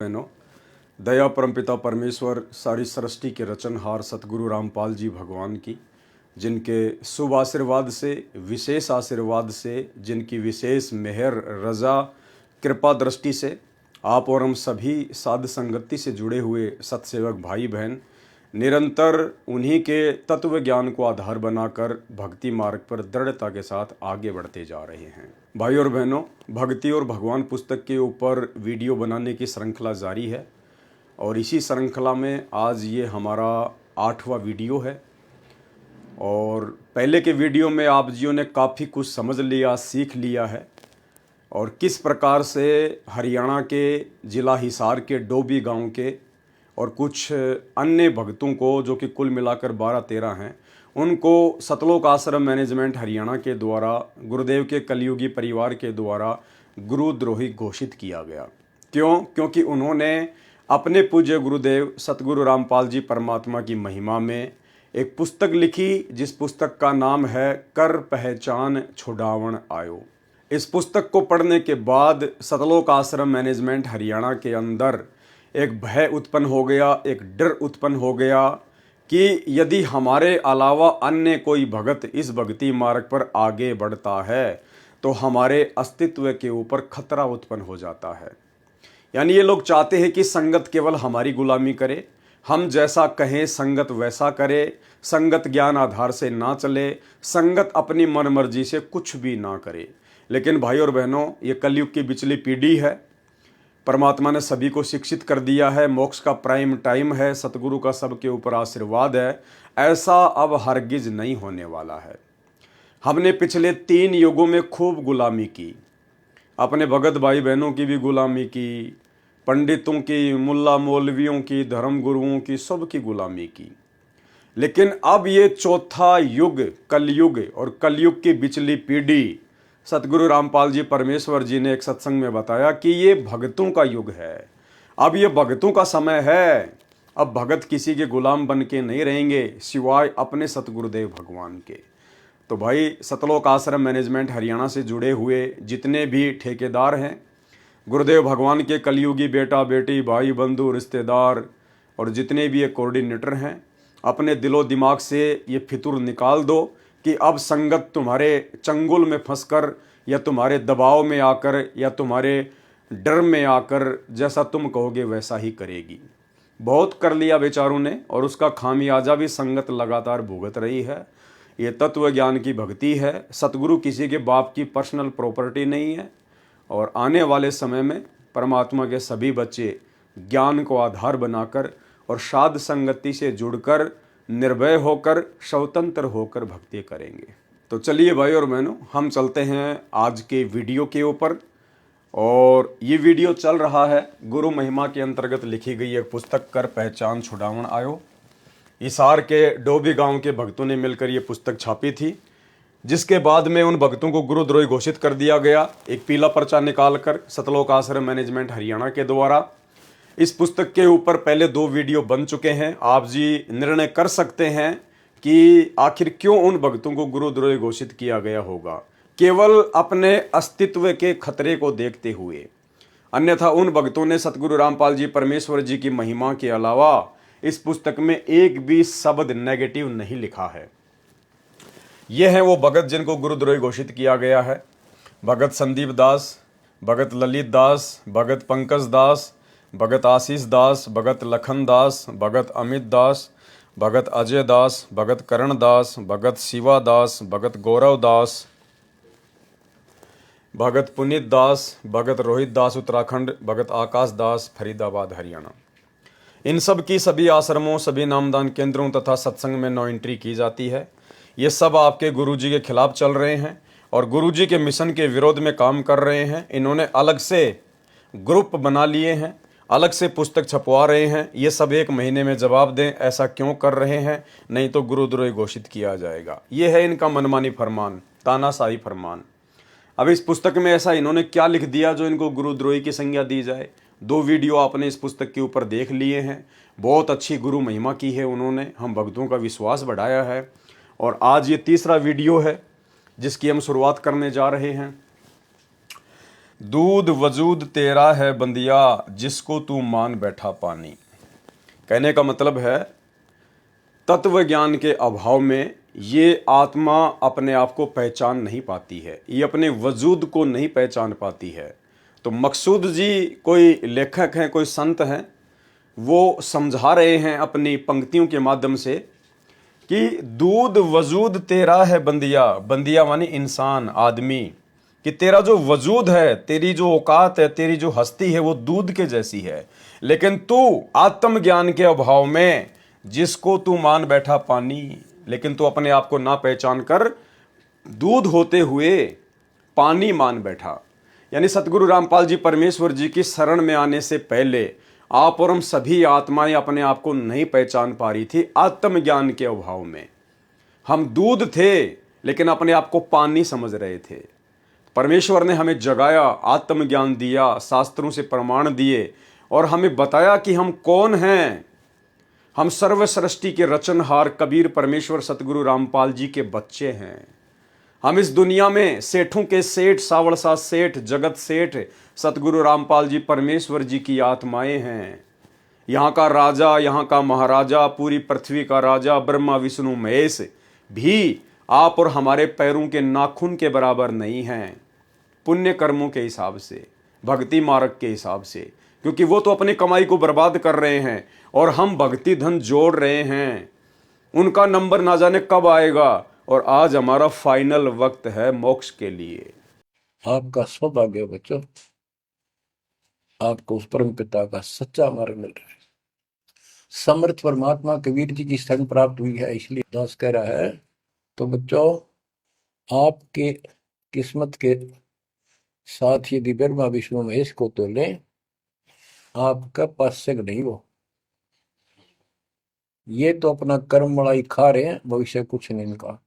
बहनों, दया परमपिता परमेश्वर सारी सृष्टि के रचनहार सतगुरु रामपाल जी भगवान की, जिनके शुभ आशीर्वाद से, विशेष आशीर्वाद से, जिनकी विशेष मेहर रजा कृपा दृष्टि से आप और हम सभी साध संगति से जुड़े हुए सतसेवक भाई बहन निरंतर उन्हीं के तत्व ज्ञान को आधार बनाकर भक्ति मार्ग पर दृढ़ता के साथ आगे बढ़ते जा रहे हैं। भाई और बहनों, भक्ति और भगवान पुस्तक के ऊपर वीडियो बनाने की श्रृंखला जारी है और इसी श्रृंखला में आज ये हमारा 8वां वीडियो है। और पहले के वीडियो में आप जियों ने काफ़ी कुछ समझ लिया, सीख लिया है और किस प्रकार से हरियाणा के ज़िला हिसार के डोबी गांव के और कुछ अन्य भक्तों को, जो कि कुल मिलाकर 12-13 हैं, उनको सतलोक आश्रम मैनेजमेंट हरियाणा के द्वारा गुरुदेव के कलयुगी परिवार के द्वारा गुरुद्रोही घोषित किया गया। क्यों? क्योंकि उन्होंने अपने पूज्य गुरुदेव सतगुरु रामपाल जी परमात्मा की महिमा में एक पुस्तक लिखी, जिस पुस्तक का नाम है कर पहचान छुड़ावन आयो। इस पुस्तक को पढ़ने के बाद सतलोक आश्रम मैनेजमेंट हरियाणा के अंदर एक भय उत्पन्न हो गया, एक डर उत्पन्न हो गया कि यदि हमारे अलावा अन्य कोई भगत इस भक्ति मार्ग पर आगे बढ़ता है तो हमारे अस्तित्व के ऊपर खतरा उत्पन्न हो जाता है। यानी ये लोग चाहते हैं कि संगत केवल हमारी गुलामी करे, हम जैसा कहें संगत वैसा करे, संगत ज्ञान आधार से ना चले, संगत अपनी मनमर्जी से कुछ भी ना करे। लेकिन भाई और बहनों, ये कलयुग की बिचली पीढ़ी है। परमात्मा ने सभी को शिक्षित कर दिया है, मोक्ष का प्राइम टाइम है, सतगुरु का सबके ऊपर आशीर्वाद है। ऐसा अब हरगिज नहीं होने वाला है। हमने पिछले 3 युगों में खूब गुलामी की, अपने भगत भाई बहनों की भी गुलामी की, पंडितों की, मुल्ला मौलवियों की, धर्म गुरुओं की, सबकी गुलामी की। लेकिन अब ये चौथा युग कलयुग और कलयुग की बिचली पीढ़ी, सतगुरु रामपाल जी परमेश्वर जी ने एक सत्संग में बताया कि ये भगतों का युग है। अब ये भगतों का समय है। अब भगत किसी के गुलाम बन के नहीं रहेंगे सिवाय अपने सतगुरुदेव भगवान के। तो भाई, सतलोक आश्रम मैनेजमेंट हरियाणा से जुड़े हुए जितने भी ठेकेदार हैं, गुरुदेव भगवान के कलयुगी बेटा बेटी, भाई बंधु, रिश्तेदार और जितने भी ये कोऑर्डिनेटर हैं, अपने दिलो दिमाग से ये फितूर निकाल दो कि अब संगत तुम्हारे चंगुल में फंसकर या तुम्हारे दबाव में आकर या तुम्हारे डर में आकर जैसा तुम कहोगे वैसा ही करेगी। बहुत कर लिया बेचारों ने और उसका खामियाजा भी संगत लगातार भुगत रही है। ये तत्व ज्ञान की भक्ति है। सतगुरु किसी के बाप की पर्सनल प्रॉपर्टी नहीं है और आने वाले समय में परमात्मा के सभी बच्चे ज्ञान को आधार बनाकर और साध संगति से जुड़कर निर्भय होकर, स्वतंत्र होकर भक्ति करेंगे। तो चलिए भाई और बहनों, हम चलते हैं आज के वीडियो के ऊपर। और ये वीडियो चल रहा है गुरु महिमा के अंतर्गत लिखी गई एक पुस्तक कर पहचान छुड़ावन आयो। हिसार के डोबी गांव के भक्तों ने मिलकर ये पुस्तक छापी थी, जिसके बाद में उन भक्तों को गुरुद्रोही घोषित कर दिया गया, एक पीला पर्चा निकालकर सतलोक आश्रम मैनेजमेंट हरियाणा के द्वारा। इस पुस्तक के ऊपर पहले 2 वीडियो बन चुके हैं। आप जी निर्णय कर सकते हैं कि आखिर क्यों उन भक्तों को गुरुद्रोही घोषित किया गया होगा, केवल अपने अस्तित्व के खतरे को देखते हुए। अन्यथा उन भक्तों ने सतगुरु रामपाल जी परमेश्वर जी की महिमा के अलावा इस पुस्तक में एक भी शब्द नेगेटिव नहीं लिखा है। यह है वो भगत जिनको गुरुद्रोही घोषित किया गया है। भगत संदीप दास, भगत ललित दास, भगत पंकज दास, भगत आशीष दास, भगत लखन दास, भगत अमित दास, भगत अजय दास, भगत करण दास, भगत शिवा दास, भगत गौरव दास, भगत पुनीत दास, भगत रोहित दास उत्तराखंड, भगत आकाश दास फरीदाबाद हरियाणा। इन सब की सभी आश्रमों, सभी नामदान केंद्रों तथा सत्संग में नो एंट्री की जाती है। ये सब आपके गुरुजी के खिलाफ चल रहे हैं और गुरुजी के मिशन के विरोध में काम कर रहे हैं। इन्होंने अलग से ग्रुप बना लिए हैं, अलग से पुस्तक छपवा रहे हैं। ये सब 1 महीने में जवाब दें, ऐसा क्यों कर रहे हैं, नहीं तो गुरुद्रोही घोषित किया जाएगा। ये है इनका मनमानी फरमान, तानाशाही फरमान। अब इस पुस्तक में ऐसा इन्होंने क्या लिख दिया जो इनको गुरुद्रोही की संज्ञा दी जाए। 2 वीडियो आपने इस पुस्तक के ऊपर देख लिए हैं। बहुत अच्छी गुरु महिमा की है उन्होंने, हम भक्तों का विश्वास बढ़ाया है। और आज ये तीसरा वीडियो है जिसकी हम शुरुआत करने जा रहे हैं। दूध वजूद तेरा है बंदिया, जिसको तू मान बैठा पानी। कहने का मतलब है तत्व ज्ञान के अभाव में ये आत्मा अपने आप को पहचान नहीं पाती है, ये अपने वजूद को नहीं पहचान पाती है। तो मकसूद जी कोई लेखक हैं, कोई संत हैं, वो समझा रहे हैं अपनी पंक्तियों के माध्यम से कि दूध वजूद तेरा है बंदिया, बंदिया माने इंसान, आदमी, कि तेरा जो वजूद है, तेरी जो औकात है, तेरी जो हस्ती है वो दूध के जैसी है, लेकिन तू आत्मज्ञान के अभाव में जिसको तू मान बैठा पानी, लेकिन तू अपने आप को ना पहचान कर दूध होते हुए पानी मान बैठा। यानी सतगुरु रामपाल जी परमेश्वर जी की शरण में आने से पहले आप और हम सभी आत्माएं अपने आप को नहीं पहचान पा रही थी आत्मज्ञान के अभाव में। हम दूध थे लेकिन अपने आप को पानी समझ रहे थे। परमेश्वर ने हमें जगाया, आत्मज्ञान दिया, शास्त्रों से प्रमाण दिए और हमें बताया कि हम कौन हैं। हम सर्व सृष्टि के रचनहार कबीर परमेश्वर सतगुरु रामपाल जी के बच्चे हैं। हम इस दुनिया में सेठों के सेठ, सावड़सा सेठ, जगत सेठ सतगुरु रामपाल जी परमेश्वर जी की आत्माएं हैं। यहाँ का राजा, यहाँ का महाराजा, पूरी पृथ्वी का राजा ब्रह्मा विष्णु महेश भी आप और हमारे पैरों के नाखून के बराबर नहीं हैं, पुण्य कर्मों के हिसाब से, भक्ति मार्ग के हिसाब से, क्योंकि वो तो अपनी कमाई को बर्बाद कर रहे हैं और हम भक्ति धन जोड़ रहे हैं। उनका नंबर ना जाने कब आएगा और आज हमारा फाइनल वक्त है मोक्ष के लिए। आपका सौभाग्य बच्चों, आपको उस परम पिता का सच्चा मार्ग मिल रहा है। समर्थ परमात्मा कबीर जी की शरण प्राप्त हुई है, इसलिए दास कह रहा है। तो बच्चों, आपके किस्मत के साथ यदि ब्रह्मा विष्णु महेश को तो लें, आपका पास्य नहीं हो। ये तो अपना कर्म मलाई खा रहे हैं, भविष्य कुछ नहीं इनका।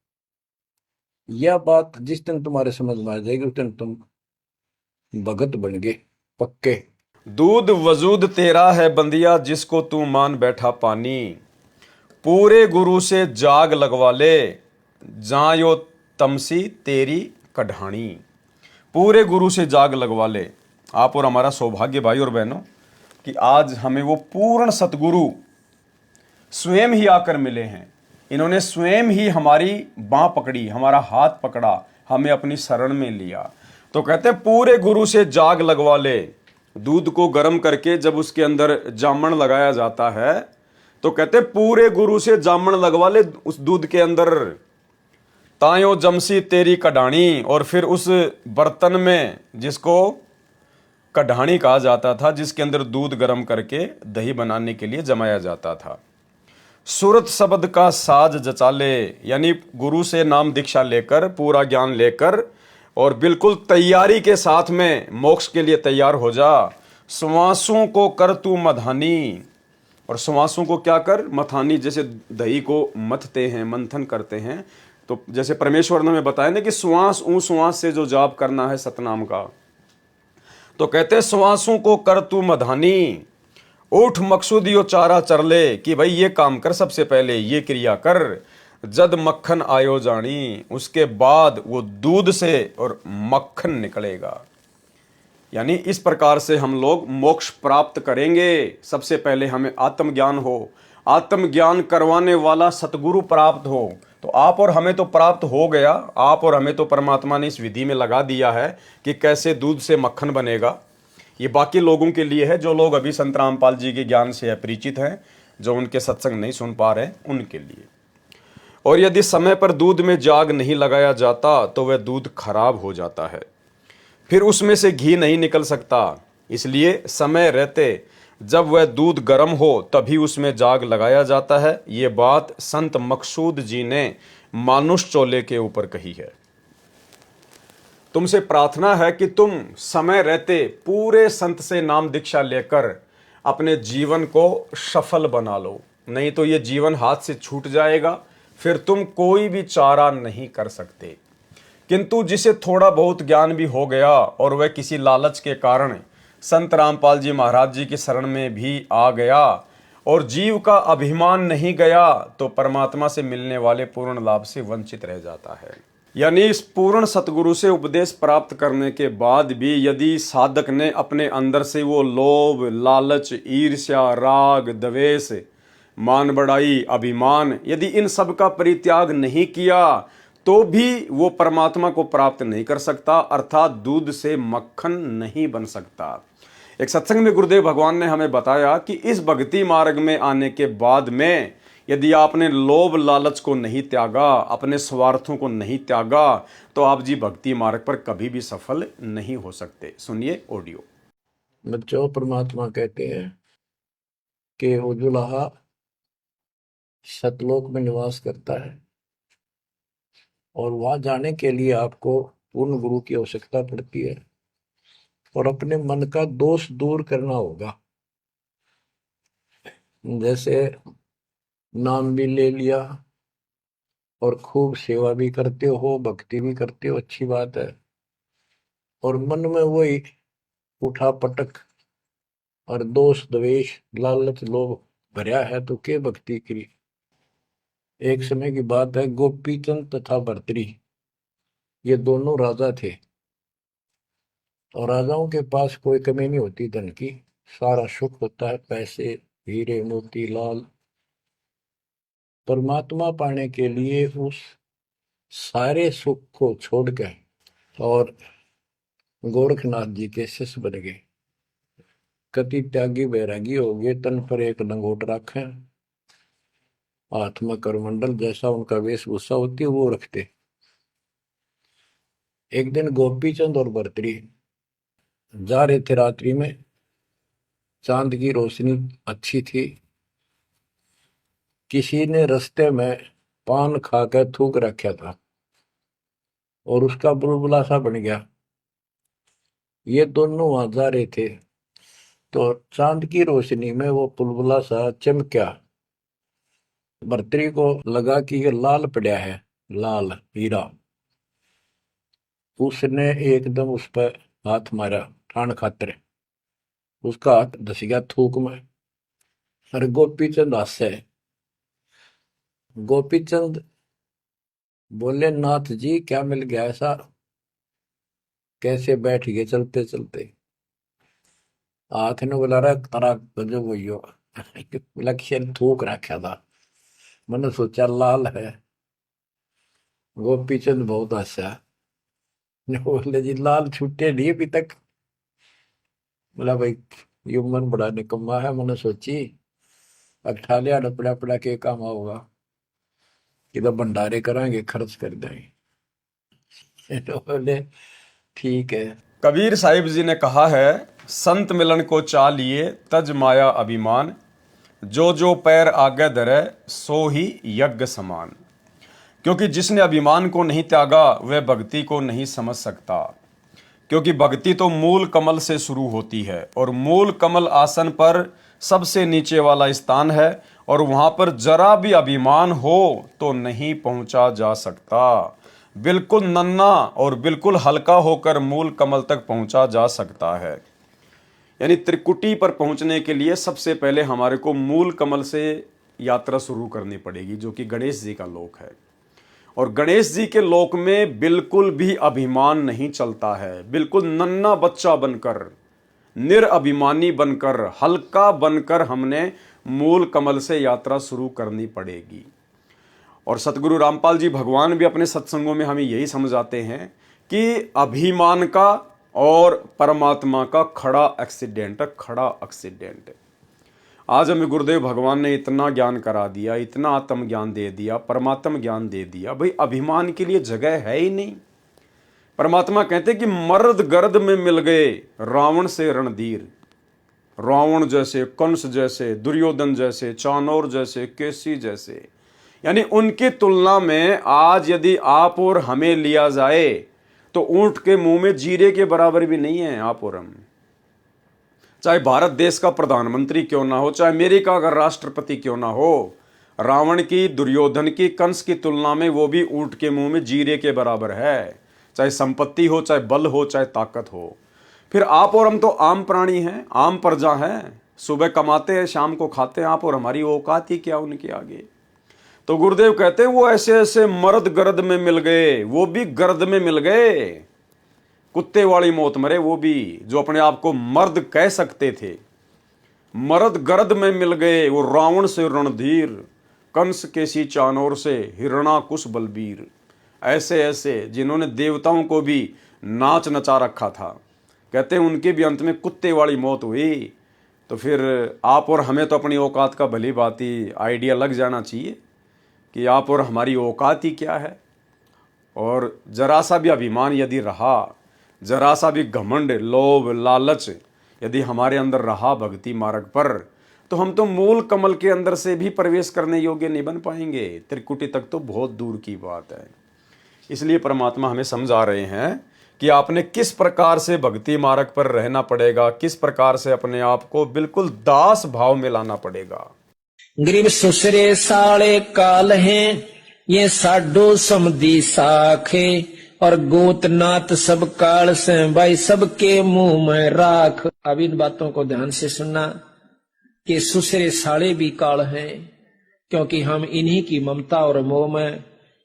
यह बात जिस दिन तुम्हारे समझ में आ जाएगी उस दिन तुम भगत बन गए पक्के। दूध वजूद तेरा है बंदिया, जिसको तू मान बैठा पानी। पूरे गुरु से जाग लगवा ले, जायो तमसी तेरी कढ़ानी। पूरे गुरु से जाग लगवा ले। आप और हमारा सौभाग्य भाई और बहनों कि आज हमें वो पूर्ण सतगुरु स्वयं ही आकर मिले हैं। इन्होंने स्वयं ही हमारी बाँ पकड़ी, हमारा हाथ पकड़ा, हमें अपनी शरण में लिया। तो कहते हैं पूरे गुरु से जाग लगवा ले। दूध को गर्म करके जब उसके अंदर जामन लगाया जाता है तो कहते पूरे गुरु से जामन लगवा ले उस दूध के अंदर, तायो जमसी तेरी कढ़ानी। और फिर उस बर्तन में, जिसको कढ़ानी कहा जाता था, जिसके अंदर दूध गर्म करके दही बनाने के लिए जमाया जाता था, सूरत शब्द का साज जचाले। यानी गुरु से नाम दीक्षा लेकर, पूरा ज्ञान लेकर और बिल्कुल तैयारी के साथ में मोक्ष के लिए तैयार हो जा। सुवासों को कर तू मधानी। और सुवासों को क्या कर? मथानी। जैसे दही को मथते हैं, मंथन करते हैं, तो जैसे परमेश्वर ने हमें बताया ना कि श्वास ऊ श्वास से जो जाप करना है सतनाम का, तो कहते श्वासों को कर तू मधानी। उठ मकसूदियो चारा चर ले, कि भाई ये काम कर, सबसे पहले ये क्रिया कर। जद मक्खन आयो जानी, उसके बाद वो दूध से और मक्खन निकलेगा। यानी इस प्रकार से हम लोग मोक्ष प्राप्त करेंगे। सबसे पहले हमें आत्मज्ञान हो, आत्मज्ञान करवाने वाला सतगुरु प्राप्त हो। तो आप और हमें तो प्राप्त हो गया, आप और हमें तो परमात्मा ने इस विधि में लगा दिया है कि कैसे दूध से मक्खन बनेगा। ये बाकी लोगों के लिए है, जो लोग अभी संत रामपाल जी के ज्ञान से अपरिचित हैं, जो उनके सत्संग नहीं सुन पा रहे, उनके लिए। और यदि समय पर दूध में जाग नहीं लगाया जाता तो वह दूध खराब हो जाता है, फिर उसमें से घी नहीं निकल सकता। इसलिए समय रहते जब वह दूध गर्म हो तभी उसमें जाग लगाया जाता है। ये बात संत मकसूद जी ने मानुष चोले के ऊपर कही है। तुमसे प्रार्थना है कि तुम समय रहते पूरे संत से नाम दीक्षा लेकर अपने जीवन को सफल बना लो, नहीं तो ये जीवन हाथ से छूट जाएगा, फिर तुम कोई भी चारा नहीं कर सकते। किंतु जिसे थोड़ा बहुत ज्ञान भी हो गया और वह किसी लालच के कारण संत रामपाल जी महाराज जी की शरण में भी आ गया और जीव का अभिमान नहीं गया, तो परमात्मा से मिलने वाले पूर्ण लाभ से वंचित रह जाता है। यानी इस पूर्ण सतगुरु से उपदेश प्राप्त करने के बाद भी यदि साधक ने अपने अंदर से वो लोभ, लालच, ईर्ष्या, राग, द्वेष, मान बढ़ाई, अभिमान, यदि इन सब का परित्याग नहीं किया तो भी वो परमात्मा को प्राप्त नहीं कर सकता, अर्थात दूध से मक्खन नहीं बन सकता। एक सत्संग में गुरुदेव भगवान ने हमें बताया कि इस भक्ति मार्ग में आने के बाद में यदि आपने लोभ लालच को नहीं त्यागा, अपने स्वार्थों को नहीं त्यागा, तो आप जी भक्ति मार्ग पर कभी भी सफल नहीं हो सकते। सुनिए ऑडियो। बच्चों, परमात्मा कहते हैं कि वो दुल्हा सतलोक में निवास करता है और वहां जाने के लिए आपको पूर्ण गुरु की आवश्यकता पड़ती है और अपने मन का दोष दूर करना होगा। जैसे नाम भी ले लिया और खूब सेवा भी करते हो, भक्ति भी करते हो, अच्छी बात है, और मन में वही उठा पटक और दोष द्वेष लालच लोभ भरा है तो के भक्ति करी। एक समय की बात है, गोपीचंद तथा भर्तृ ये दोनों राजा थे और राजाओं के पास कोई कमी नहीं होती धन की, सारा सुख होता है, पैसे, हीरे, मोती, लाल। परमात्मा पाने के लिए उस सारे सुख को छोड़कर और गोरखनाथ जी के शिष्य बन गए। कति त्यागी बैरागी हो गए, तन पर एक लंगोट रखे, हाथ में करमंडल, जैसा उनका वेशभूषा होती है वो रखते। एक दिन गोपीचंद और भर्तृ जा रहे थे रात्रि में, चांद की रोशनी अच्छी थी, किसी ने रास्ते में पान खाकर थूक रखा था और उसका बुलबुला सा बन गया। ये दोनों वहां जा रहे थे तो चांद की रोशनी में वो बुलबुला सा चमका। भर्तृ को लगा कि ये लाल पड़ा है, लाल हीरा। उसने एकदम उस पर हाथ मारा ठाण खातर, उसका हाथ धस गया थूक में। अरे गोपीचंद हंसे। गोपीचंद बोले, नाथ जी क्या मिल गया ऐसा, कैसे बैठ गए चलते चलते। हाथ ने बोला, रहा तारा गजब हो लक्ष्य थूक रखा था, मैंने सोचा लाल है। गोपीचंद बहुत हंसा, बोले जी लाल छूटे नहीं अभी तक। बोला भाई ये मन बड़ा निकम्मा है, मैंने सोची अब ठा लिया डपड़ा पड़ा के काम होगा कि तो भंडारे कराएंगे, खर्च कर देंगे। तो बोले ठीक है। कबीर साहिब जी ने कहा है, संत मिलन को चा लिए तज माया अभिमान, जो जो पैर आगे धरे सो ही यज्ञ समान। क्योंकि जिसने अभिमान को नहीं त्यागा वह भक्ति को नहीं समझ सकता, क्योंकि भक्ति तो मूल कमल से शुरू होती है और मूल कमल आसन पर सबसे नीचे वाला स्थान है और वहां पर जरा भी अभिमान हो तो नहीं पहुंचा जा सकता। बिल्कुल नन्हा और बिल्कुल हल्का होकर मूल कमल तक पहुंचा जा सकता है। यानी त्रिकुटी पर पहुंचने के लिए सबसे पहले हमारे को मूल कमल से यात्रा शुरू करनी पड़ेगी, जो कि गणेश जी का लोक है। और गणेश जी के लोक में बिल्कुल भी अभिमान नहीं चलता है। बिल्कुल नन्हा बच्चा बनकर, निरअभिमानी बनकर, हल्का बनकर हमने मूल कमल से यात्रा शुरू करनी पड़ेगी। और सतगुरु रामपाल जी भगवान भी अपने सत्संगों में हमें यही समझाते हैं कि अभिमान का और परमात्मा का खड़ा एक्सीडेंट है। आज हमें गुरुदेव भगवान ने इतना ज्ञान करा दिया, इतना आत्म ज्ञान दे दिया, परमात्म ज्ञान दे दिया, भाई अभिमान के लिए जगह है ही नहीं। परमात्मा कहते कि मर्द गर्द में मिल गए रावण से रणधीर। रावण जैसे, कंस जैसे, दुर्योधन जैसे, चाणोर जैसे, केसी जैसे, यानी उनकी तुलना में आज यदि आप और हमें लिया जाए तो ऊंट के मुंह में जीरे के बराबर भी नहीं है आप और हम। चाहे भारत देश का प्रधानमंत्री क्यों ना हो, चाहे अमेरिका का राष्ट्रपति क्यों ना हो, रावण की, दुर्योधन की, कंस की तुलना में वो भी ऊंट के मुंह में जीरे के बराबर है। चाहे संपत्ति हो, चाहे बल हो, चाहे ताकत हो। फिर आप और हम तो आम प्राणी हैं, आम प्रजा हैं, सुबह कमाते हैं शाम को खाते हैं। आप और हमारी औकात ही क्या उनके आगे। तो गुरुदेव कहते हैं वो ऐसे ऐसे मर्द गर्द में मिल गए, वो भी गर्द में मिल गए, कुत्ते वाली मौत मरे वो भी, जो अपने आप को मर्द कह सकते थे। मर्द गर्द में मिल गए, वो रावण से रणधीर, कंस के सी चानोर से हिरणाकुश बलबीर। ऐसे ऐसे जिन्होंने देवताओं को भी नाच नचा रखा था, कहते हैं उनके भी अंत में कुत्ते वाली मौत हुई। तो फिर आप और हमें तो अपनी औकात का भली भांति आइडिया लग जाना चाहिए कि आप और हमारी औकात ही क्या है। और जरा सा भी अभिमान यदि रहा, जरा सा भी घमंड, लोभ, लालच यदि हमारे अंदर रहा भक्ति मार्ग पर, तो हम तो मूल कमल के अंदर से भी प्रवेश करने योग्य नहीं बन पाएंगे, त्रिकुटी तक तो बहुत दूर की बात है। इसलिए परमात्मा हमें समझा रहे हैं कि आपने किस प्रकार से भक्ति मार्ग पर रहना पड़ेगा, किस प्रकार से अपने आप को बिल्कुल दास भाव में लाना पड़ेगा। गरीब सुसरे साले काल हैं, ये साडो समदी साखे, और गोतनाथ सब काल से भाई सबके मुंह में राख। अब इन बातों को ध्यान से सुनना कि सुसरे साले भी काल हैं, क्योंकि हम इन्हीं की ममता और मोह में,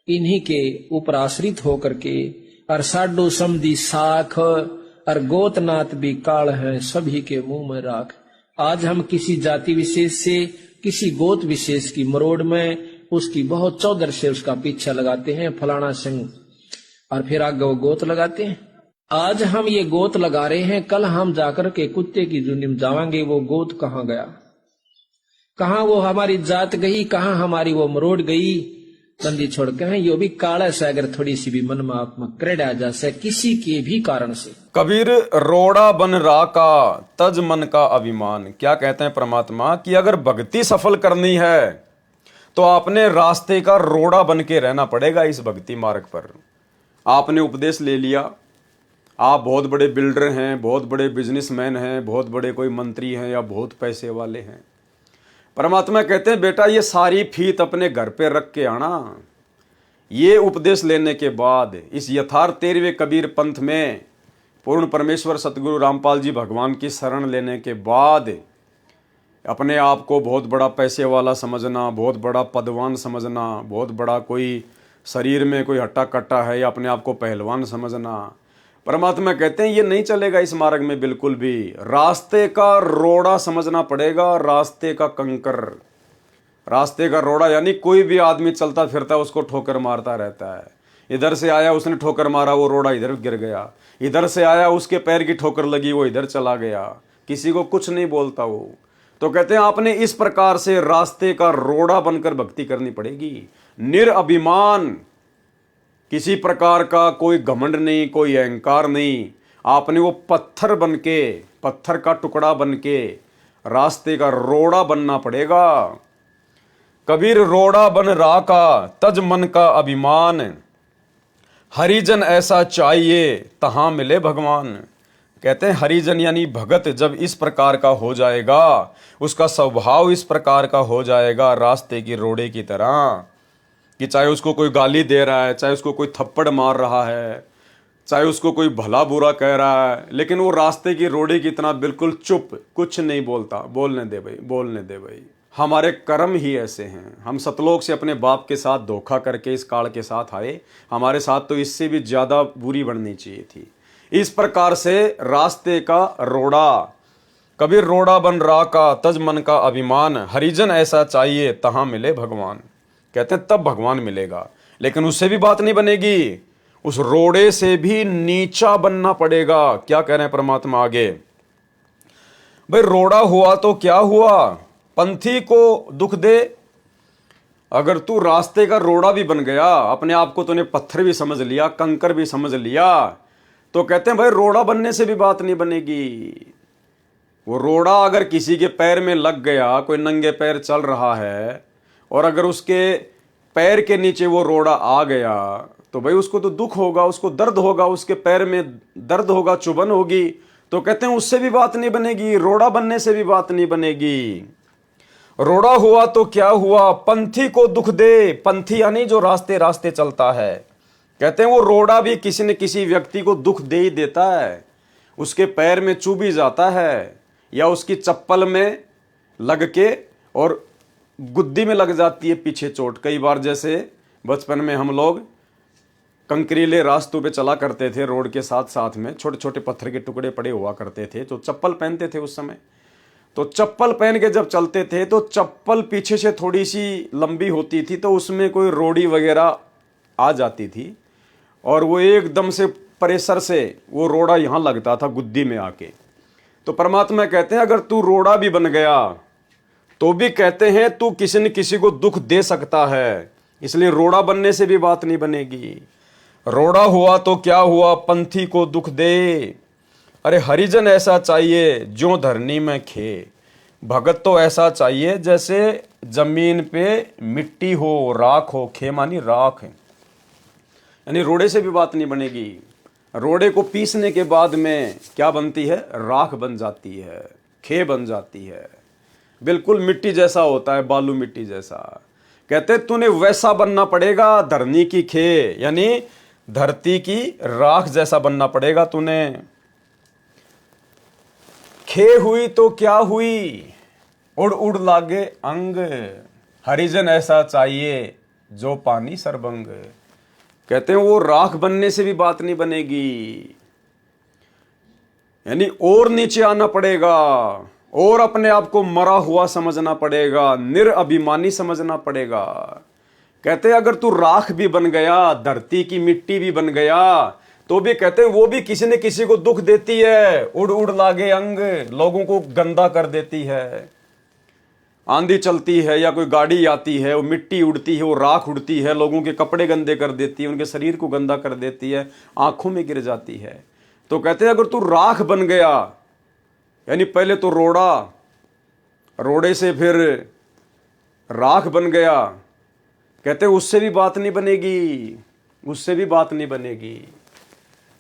इन्हीं के ऊपर आश्रित होकर के, और साडो समदी साख, और गोतनाथ भी काल है, सभी के मुंह में राख। आज हम किसी जाति विशेष से, किसी गोत विशेष की मरोड़ में उसकी बहुत चौधर से उसका पीछा लगाते हैं, फलाना सिंह, और फिर आगे वो गोत लगाते हैं। आज हम ये गोत लगा रहे हैं, कल हम जाकर के कुत्ते की जुनी में जावांगे, वो गोत कहाँ गया, कहाँ वो हमारी जात गई, कहाँ हमारी वो मरोड़ गई, बंदी छोड़ के हैं। यो भी काला से अगर थोड़ी सी भी मन में आत्मा क्रेड आ जाए किसी के भी कारण से। कबीर रोड़ा बन रा का तज मन का अभिमान। क्या कहते हैं परमात्मा कि अगर भक्ति सफल करनी है तो आपने रास्ते का रोड़ा बन के रहना पड़ेगा। इस भक्ति मार्ग पर आपने उपदेश ले लिया, आप बहुत बड़े बिल्डर हैं, बहुत बड़े बिजनेसमैन हैं, बहुत बड़े कोई मंत्री हैं या बहुत पैसे वाले हैं, परमात्मा कहते हैं बेटा ये सारी फीत अपने घर पे रख के आना। ये उपदेश लेने के बाद इस यथार्थ 13वें कबीर पंथ में पूर्ण परमेश्वर सतगुरु रामपाल जी भगवान की शरण लेने के बाद अपने आप को बहुत बड़ा पैसे वाला समझना, बहुत बड़ा पदवान समझना, बहुत बड़ा कोई शरीर में कोई हट्टा कट्टा है या अपने आप को पहलवान समझना, परमात्मा कहते हैं ये नहीं चलेगा इस मार्ग में बिल्कुल भी। रास्ते का रोड़ा समझना पड़ेगा, रास्ते का कंकर, रास्ते का रोड़ा यानी कोई भी आदमी चलता फिरता है उसको ठोकर मारता रहता है। इधर से आया उसने ठोकर मारा, वो रोड़ा इधर गिर गया, इधर से आया उसके पैर की ठोकर लगी, वो इधर चला गया, किसी को कुछ नहीं बोलता वो। तो कहते हैं आपने इस प्रकार से रास्ते का रोड़ा बनकर भक्ति करनी पड़ेगी। निरअभिमान, किसी प्रकार का कोई घमंड नहीं, कोई अहंकार नहीं, आपने वो पत्थर बनके, पत्थर का टुकड़ा बनके रास्ते का रोड़ा बनना पड़ेगा। कबीर रोड़ा बन रा का तज मन का अभिमान, हरिजन ऐसा चाहिए तहां मिले भगवान। कहते हैं हरिजन यानी भगत जब इस प्रकार का हो जाएगा, उसका स्वभाव इस प्रकार का हो जाएगा रास्ते की रोड़े की तरह, कि चाहे उसको कोई गाली दे रहा है, चाहे उसको कोई थप्पड़ मार रहा है, चाहे उसको कोई भला बुरा कह रहा है, लेकिन वो रास्ते की रोड़े की तरह बिल्कुल चुप, कुछ नहीं बोलता। बोलने दे भाई, बोलने दे भाई। हमारे कर्म ही ऐसे हैं। हम सतलोक से अपने बाप के साथ धोखा करके इस काल के साथ आए, हमारे साथ तो इससे भी ज़्यादा बुरी बननी चाहिए थी। इस प्रकार से रास्ते का रोड़ा, कबीर रोड़ा बन रा का तज मन का अभिमान, हरिजन ऐसा चाहिए तहां मिले भगवान। कहते हैं तब भगवान मिलेगा, लेकिन उससे भी बात नहीं बनेगी, उस रोड़े से भी नीचा बनना पड़ेगा। क्या कह रहे हैं परमात्मा आगे, भाई रोड़ा हुआ तो क्या हुआ, पंथी को दुख दे। अगर तू रास्ते का रोड़ा भी बन गया, अपने आप को तूने पत्थर भी समझ लिया, कंकर भी समझ लिया, तो कहते हैं भाई रोड़ा बनने से भी बात नहीं बनेगी। वो रोड़ा अगर किसी के पैर में लग गया, कोई नंगे पैर चल रहा है और अगर उसके पैर के नीचे वो रोड़ा आ गया, तो भाई उसको तो दुख होगा, उसको दर्द होगा, उसके पैर में दर्द होगा, चुभन होगी। तो कहते हैं उससे भी बात नहीं बनेगी, रोड़ा बनने से भी बात नहीं बनेगी। रोड़ा हुआ तो क्या हुआ, पंथी को दुख दे। पंथी यानी जो रास्ते रास्ते चलता है। कहते हैं वो रोड़ा भी किसी न किसी व्यक्ति को दुख दे ही देता है, उसके पैर में चुभ ही जाता है या उसकी चप्पल में लग के और गुद्दी में लग जाती है पीछे चोट। कई बार जैसे बचपन में हम लोग कंकरीले रास्तों पे चला करते थे, रोड के साथ साथ में छोटे छोटे पत्थर के टुकड़े पड़े हुआ करते थे, तो चप्पल पहनते थे उस समय। तो चप्पल पहन के जब चलते थे तो चप्पल पीछे से थोड़ी सी लंबी होती थी, तो उसमें कोई रोड़ी वगैरह आ जाती थी और वो एकदम से प्रेशर से वो रोड़ा यहाँ लगता था गुद्दी में आके। तो परमात्मा कहते हैं अगर तू रोड़ा भी बन गया तो भी कहते हैं तू किसी न किसी को दुख दे सकता है, इसलिए रोड़ा बनने से भी बात नहीं बनेगी। रोड़ा हुआ तो क्या हुआ, पंथी को दुख दे। अरे हरिजन ऐसा चाहिए जो धरनी में खे, भगत तो ऐसा चाहिए जैसे जमीन पे मिट्टी हो, राख हो। खे मानी राख है, यानी रोड़े से भी बात नहीं बनेगी। रोड़े को पीसने के बाद में क्या बनती है, राख बन जाती है, खे बन जाती है, बिल्कुल मिट्टी जैसा होता है, बालू मिट्टी जैसा। कहते तूने वैसा बनना पड़ेगा, धरनी की खे यानी धरती की राख जैसा बनना पड़ेगा तूने। खे हुई तो क्या हुई, उड़ उड़ लागे अंग, हरिजन ऐसा चाहिए जो पानी सरबंग। कहते हैं वो राख बनने से भी बात नहीं बनेगी, यानी और नीचे आना पड़ेगा और अपने आप को मरा हुआ समझना पड़ेगा, निरअभिमानी समझना पड़ेगा। कहते हैं अगर तू राख भी बन गया, धरती की मिट्टी भी बन गया, तो भी कहते हैं वो भी किसी न किसी को दुख देती है। उड़ उड़ लागे अंग, लोगों को गंदा कर देती है। आंधी चलती है या कोई गाड़ी आती है, वो मिट्टी उड़ती है, वो राख उड़ती है, लोगों के कपड़े गंदे कर देती है, उनके शरीर को गंदा कर देती है, आंखों में गिर जाती है। तो कहते हैं अगर तू राख बन गया, यानी पहले तो रोड़ा, रोड़े से फिर राख बन गया, कहते हैं उससे भी बात नहीं बनेगी, उससे भी बात नहीं बनेगी।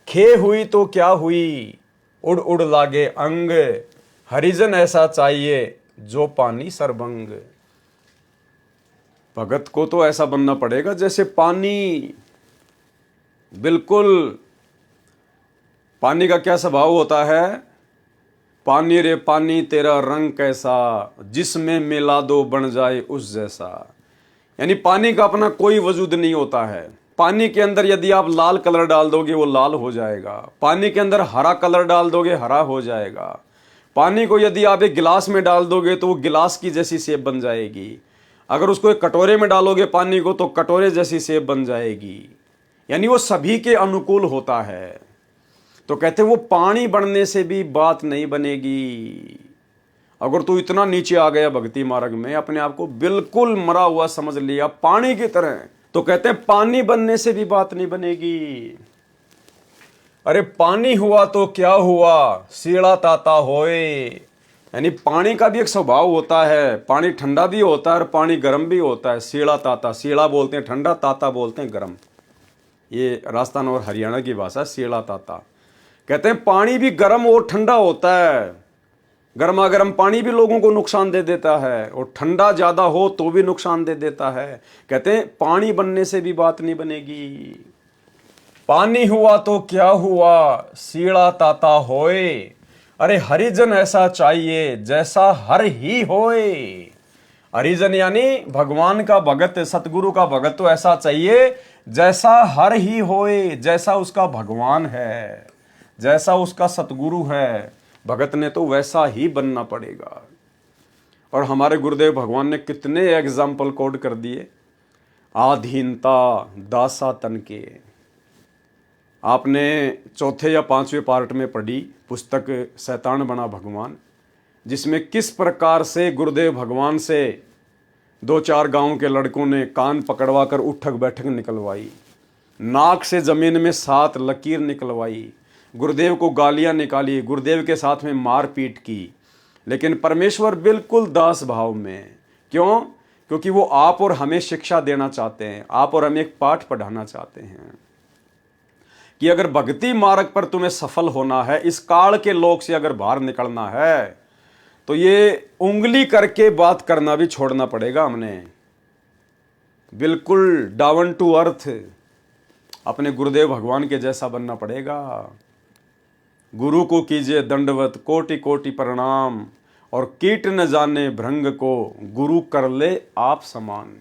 खे हुई तो क्या हुई, उड़ उड़ लागे अंग, हरिजन ऐसा चाहिए जो पानी सरबंग। भगत को तो ऐसा बनना पड़ेगा जैसे पानी, बिल्कुल। पानी का क्या स्वभाव होता है, पानी रे पानी तेरा रंग कैसा, जिसमें मिला दो बन जाए उस जैसा। यानी पानी का अपना कोई वजूद नहीं होता है। पानी के अंदर यदि आप लाल कलर डाल दोगे वो लाल हो जाएगा, पानी के अंदर हरा कलर डाल दोगे हरा हो जाएगा, पानी को यदि आप एक गिलास में डाल दोगे तो वो गिलास की जैसी शेप बन जाएगी, अगर उसको एक कटोरे में डालोगे पानी को तो कटोरे जैसी शेप बन जाएगी। यानी वो सभी के अनुकूल होता है। तो कहते हैं वो पानी बनने से भी बात नहीं बनेगी। अगर तू इतना नीचे आ गया भक्ति मार्ग में, अपने आप को बिल्कुल मरा हुआ समझ लिया पानी की तरह, तो कहते हैं पानी बनने से भी बात नहीं बनेगी। अरे पानी हुआ तो क्या हुआ, सीड़ा ताता होए। यानी पानी का भी एक स्वभाव होता है, पानी ठंडा भी होता है और पानी गर्म भी होता है। सीड़ा ताता, सीड़ा बोलते हैं ठंडा, ताता बोलते हैं गर्म। ये राजस्थान और हरियाणा की भाषा, सीड़ा ताता। कहते हैं पानी भी गर्म और ठंडा होता है। गर्मा गर्म पानी भी लोगों को नुकसान दे देता है और ठंडा ज्यादा हो तो भी नुकसान दे देता है। कहते हैं पानी बनने से भी बात नहीं बनेगी। पानी हुआ तो क्या हुआ, सीड़ा ताता होए। अरे हरिजन ऐसा चाहिए जैसा हर ही होए। हरिजन यानी भगवान का भगत, सतगुरु का भगत तो ऐसा चाहिए जैसा हर ही होए, जैसा उसका भगवान है, जैसा उसका सतगुरु है, भगत ने तो वैसा ही बनना पड़ेगा। और हमारे गुरुदेव भगवान ने कितने एग्जाम्पल कोड कर दिए। आधीनता दासा तन के, आपने चौथे या पांचवें पार्ट में पढ़ी पुस्तक शैतान बना भगवान, जिसमें किस प्रकार से गुरुदेव भगवान से 2-4 गांव के लड़कों ने कान पकड़वा कर उठक बैठक निकलवाई, नाक से जमीन में 7 लकीर निकलवाई, गुरुदेव को गालियां निकाली, गुरुदेव के साथ में मारपीट की, लेकिन परमेश्वर बिल्कुल दास भाव में। क्यों? क्योंकि वो आप और हमें शिक्षा देना चाहते हैं, आप और हमें एक पाठ पढ़ाना चाहते हैं कि अगर भक्ति मार्ग पर तुम्हें सफल होना है, इस काल के लोक से अगर बाहर निकलना है, तो ये उंगली करके बात करना भी छोड़ना पड़ेगा। हमने बिल्कुल डाउन टू अर्थ अपने गुरुदेव भगवान के जैसा बनना पड़ेगा। गुरु को कीजिए दंडवत, कोटि कोटि प्रणाम, और कीट न जाने भृंग को, गुरु कर ले आप समान।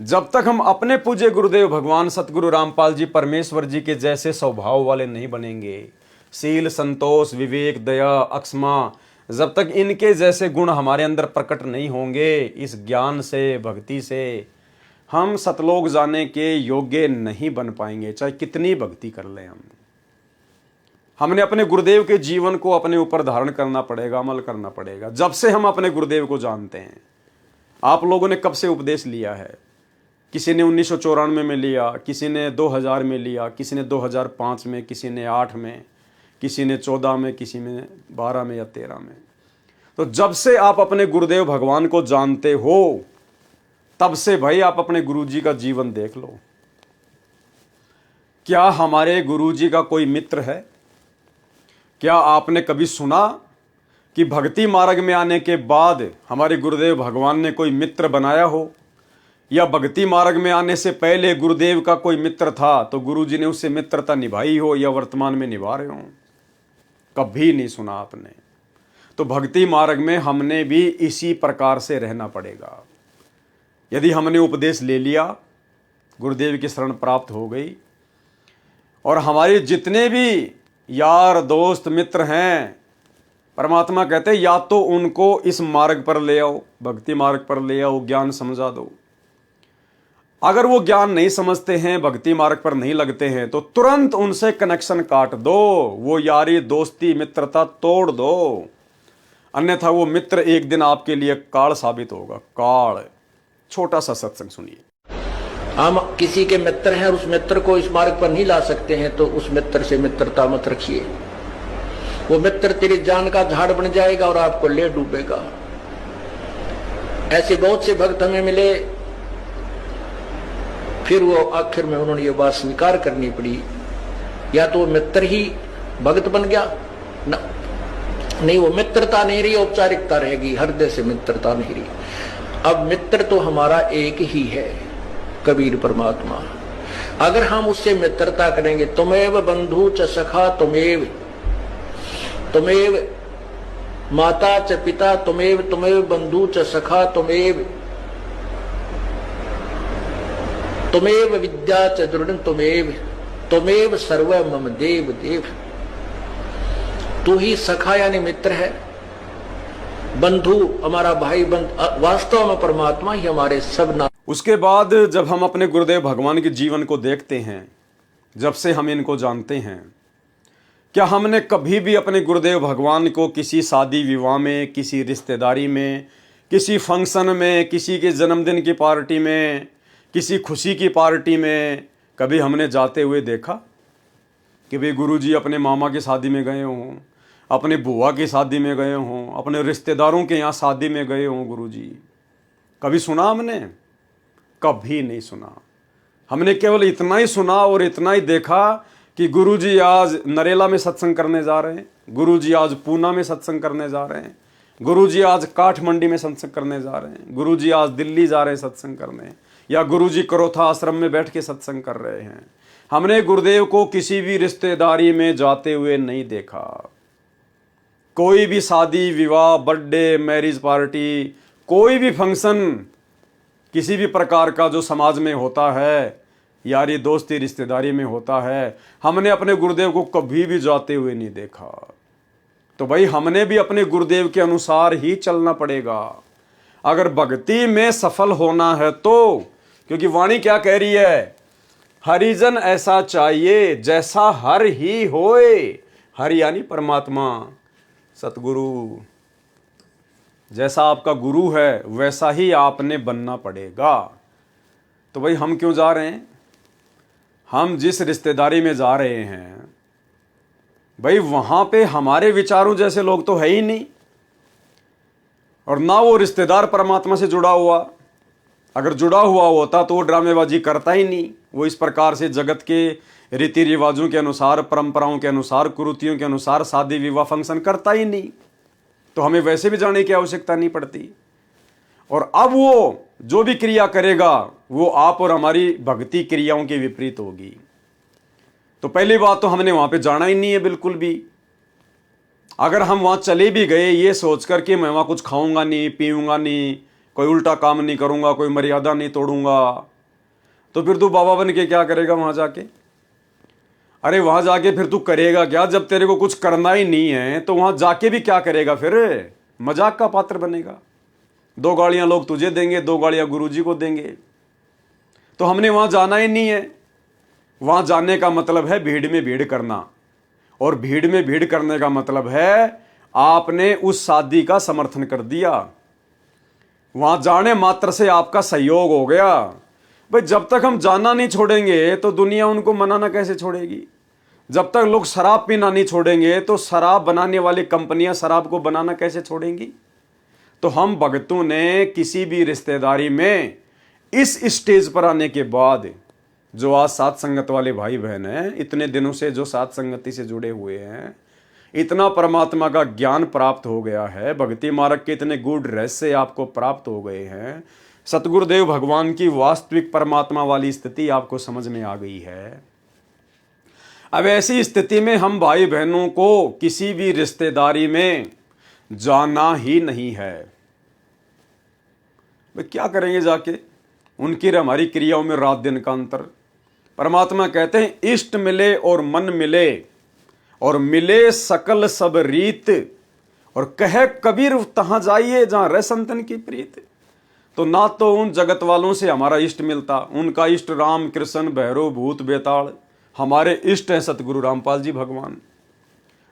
जब तक हम अपने पूज्य गुरुदेव भगवान सतगुरु रामपाल जी परमेश्वर जी के जैसे स्वभाव वाले नहीं बनेंगे, शील, संतोष, विवेक, दया, अक्षमा, जब तक इनके जैसे गुण हमारे अंदर प्रकट नहीं होंगे, इस ज्ञान से, भक्ति से हम सतलोक जाने के योग्य नहीं बन पाएंगे, चाहे कितनी भक्ति कर लें हम। हमने अपने गुरुदेव के जीवन को अपने ऊपर धारण करना पड़ेगा, अमल करना पड़ेगा। जब से हम अपने गुरुदेव को जानते हैं, आप लोगों ने कब से उपदेश लिया है? किसी ने 1994 में लिया, किसी ने 2000 में लिया, किसी ने 2005 में, किसी ने 8 में, किसी ने 14 में, किसी ने 12 में या 13 में। तो जब से आप अपने गुरुदेव भगवान को जानते हो, तब से भाई आप अपने गुरुजी का जीवन देख लो। क्या हमारे गुरुजी का कोई मित्र है? क्या आपने कभी सुना कि भक्ति मार्ग में आने के बाद हमारे गुरुदेव भगवान ने कोई मित्र बनाया हो, या भक्ति मार्ग में आने से पहले गुरुदेव का कोई मित्र था तो गुरुजी ने उससे मित्रता निभाई हो या वर्तमान में निभा रहे हो? कभी नहीं सुना आपने। तो भक्ति मार्ग में हमने भी इसी प्रकार से रहना पड़ेगा। यदि हमने उपदेश ले लिया, गुरुदेव की शरण प्राप्त हो गई, और हमारे जितने भी यार, दोस्त, मित्र हैं, परमात्मा कहते हैं या तो उनको इस मार्ग पर ले आओ, भक्ति मार्ग पर ले आओ, ज्ञान समझा दो। अगर वो ज्ञान नहीं समझते हैं, भक्ति मार्ग पर नहीं लगते हैं, तो तुरंत उनसे कनेक्शन काट दो, वो यारी, दोस्ती, मित्रता तोड़ दो। अन्यथा वो मित्र एक दिन आपके लिए काल साबित होगा, काल। छोटा सा सत्संग सुनिए। हम किसी के मित्र हैं और उस मित्र को इस मार्ग पर नहीं ला सकते हैं, तो उस मित्र से मित्रता मत रखिए। वो मित्र तेरी जान का झाड़ बन जाएगा और आपको ले डूबेगा। ऐसे बहुत से भक्त हमें मिले, फिर वो आखिर में उन्होंने ये बात स्वीकार करनी पड़ी, या तो वो मित्र ही भक्त बन गया ना, नहीं, वो मित्रता नहीं रही, औपचारिकता रहेगी, हृदय से मित्रता नहीं रही। अब मित्र तो हमारा एक ही है, कबीर परमात्मा। अगर हम उससे मित्रता करेंगे, तुमेव बंधु च सखा तुमेव, तुमेव माता च पिता तुमेव, तुमेव बंधु च सखा तुमेव, तुमेव विद्या च दृढ़ तुमेव, तुमेव सर्व मम देव देव। तू ही सखा यानी मित्र है, बंधु हमारा भाई बंद, वास्तव में परमात्मा ही हमारे सब नाम। उसके बाद जब हम अपने गुरुदेव भगवान के जीवन को देखते हैं, जब से हम इनको जानते हैं, क्या हमने कभी भी अपने गुरुदेव भगवान को किसी शादी विवाह में, किसी रिश्तेदारी में, किसी फंक्शन में, किसी के जन्मदिन की पार्टी में, किसी खुशी की पार्टी में कभी हमने जाते हुए देखा कि भाई गुरुजी अपने मामा की शादी में गए हों, अपने बुआ की शादी में गए हों, अपने रिश्तेदारों के यहाँ शादी में गए हों गुरुजी? कभी सुना हमने? कभी नहीं सुना। हमने केवल इतना ही सुना और इतना ही देखा कि गुरुजी आज नरेला में सत्संग करने जा रहे हैं, गुरुजी आज पूना में सत्संग करने जा रहे हैं, गुरुजी आज काठमंडी में सत्संग करने जा रहे हैं, गुरुजी आज दिल्ली जा रहे हैं सत्संग करने, या गुरुजी करोथा आश्रम में बैठ के सत्संग कर रहे हैं। हमने गुरुदेव को किसी भी रिश्तेदारी में जाते हुए नहीं देखा। कोई भी शादी विवाह, बर्थडे, मैरिज पार्टी, कोई भी फंक्शन, किसी भी प्रकार का जो समाज में होता है, यारी दोस्ती रिश्तेदारी में होता है, हमने अपने गुरुदेव को कभी भी जाते हुए नहीं देखा। तो भाई हमने भी अपने गुरुदेव के अनुसार ही चलना पड़ेगा अगर भक्ति में सफल होना है तो। क्योंकि वाणी क्या कह रही है? हरिजन ऐसा चाहिए जैसा हर ही होए। हर यानी परमात्मा, सतगुरु। जैसा आपका गुरु है वैसा ही आपने बनना पड़ेगा। तो भाई हम क्यों जा रहे हैं? हम जिस रिश्तेदारी में जा रहे हैं भाई वहां पे हमारे विचारों जैसे लोग तो है ही नहीं, और ना वो रिश्तेदार परमात्मा से जुड़ा हुआ। अगर जुड़ा हुआ होता तो वो ड्रामेबाजी करता ही नहीं। वो इस प्रकार से जगत के रीति रिवाजों के अनुसार, परंपराओं के अनुसार, कुरीतियों के अनुसार शादी विवाह फंक्शन करता ही नहीं। तो हमें वैसे भी जाने की आवश्यकता नहीं पड़ती। और अब वो जो भी क्रिया करेगा वो आप और हमारी भक्ति क्रियाओं के विपरीत होगी। तो पहली बात तो हमने वहां पे जाना ही नहीं है बिल्कुल भी। अगर हम वहाँ चले भी गए ये सोच कर कि मैं वहाँ कुछ खाऊंगा नहीं, पीऊंगा नहीं, कोई उल्टा काम नहीं करूंगा, कोई मर्यादा नहीं तोड़ूंगा, तो फिर तू बाबा बन के क्या करेगा वहाँ जाके? अरे वहाँ जाके फिर तू करेगा क्या? जब तेरे को कुछ करना ही नहीं है तो वहाँ जाके भी क्या करेगा? फिर मजाक का पात्र बनेगा। 2 गालियाँ लोग तुझे देंगे, 2 गालियाँ गुरुजी को देंगे। तो हमने वहाँ जाना ही नहीं है। वहाँ जाने का मतलब है भीड़ में भीड़ करना, और भीड़ में भीड़ करने का मतलब है आपने उस शादी का समर्थन कर दिया। वहां जाने मात्र से आपका सहयोग हो गया। भाई जब तक हम जाना नहीं छोड़ेंगे तो दुनिया उनको मनाना कैसे छोड़ेगी? जब तक लोग शराब पीना नहीं छोड़ेंगे तो शराब बनाने वाली कंपनियां शराब को बनाना कैसे छोड़ेंगी? तो हम भगतों ने किसी भी रिश्तेदारी में इस स्टेज पर आने के बाद, जो आज साथ संगत वाले भाई बहन हैं, इतने दिनों से जो साथ संगति से जुड़े हुए हैं, इतना परमात्मा का ज्ञान प्राप्त हो गया है, भक्ति मार्ग के इतने गूढ़ रहस्य आपको प्राप्त हो गए हैं, सतगुरुदेव भगवान की वास्तविक परमात्मा वाली स्थिति आपको समझ में आ गई है। अब ऐसी स्थिति में हम भाई बहनों को किसी भी रिश्तेदारी में जाना ही नहीं है। वे क्या करेंगे जाके? उनकी हमारी क्रियाओं में रात दिन का अंतर। परमात्मा कहते हैं इष्ट मिले और मन मिले, और मिले सकल सब रीत, और कहे कबीर तहां जाइए जहां रह संतन की प्रीत। तो ना तो उन जगत वालों से हमारा इष्ट मिलता, उनका इष्ट राम कृष्ण भैरव भूत बेताल, हमारे इष्ट हैं सतगुरु रामपाल जी भगवान।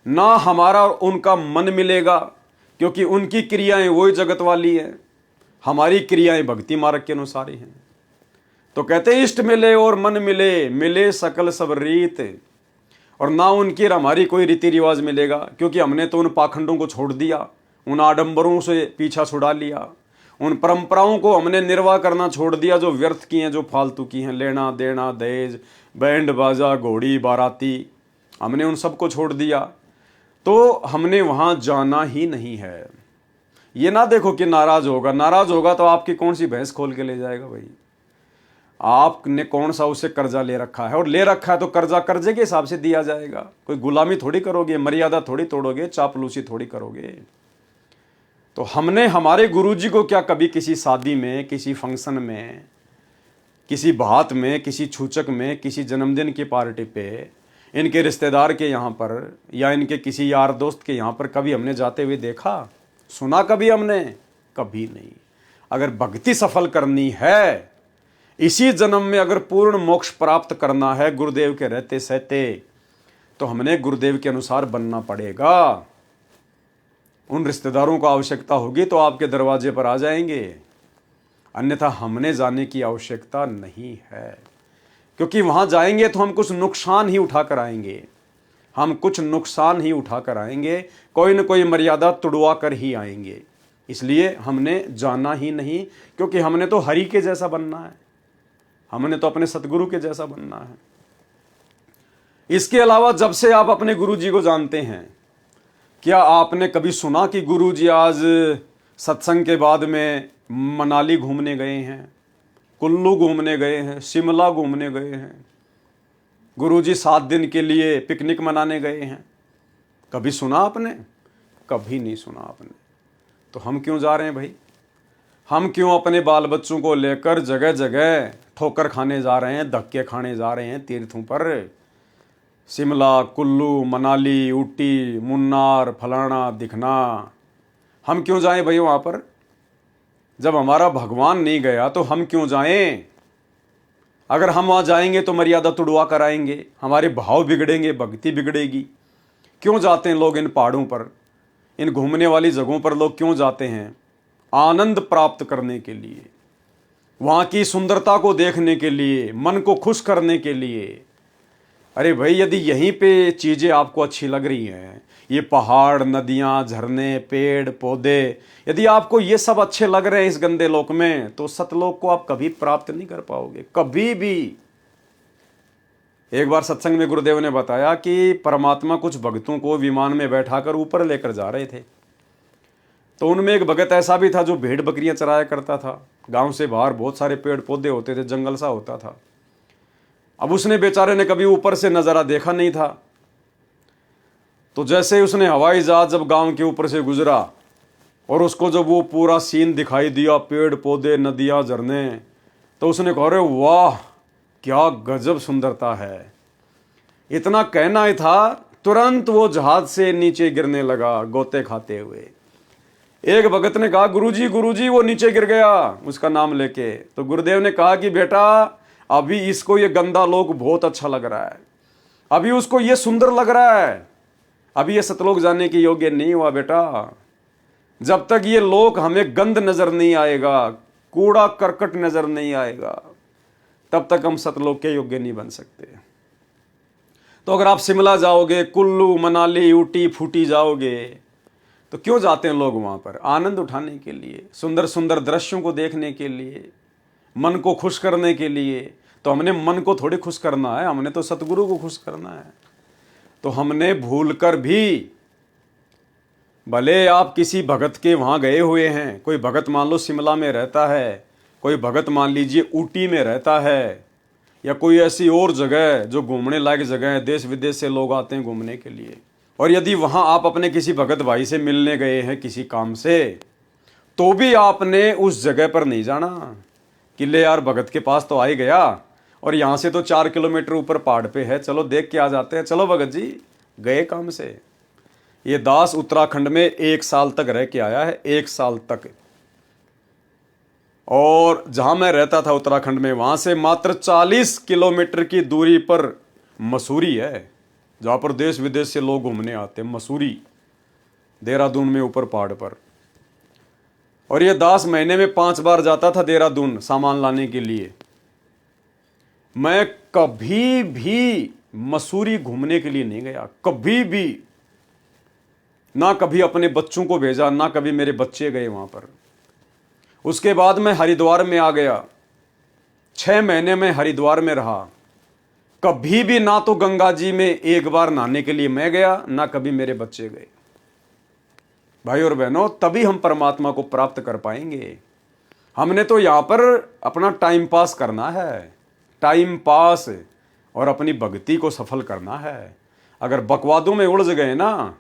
ना हमारा उनका मन मिलेगा, क्योंकि उनकी क्रियाएं वही जगत वाली हैं, हमारी क्रियाएं भक्ति मार्ग के अनुसार ही हैं। तो कहते हैं इष्ट मिले और मन मिले, मिले सकल सब रीत, और ना उनकी हमारी कोई रीति रिवाज मिलेगा, क्योंकि हमने तो उन पाखंडों को छोड़ दिया, उन आडंबरों से पीछा छुड़ा लिया, उन परंपराओं को हमने निर्वाह करना छोड़ दिया जो व्यर्थ की हैं, जो फालतू की हैं, लेना देना दहेज बैंड बाजा घोड़ी बाराती, हमने उन सबको छोड़ दिया। तो हमने वहां जाना ही नहीं है। ये ना देखो कि नाराज होगा, नाराज होगा तो आपकी कौन सी भैंस खोल के ले जाएगा? भाई आपने कौन सा उसे कर्जा ले रखा है, और ले रखा है तो कर्जा कर्जे के हिसाब से दिया जाएगा। कोई गुलामी थोड़ी करोगे, मर्यादा थोड़ी तोड़ोगे, चापलूसी थोड़ी करोगे। तो हमने हमारे गुरुजी को क्या कभी किसी शादी में, किसी फंक्शन में, किसी बात में, किसी छूचक में, किसी जन्मदिन की पार्टी पे, इनके रिश्तेदार के यहाँ पर या इनके किसी यार दोस्त के यहाँ पर कभी हमने जाते हुए देखा, सुना कभी हमने? कभी नहीं। अगर भक्ति सफल करनी है, इसी जन्म में अगर पूर्ण मोक्ष प्राप्त करना है गुरुदेव के रहते सहते, तो हमने गुरुदेव के अनुसार बनना पड़ेगा। उन रिश्तेदारों को आवश्यकता होगी तो आपके दरवाजे पर आ जाएंगे, अन्यथा हमने जाने की आवश्यकता नहीं है। क्योंकि वहां जाएंगे तो हम कुछ नुकसान ही उठा कर आएंगे, हम कुछ नुकसान ही उठा कर आएंगे, कोई न कोई मर्यादा तुड़वा कर ही आएंगे। इसलिए हमने जाना ही नहीं, क्योंकि हमने तो हरि के जैसा बनना है, हमने तो अपने सतगुरु के जैसा बनना है। इसके अलावा जब से आप अपने गुरु जी को जानते हैं, क्या आपने कभी सुना कि गुरु जी आज सत्संग के बाद में मनाली घूमने गए हैं, कुल्लू घूमने गए हैं, शिमला घूमने गए हैं, गुरुजी 7 दिन के लिए पिकनिक मनाने गए हैं? कभी सुना आपने? कभी नहीं सुना आपने। तो हम क्यों जा रहे हैं भाई? हम क्यों अपने बाल बच्चों को लेकर जगह जगह ठोकर खाने जा रहे हैं, धक्के खाने जा रहे हैं तीर्थों पर? शिमला, कुल्लू, मनाली, ऊटी, मुन्नार, फलाना दिखना, हम क्यों जाएं भाई वहाँ पर? जब हमारा भगवान नहीं गया तो हम क्यों जाएं? अगर हम वहाँ जाएंगे तो मर्यादा तुड़वा कर आएंगे, हमारे भाव बिगड़ेंगे, भक्ति बिगड़ेगी। क्यों जाते हैं लोग इन पहाड़ों पर, इन घूमने वाली जगहों पर लोग क्यों जाते हैं? आनंद प्राप्त करने के लिए, वहाँ की सुंदरता को देखने के लिए, मन को खुश करने के लिए। अरे भाई यदि यहीं पे चीज़ें आपको अच्छी लग रही हैं, ये पहाड़, नदियाँ, झरने, पेड़ पौधे, यदि आपको ये सब अच्छे लग रहे हैं इस गंदे लोक में, तो सतलोक को आप कभी प्राप्त नहीं कर पाओगे, कभी भी। एक बार सत्संग में गुरुदेव ने बताया कि परमात्मा कुछ भक्तों को विमान में बैठाकर ऊपर लेकर जा रहे थे। तो उनमें एक भगत ऐसा भी था जो भेड़ बकरियां चराया करता था। गांव से बाहर बहुत सारे पेड़ पौधे होते थे, जंगल सा होता था। अब उसने बेचारे ने कभी ऊपर से नज़ारा देखा नहीं था। तो जैसे उसने हवाई जहाज जब गांव के ऊपर से गुजरा और उसको जब वो पूरा सीन दिखाई दिया, पेड़ पौधे नदियां झरने, तो उसने कहा अरे वाह क्या गजब सुंदरता है। इतना कहना ही था, तुरंत वो जहाज से नीचे गिरने लगा गोते खाते हुए। एक भगत ने कहा गुरुजी वो नीचे गिर गया उसका नाम लेके। तो गुरुदेव ने कहा कि बेटा अभी इसको ये गंदा लोक बहुत अच्छा लग रहा है, अभी उसको ये सुंदर लग रहा है, अभी ये सतलोक जाने के योग्य नहीं हुआ बेटा। जब तक ये लोक हमें गंद नजर नहीं आएगा, कूड़ा करकट नजर नहीं आएगा, तब तक हम सतलोक के योग्य नहीं बन सकते। तो अगर आप शिमला जाओगे, कुल्लू मनाली ऊटी फूटी जाओगे, तो क्यों जाते हैं लोग वहां पर? आनंद उठाने के लिए, सुंदर सुंदर दृश्यों को देखने के लिए, मन को खुश करने के लिए। तो हमने मन को थोड़ी खुश करना है, हमने तो सतगुरु को खुश करना है। तो हमने भूलकर भी, भले आप किसी भगत के वहां गए हुए हैं, कोई भगत मान लो शिमला में रहता है, कोई भगत मान लीजिए ऊटी में रहता है, या कोई ऐसी और जगह जो घूमने लायक जगह है, देश विदेश से लोग आते हैं घूमने के लिए, और यदि वहां आप अपने किसी भगत भाई से मिलने गए हैं किसी काम से, तो भी आपने उस जगह पर नहीं जाना कि ले यार भगत के पास तो आ ही गया और यहां से तो 4 किलोमीटर ऊपर पहाड़ पे है, चलो देख के आ जाते हैं। चलो भगत जी गए काम से। ये दास उत्तराखंड में 1 साल तक रह के आया है, 1 साल तक। और जहां मैं रहता था उत्तराखंड में, वहां से मात्र 40 किलोमीटर की दूरी पर मसूरी है, जहां पर देश विदेश से लोग घूमने आते हैं। मसूरी, देहरादून में ऊपर पहाड़ पर। और ये दास महीने में 5 बार जाता था देहरादून सामान लाने के लिए। मैं कभी भी मसूरी घूमने के लिए नहीं गया, कभी भी ना, कभी अपने बच्चों को भेजा, ना कभी मेरे बच्चे गए वहां पर। उसके बाद मैं हरिद्वार में आ गया, 6 महीने में हरिद्वार में रहा। कभी भी ना तो गंगा जी में एक बार नहाने के लिए मैं गया, ना कभी मेरे बच्चे गए। भाई और बहनों, तभी हम परमात्मा को प्राप्त कर पाएंगे। हमने तो यहां पर अपना टाइम पास करना है, टाइम पास, और अपनी भक्ति को सफल करना है। अगर बकवादों में उलझ गए ना,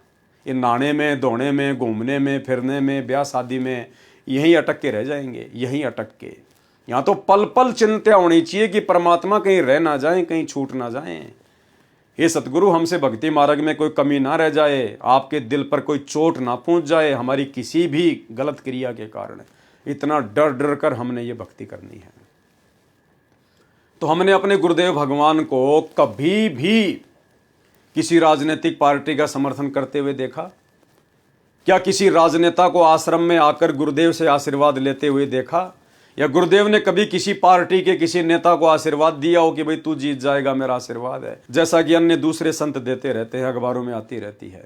ये नहाने में, दौड़ने में, घूमने में, फिरने में, ब्याह शादी में, यहीं अटक के रह जाएंगे, यहीं अटक के। यहाँ तो पल पल चिंता होनी चाहिए कि परमात्मा कहीं रह ना जाए, कहीं छूट ना जाए। हे सतगुरु, हमसे भक्ति मार्ग में कोई कमी ना रह जाए, आपके दिल पर कोई चोट ना पहुंच जाए हमारी किसी भी गलत क्रिया के कारण। इतना डर डर कर हमने ये भक्ति करनी है। तो हमने अपने गुरुदेव भगवान को कभी भी किसी राजनीतिक पार्टी का समर्थन करते हुए देखा? क्या किसी राजनेता को आश्रम में आकर गुरुदेव से आशीर्वाद लेते हुए देखा? या गुरुदेव ने कभी किसी पार्टी के किसी नेता को आशीर्वाद दिया हो कि भाई तू जीत जाएगा, मेरा आशीर्वाद है, जैसा कि अन्य दूसरे संत देते रहते हैं, अखबारों में आती रहती है?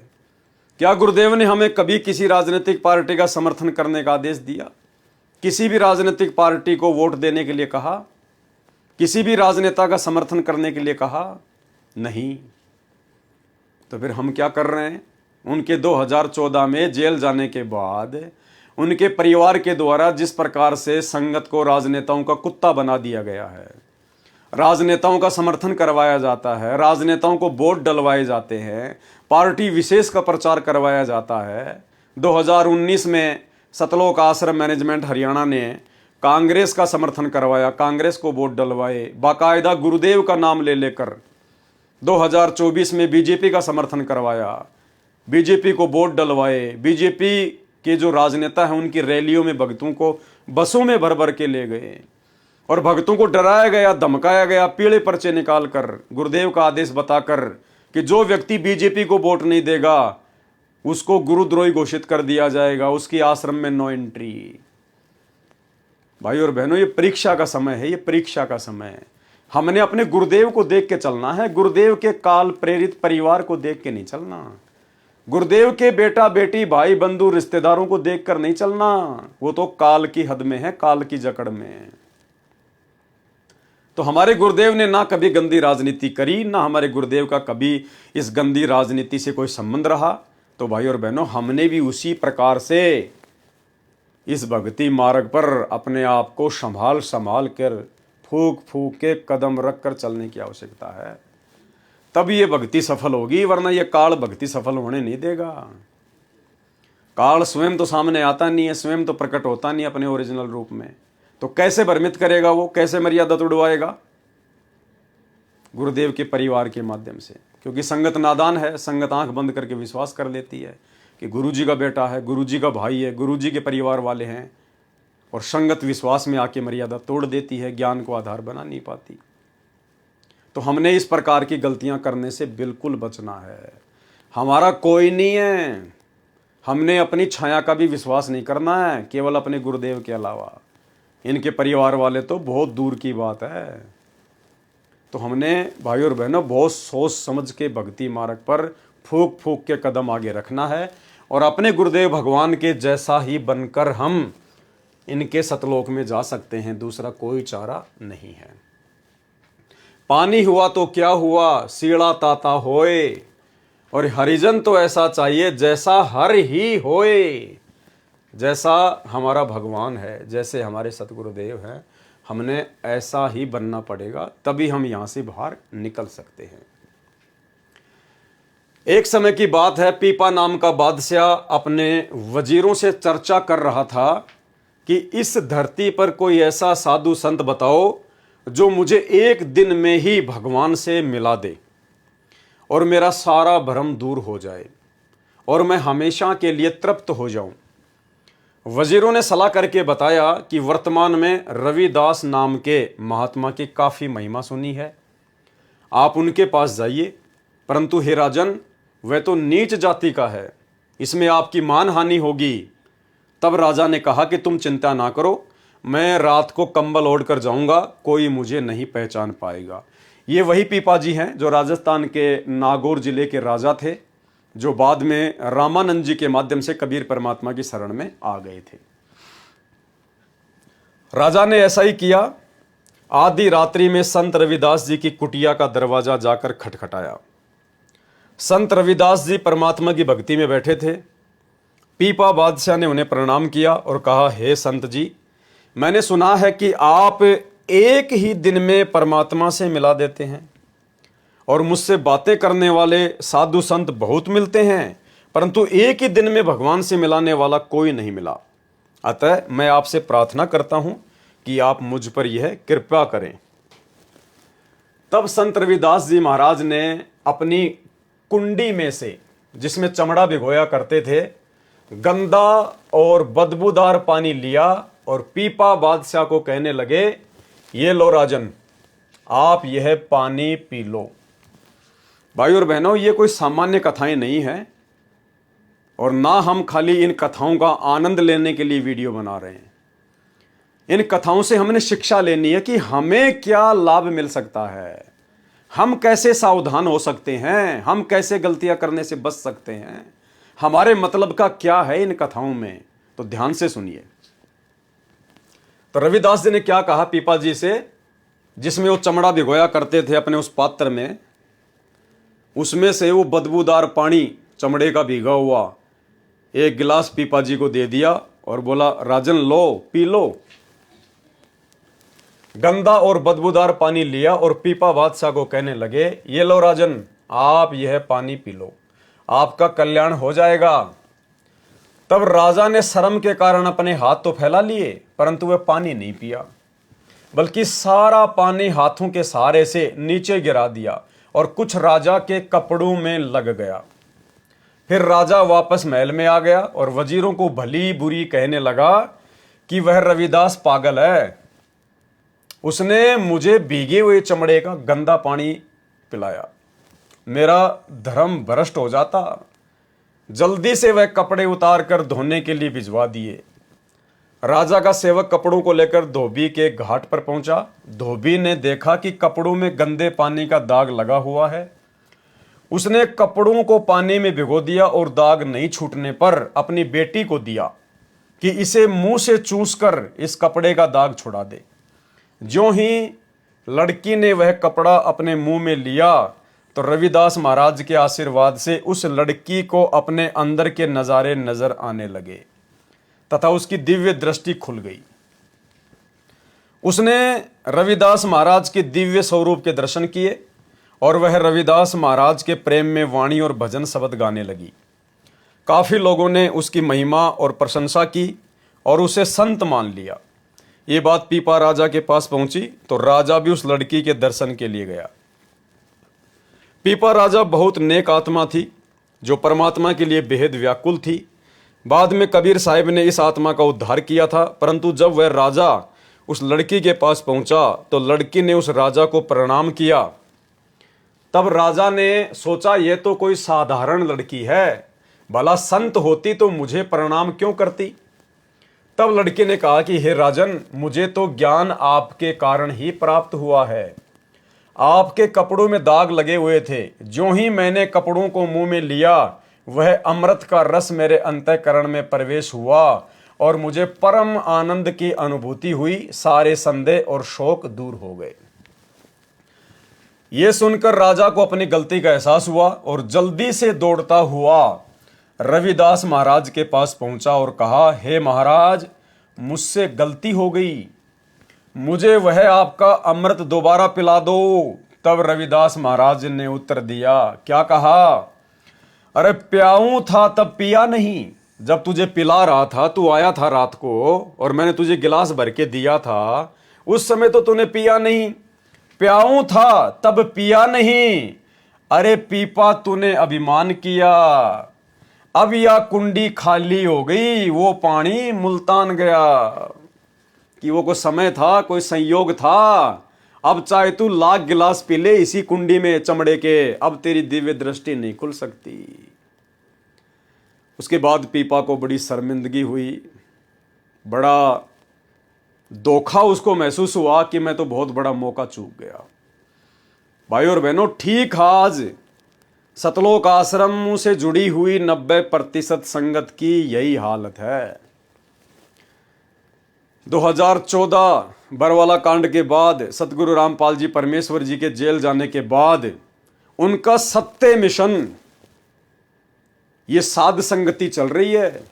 क्या गुरुदेव ने हमें कभी किसी राजनीतिक पार्टी का समर्थन करने का आदेश दिया? किसी भी राजनीतिक पार्टी को वोट देने के लिए कहा? किसी भी राजनेता का समर्थन करने के लिए कहा? नहीं। तो फिर हम क्या कर रहे हैं? उनके 2014 में जेल जाने के बाद उनके परिवार के द्वारा जिस प्रकार से संगत को राजनेताओं का कुत्ता बना दिया गया है, राजनेताओं का समर्थन करवाया जाता है, राजनेताओं को वोट डलवाए जाते हैं, पार्टी विशेष का प्रचार करवाया जाता है। 2019 में सतलोक आश्रम मैनेजमेंट हरियाणा ने कांग्रेस का समर्थन करवाया, कांग्रेस को वोट डलवाए, बाकायदा गुरुदेव का नाम ले लेकर। 2024 में बीजेपी का समर्थन करवाया, बीजेपी को वोट डलवाए, बीजेपी के जो राजनेता हैं उनकी रैलियों में भक्तों को बसों में भर भर के ले गए और भक्तों को डराया गया, धमकाया गया, पीले पर्चे निकालकर, गुरुदेव का आदेश बताकर कि जो व्यक्ति बीजेपी को वोट नहीं देगा उसको गुरुद्रोही घोषित कर दिया जाएगा, उसकी आश्रम में नो एंट्री। भाई और बहनों, ये परीक्षा का समय है, ये परीक्षा का समय है। हमने अपने गुरुदेव को देख के चलना है, गुरुदेव के काल प्रेरित परिवार को देख के नहीं चलना, गुरुदेव के बेटा बेटी भाई बंधु रिश्तेदारों को देखकर नहीं चलना। वो तो काल की हद में है, काल की जकड़ में है। तो हमारे गुरुदेव ने ना कभी गंदी राजनीति करी, ना हमारे गुरुदेव का कभी इस गंदी राजनीति से कोई संबंध रहा। तो भाई और बहनों, हमने भी उसी प्रकार से इस भक्ति मार्ग पर अपने आप को संभाल कर, फूक फूक के कदम रख कर चलने की आवश्यकता है। तब ये भक्ति सफल होगी, वरना ये काल भक्ति सफल होने नहीं देगा। काल स्वयं तो सामने आता नहीं है, स्वयं तो प्रकट होता नहीं अपने ओरिजिनल रूप में, तो कैसे भ्रमित करेगा वो, कैसे मर्यादा तोड़वाएगा? गुरुदेव के परिवार के माध्यम से, क्योंकि संगत नादान है, संगत आंख बंद करके विश्वास कर लेती है कि गुरुजी का बेटा है, गुरुजी का भाई है, गुरुजी के परिवार वाले हैं, और संगत विश्वास में आके मर्यादा तोड़ देती है, ज्ञान को आधार बना नहीं पाती। तो हमने इस प्रकार की गलतियां करने से बिल्कुल बचना है। हमारा कोई नहीं है, हमने अपनी छाया का भी विश्वास नहीं करना है, केवल अपने गुरुदेव के अलावा। इनके परिवार वाले तो बहुत दूर की बात है। तो हमने भाई और बहनों बहुत सोच समझ के भक्ति मार्ग पर फूक फूक के कदम आगे रखना है, और अपने गुरुदेव भगवान के जैसा ही बनकर हम इनके सतलोक में जा सकते हैं। दूसरा कोई चारा नहीं है। पानी हुआ तो क्या हुआ, सीड़ा ताता होए, और हरिजन तो ऐसा चाहिए जैसा हर ही होए। जैसा हमारा भगवान है, जैसे हमारे सतगुरुदेव हैं, हमने ऐसा ही बनना पड़ेगा, तभी हम यहां से बाहर निकल सकते हैं। एक समय की बात है, पीपा नाम का बादशाह अपने वजीरों से चर्चा कर रहा था कि इस धरती पर कोई ऐसा साधु संत बताओ जो मुझे एक दिन में ही भगवान से मिला दे और मेरा सारा भ्रम दूर हो जाए और मैं हमेशा के लिए तृप्त हो जाऊं। वजीरों ने सलाह करके बताया कि वर्तमान में रविदास नाम के महात्मा की काफ़ी महिमा सुनी है, आप उनके पास जाइए, परंतु हे राजन, वह तो नीच जाति का है, इसमें आपकी मान हानि होगी। तब राजा ने कहा कि तुम चिंता ना करो, मैं रात को कंबल ओढ़ कर जाऊंगा, कोई मुझे नहीं पहचान पाएगा। ये वही पीपा जी हैं जो राजस्थान के नागौर जिले के राजा थे, जो बाद में रामानंद जी के माध्यम से कबीर परमात्मा की शरण में आ गए थे। राजा ने ऐसा ही किया। आधी रात्रि में संत रविदास जी की कुटिया का दरवाजा जाकर खटखटाया। संत रविदास जी परमात्मा की भक्ति में बैठे थे। पीपा बादशाह ने उन्हें प्रणाम किया और कहा, हे संत जी, मैंने सुना है कि आप एक ही दिन में परमात्मा से मिला देते हैं और मुझसे बातें करने वाले साधु संत बहुत मिलते हैं, परंतु एक ही दिन में भगवान से मिलाने वाला कोई नहीं मिला। अतः मैं आपसे प्रार्थना करता हूं कि आप मुझ पर यह कृपा करें। तब संत रविदास जी महाराज ने अपनी कुंडी में से, जिसमें चमड़ा भिगोया करते थे, गंदा और बदबूदार पानी लिया और पीपा बादशाह को कहने लगे, ये लो राजन, आप यह पानी पी लो। भाई और बहनों, ये कोई सामान्य कथाएं नहीं है, और ना हम खाली इन कथाओं का आनंद लेने के लिए वीडियो बना रहे हैं। इन कथाओं से हमने शिक्षा लेनी है कि हमें क्या लाभ मिल सकता है, हम कैसे सावधान हो सकते हैं, हम कैसे गलतियां करने से बच सकते हैं, हमारे मतलब का क्या है इन कथाओं में। तो ध्यान से सुनिए। तो रविदास जी ने क्या कहा पीपा जी से, जिसमें वो चमड़ा भिगोया करते थे अपने उस पात्र में, उसमें से वो बदबूदार पानी चमड़े का भीगा हुआ एक गिलास पीपा जी को दे दिया और बोला, राजन लो, पी लो। गंदा और बदबूदार पानी लिया और पीपा बादशाह को कहने लगे, ये लो राजन, आप यह पानी पी लो, आपका कल्याण हो जाएगा। तब राजा ने शर्म के कारण अपने हाथ तो फैला लिए, परंतु वह पानी नहीं पिया, बल्कि सारा पानी हाथों के सहारे से नीचे गिरा दिया और कुछ राजा के कपड़ों में लग गया। फिर राजा वापस महल में आ गया और वजीरों को भली बुरी कहने लगा कि वह रविदास पागल है, उसने मुझे भीगे हुए चमड़े का गंदा पानी पिलाया, मेरा धर्म भ्रष्ट हो जाता। जल्दी से वह कपड़े उतार कर धोने के लिए भिजवा दिए। राजा का सेवक कपड़ों को लेकर धोबी के घाट पर पहुंचा। धोबी ने देखा कि कपड़ों में गंदे पानी का दाग लगा हुआ है। उसने कपड़ों को पानी में भिगो दिया और दाग नहीं छूटने पर अपनी बेटी को दिया कि इसे मुंह से चूसकर इस कपड़े का दाग छुड़ा दे। ज्यों ही लड़की ने वह कपड़ा अपने मुंह में लिया तो रविदास महाराज के आशीर्वाद से उस लड़की को अपने अंदर के नजारे नजर आने लगे तथा उसकी दिव्य दृष्टि खुल गई। उसने रविदास महाराज के दिव्य स्वरूप के दर्शन किए और वह रविदास महाराज के प्रेम में वाणी और भजन शब्द गाने लगी। काफ़ी लोगों ने उसकी महिमा और प्रशंसा की और उसे संत मान लिया। ये बात पीपा राजा के पास पहुंची तो राजा भी उस लड़की के दर्शन के लिए गया। पीपा राजा बहुत नेक आत्मा थी जो परमात्मा के लिए बेहद व्याकुल थी। बाद में कबीर साहिब ने इस आत्मा का उद्धार किया था, परंतु जब वह राजा उस लड़की के पास पहुंचा तो लड़की ने उस राजा को प्रणाम किया। तब राजा ने सोचा ये तो कोई साधारण लड़की है, भला संत होती तो मुझे प्रणाम क्यों करती। तब लड़की ने कहा कि हे राजन, मुझे तो ज्ञान आपके कारण ही प्राप्त हुआ है। आपके कपड़ों में दाग लगे हुए थे, ज्यों ही मैंने कपड़ों को मुंह में लिया वह अमृत का रस मेरे अंतःकरण में प्रवेश हुआ और मुझे परम आनंद की अनुभूति हुई। सारे संदेह और शोक दूर हो गए। यह सुनकर राजा को अपनी गलती का एहसास हुआ और जल्दी से दौड़ता हुआ रविदास महाराज के पास पहुंचा और कहा, हे महाराज, मुझसे गलती हो गई, मुझे वह आपका अमृत दोबारा पिला दो। तब रविदास महाराज ने उत्तर दिया, क्या कहा? अरे प्याऊं था तब पिया नहीं। जब तुझे पिला रहा था, तू आया था रात को और मैंने तुझे गिलास भर के दिया था, उस समय तो तूने पिया नहीं। प्याऊं था तब पिया नहीं। अरे पीपा, तूने अभिमान किया, अब यह कुंडी खाली हो गई, वो पानी मुल्तान गया। कि वो कोई समय था, कोई संयोग था। अब चाहे तू लाख गिलास पी ले इसी कुंडी में चमड़े के, अब तेरी दिव्य दृष्टि नहीं खुल सकती। उसके बाद पीपा को बड़ी शर्मिंदगी हुई, बड़ा धोखा उसको महसूस हुआ कि मैं तो बहुत बड़ा मौका चूक गया। भाई और बहनों, ठीक आज सतलोक आश्रम से जुड़ी हुई 90% संगत की यही हालत है। 2014 बरवाला कांड के बाद, सतगुरु रामपाल जी परमेश्वर जी के जेल जाने के बाद उनका सत्य मिशन, ये साध संगति चल रही है,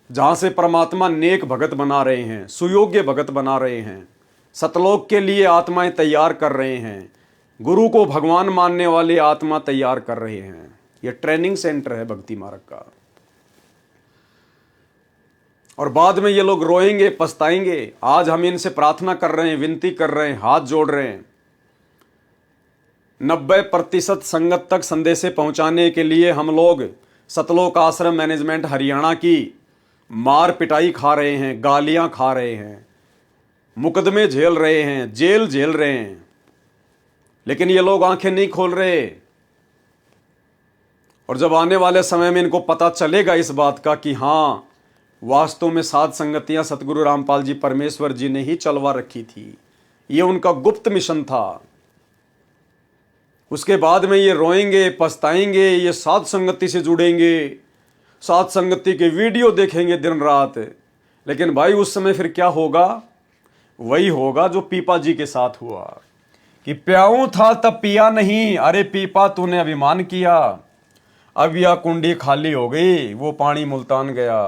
जहां से परमात्मा नेक भगत बना रहे हैं, सुयोग्य भगत बना रहे हैं, सतलोक के लिए आत्माएं तैयार कर रहे हैं, गुरु को भगवान मानने वाले आत्मा तैयार कर रहे हैं। यह ट्रेनिंग सेंटर है भक्ति मार्ग का। और बाद में ये लोग रोएंगे, पछताएंगे। आज हम इनसे प्रार्थना कर रहे हैं, विनती कर रहे हैं, हाथ जोड़ रहे हैं। 90% संगत तक संदेशे पहुंचाने के लिए हम लोग सतलोक आश्रम मैनेजमेंट हरियाणा की मार पिटाई खा रहे हैं, गालियां खा रहे हैं, मुकदमे झेल रहे हैं, जेल झेल रहे हैं, लेकिन ये लोग आंखें नहीं खोल रहे। और जब आने वाले समय में इनको पता चलेगा इस बात का कि हां, वास्तव में साध संगतियां सतगुरु रामपाल जी परमेश्वर जी ने ही चलवा रखी थी, ये उनका गुप्त मिशन था, उसके बाद में ये रोएंगे, पछताएंगे, ये साध संगति से जुड़ेंगे, साध संगति के वीडियो देखेंगे दिन रात। लेकिन भाई उस समय फिर क्या होगा? वही होगा जो पीपा जी के साथ हुआ कि प्याऊं था तब पिया नहीं। अरे पीपा, तूने अभिमान किया, अब यह कुंडी खाली हो गई, वो पानी मुल्तान गया।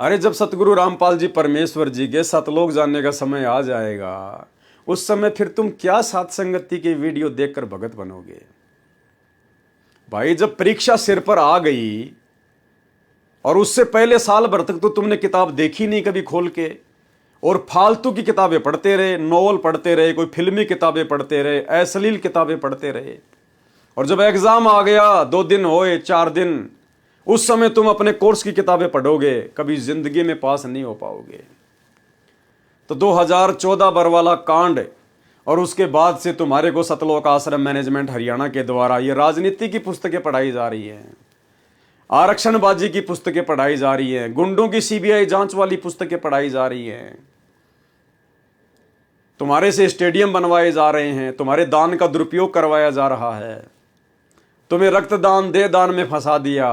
अरे जब सतगुरु रामपाल जी परमेश्वर जी के सतलोक जाने का समय आ जाएगा, उस समय फिर तुम क्या साध संगति के वीडियो देखकर भगत बनोगे? भाई जब परीक्षा सिर पर आ गई और उससे पहले साल भर तक तो तुमने किताब देखी नहीं कभी खोल के, और फालतू की किताबें पढ़ते रहे, नॉवल पढ़ते रहे, कोई फिल्मी किताबें पढ़ते रहे, अश्लील किताबें पढ़ते रहे, और जब एग्जाम आ गया, 2 दिन होए, 4 दिन, उस समय तुम अपने कोर्स की किताबें पढ़ोगे, कभी जिंदगी में पास नहीं हो पाओगे। तो 2014 बरवाला कांड और उसके बाद से तुम्हारे को सतलोक आश्रम मैनेजमेंट हरियाणा के द्वारा ये राजनीति की पुस्तकें पढ़ाई जा रही हैं, आरक्षणबाजी की पुस्तकें पढ़ाई जा रही हैं, गुंडों की सीबीआई जांच वाली पुस्तकें पढ़ाई जा रही हैं, तुम्हारे से स्टेडियम बनवाए जा रहे हैं, तुम्हारे दान का दुरुपयोग करवाया जा रहा है, तुम्हें रक्तदान दे दान में फंसा दिया,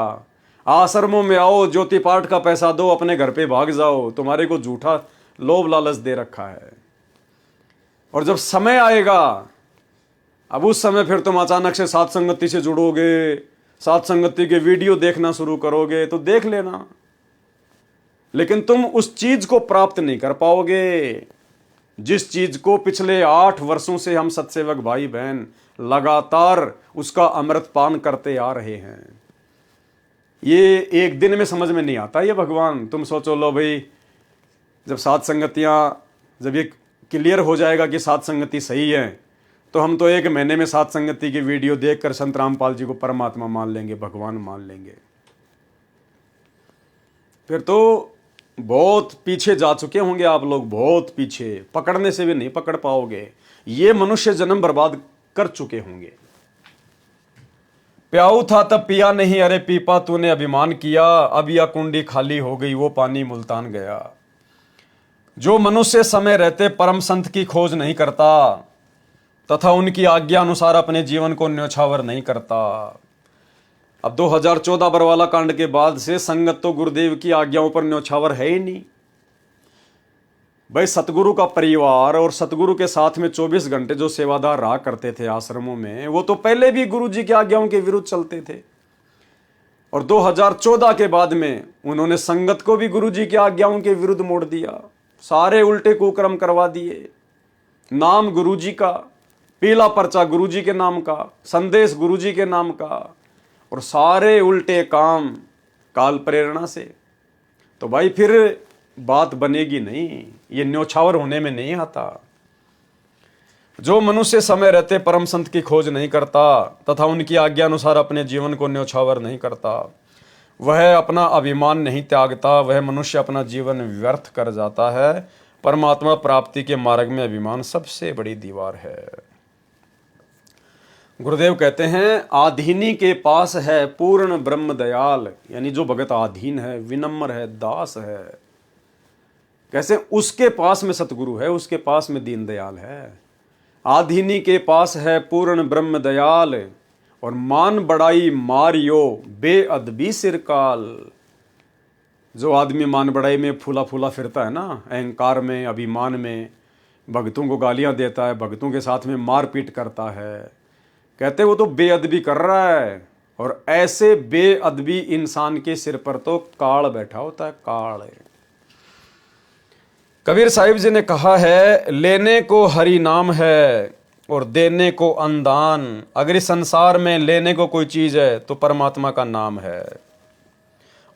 आश्रमों में आओ, ज्योति पाठ का पैसा दो, अपने घर पे भाग जाओ, तुम्हारे को झूठा लोभ लालच दे रखा है। और जब समय आएगा, अब उस समय फिर तुम अचानक से साध संगति से जुड़ोगे, साध संगति के वीडियो देखना शुरू करोगे, तो देख लेना, लेकिन तुम उस चीज को प्राप्त नहीं कर पाओगे। जिस चीज को पिछले 8 वर्षों से हम सत्सेवक भाई बहन लगातार उसका अमृत पान करते आ रहे हैं, ये एक दिन में समझ में नहीं आता ये भगवान। तुम सोचो, लो भाई, जब सात संगतियां, जब ये क्लियर हो जाएगा कि सात संगति सही है, तो हम तो 1 महीने में सात संगति की वीडियो देखकर संत रामपाल जी को परमात्मा मान लेंगे, भगवान मान लेंगे। फिर तो बहुत पीछे जा चुके होंगे आप लोग, बहुत पीछे, पकड़ने से भी नहीं पकड़ पाओगे। ये मनुष्य जन्म बर्बाद कर चुके होंगे। प्याऊ था तब पिया नहीं, अरे पीपा तूने अभिमान किया, अब यह कुंडी खाली हो गई, वो पानी मुल्तान गया। जो मनुष्य समय रहते परम संत की खोज नहीं करता तथा उनकी आज्ञा अनुसार अपने जीवन को न्योछावर नहीं करता। अब 2014 बरवाला कांड के बाद से संगत तो गुरुदेव की आज्ञाओं पर न्योछावर है ही नहीं भाई। सतगुरु का परिवार और सतगुरु के साथ में 24 घंटे जो सेवादार रहा करते थे आश्रमों में, वो तो पहले भी गुरु जी की आज्ञाओं के विरुद्ध चलते थे, और 2014 के बाद में उन्होंने संगत को भी गुरु जी की आज्ञाओं के विरुद्ध मोड़ दिया। सारे उल्टे कुकर्म करवा दिए। नाम गुरु जी का, पीला पर्चा गुरु जी के नाम का, संदेश गुरु जी के नाम का, और सारे उल्टे काम काल प्रेरणा से। तो भाई फिर बात बनेगी नहीं, ये न्योछावर होने में नहीं आता। जो मनुष्य समय रहते परम संत की खोज नहीं करता तथा उनकी आज्ञा अनुसार अपने जीवन को न्योछावर नहीं करता, वह अपना अभिमान नहीं त्यागता, वह मनुष्य अपना जीवन व्यर्थ कर जाता है। परमात्मा प्राप्ति के मार्ग में अभिमान सबसे बड़ी दीवार है। गुरुदेव कहते हैं, आधीनी के पास है पूर्ण ब्रह्म दयाल, यानी जो भगत आधीन है, विनम्र है, दास है। कैसे? उसके पास में सतगुरु है, उसके पास में दीन दयाल है। आधीनी के पास है पूर्ण ब्रह्म दयाल, और मान बड़ाई मारियो बेअदबी सिरकाल। जो आदमी मान बड़ाई में फूला फूला फिरता है ना, अहंकार में, अभिमान में, भगतों को गालियां देता है, भगतों के साथ में मारपीट करता है, कहते वो तो बेअदबी कर रहा है। और ऐसे बेअदबी इंसान के सिर पर तो काल बैठा होता है, काल। कबीर साहिब जी ने कहा है, लेने को हरि नाम है और देने को अनुदान। अगर इस संसार में लेने को कोई चीज है तो परमात्मा का नाम है,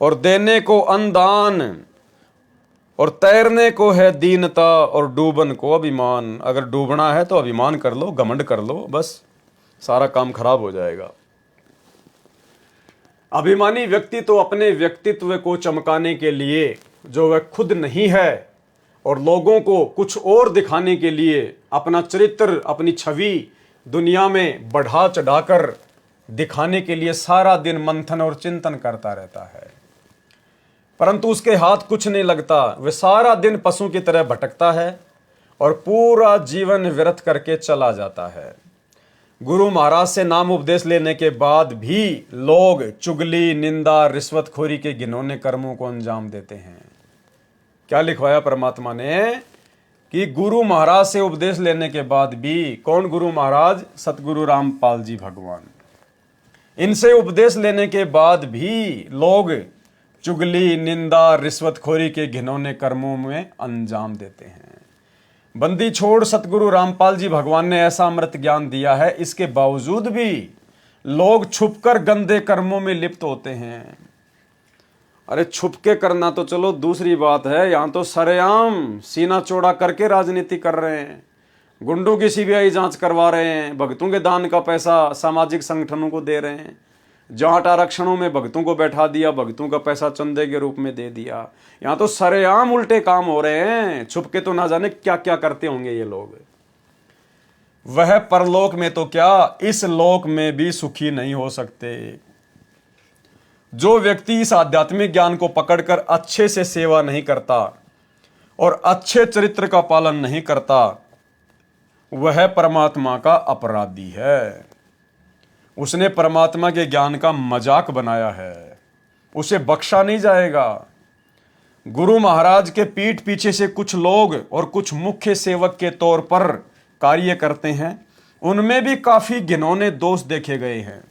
और देने को अनुदान, और तैरने को है दीनता, और डूबन को अभिमान। अगर डूबना है तो अभिमान कर लो, घमंड कर लो, बस सारा काम खराब हो जाएगा। अभिमानी व्यक्ति तो अपने व्यक्तित्व को चमकाने के लिए, जो वह खुद नहीं है, और लोगों को कुछ और दिखाने के लिए अपना चरित्र, अपनी छवि दुनिया में बढ़ा चढ़ाकर दिखाने के लिए सारा दिन मंथन और चिंतन करता रहता है, परंतु उसके हाथ कुछ नहीं लगता। वह सारा दिन पशु की तरह भटकता है और पूरा जीवन व्यर्थ करके चला जाता है। गुरु महाराज से नाम उपदेश लेने के बाद भी लोग चुगली, निंदा, रिश्वतखोरी के घिनौने कर्मों को अंजाम देते हैं। क्या लिखवाया परमात्मा ने कि गुरु महाराज से उपदेश लेने के बाद भी, कौन गुरु महाराज? सतगुरु रामपाल जी भगवान। इनसे उपदेश लेने के बाद भी लोग चुगली, निंदा, रिश्वतखोरी के घिनौने कर्मों में अंजाम देते हैं। बंदी छोड़ सतगुरु रामपाल जी भगवान ने ऐसा अमृत ज्ञान दिया है, इसके बावजूद भी लोग छुपकर गंदे कर्मों में लिप्त होते हैं। अरे छुप के करना तो चलो दूसरी बात है, यहां तो सरेआम सीना चौड़ा करके राजनीति कर रहे हैं, गुंडों की सीबीआई जांच करवा रहे हैं, भक्तों के दान का पैसा सामाजिक संगठनों को दे रहे हैं, जाट आरक्षणों में भक्तों को बैठा दिया, भक्तों का पैसा चंदे के रूप में दे दिया। यहां तो सरेआम उल्टे काम हो रहे हैं, छुप के तो ना जाने क्या क्या करते होंगे ये लोग। वह परलोक में तो क्या, इस लोक में भी सुखी नहीं हो सकते। जो व्यक्ति इस आध्यात्मिक ज्ञान को पकड़कर अच्छे से सेवा नहीं करता और अच्छे चरित्र का पालन नहीं करता, वह परमात्मा का अपराधी है। उसने परमात्मा के ज्ञान का मजाक बनाया है, उसे बख्शा नहीं जाएगा। गुरु महाराज के पीठ पीछे से कुछ लोग और कुछ मुख्य सेवक के तौर पर कार्य करते हैं, उनमें भी काफी घिनौने दोष देखे गए हैं।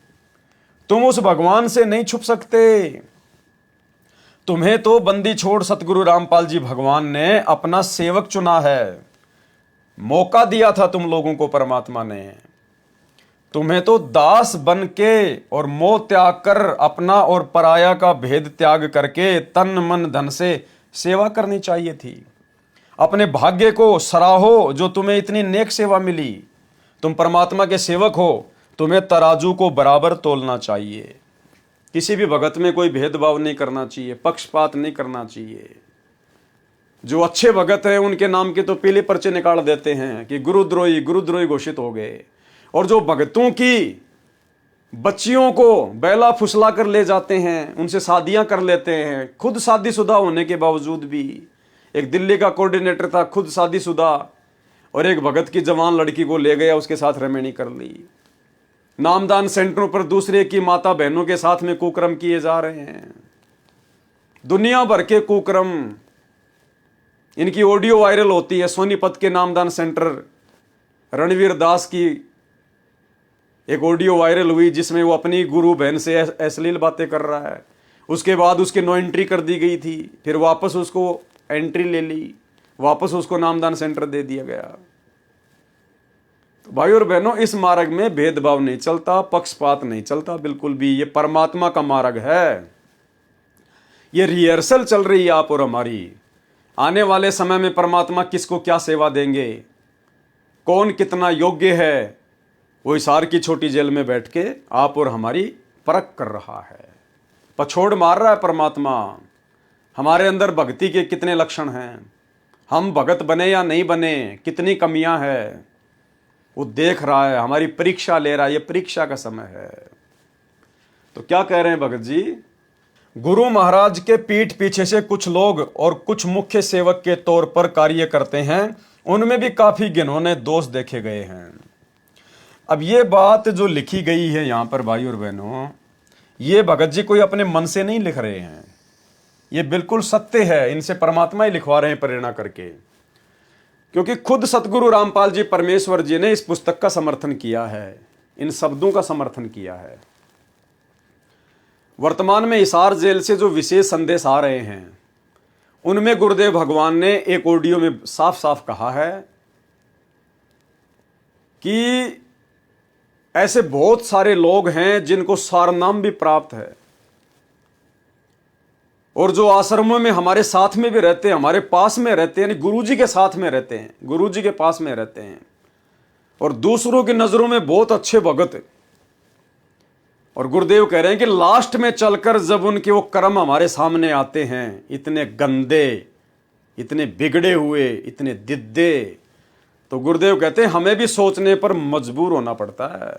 तुम उस भगवान से नहीं छुप सकते। तुम्हें तो बंदी छोड़ सतगुरु रामपाल जी भगवान ने अपना सेवक चुना है, मौका दिया था तुम लोगों को परमात्मा ने, तुम्हें तो दास बन के और मोह त्याग कर, अपना और पराया का भेद त्याग करके तन मन धन से सेवा करनी चाहिए थी। अपने भाग्य को सराहो जो तुम्हें इतनी नेक सेवा मिली। तुम परमात्मा के सेवक हो, तुम्हें तराजू को बराबर तोलना चाहिए। किसी भी भगत में कोई भेदभाव नहीं करना चाहिए, पक्षपात नहीं करना चाहिए। जो अच्छे भगत हैं उनके नाम के तो पीले पर्चे निकाल देते हैं कि गुरुद्रोही घोषित हो गए, और जो भगतों की बच्चियों को बैला फुसला कर ले जाते हैं, उनसे शादियां कर लेते हैं, खुद शादीशुदा होने के बावजूद भी। एक दिल्ली का कोऑर्डिनेटर था, खुद शादीशुदा, और एक भगत की जवान लड़की को ले गया, उसके साथ रमैनी कर ली। नामदान सेंटरों पर दूसरे की माता बहनों के साथ में कुकर्म किए जा रहे हैं, दुनिया भर के कुकर्म। इनकी ऑडियो वायरल होती है। सोनीपत के नामदान सेंटर रणवीर दास की एक ऑडियो वायरल हुई जिसमें वो अपनी गुरु बहन से अश्लील बातें कर रहा है। उसके बाद उसकी नो एंट्री कर दी गई थी, फिर वापस उसको एंट्री ले ली, वापस उसको नामदान सेंटर दे दिया गया। तो भाई और बहनों, इस मार्ग में भेदभाव नहीं चलता, पक्षपात नहीं चलता बिल्कुल भी। ये परमात्मा का मार्ग है। ये रिहर्सल चल रही है आप और हमारी। आने वाले समय में परमात्मा किसको क्या सेवा देंगे, कौन कितना योग्य है, वो हिसार की छोटी जेल में बैठ के आप और हमारी परख कर रहा है, पछोड़ मार रहा है परमात्मा। हमारे अंदर भक्ति के कितने लक्षण हैं, हम भगत बने या नहीं बने, कितनी कमियां हैं, वो देख रहा है, हमारी परीक्षा ले रहा है। ये परीक्षा का समय है। तो क्या कह रहे हैं भगत जी? गुरु महाराज के पीठ पीछे से कुछ लोग और कुछ मुख्य सेवक के तौर पर कार्य करते हैं, उनमें भी काफी घिनौने दोष देखे गए हैं। अब ये बात जो लिखी गई है यहां पर भाई और बहनों, ये भगत जी कोई अपने मन से नहीं लिख रहे हैं, ये बिल्कुल सत्य है। इनसे परमात्मा ही लिखवा रहे हैं प्रेरणा करके, क्योंकि खुद सतगुरु रामपाल जी परमेश्वर जी ने इस पुस्तक का समर्थन किया है, इन शब्दों का समर्थन किया है। वर्तमान में हिसार जेल से जो विशेष संदेश आ रहे हैं, उनमें गुरुदेव भगवान ने एक ऑडियो में साफ साफ कहा है कि ऐसे बहुत सारे लोग हैं जिनको सारनाम भी प्राप्त है, और जो आश्रमों में हमारे साथ में भी रहते हैं, हमारे पास में रहते हैं, यानी गुरुजी के साथ में रहते हैं, गुरुजी के पास में रहते हैं, और दूसरों की नजरों में बहुत अच्छे भगत। और गुरुदेव कह रहे हैं कि लास्ट में चलकर जब उनके वो कर्म हमारे सामने आते हैं, इतने गंदे, इतने बिगड़े हुए, इतने दिद्दे, तो गुरुदेव कहते हैं हमें भी सोचने पर मजबूर होना पड़ता है।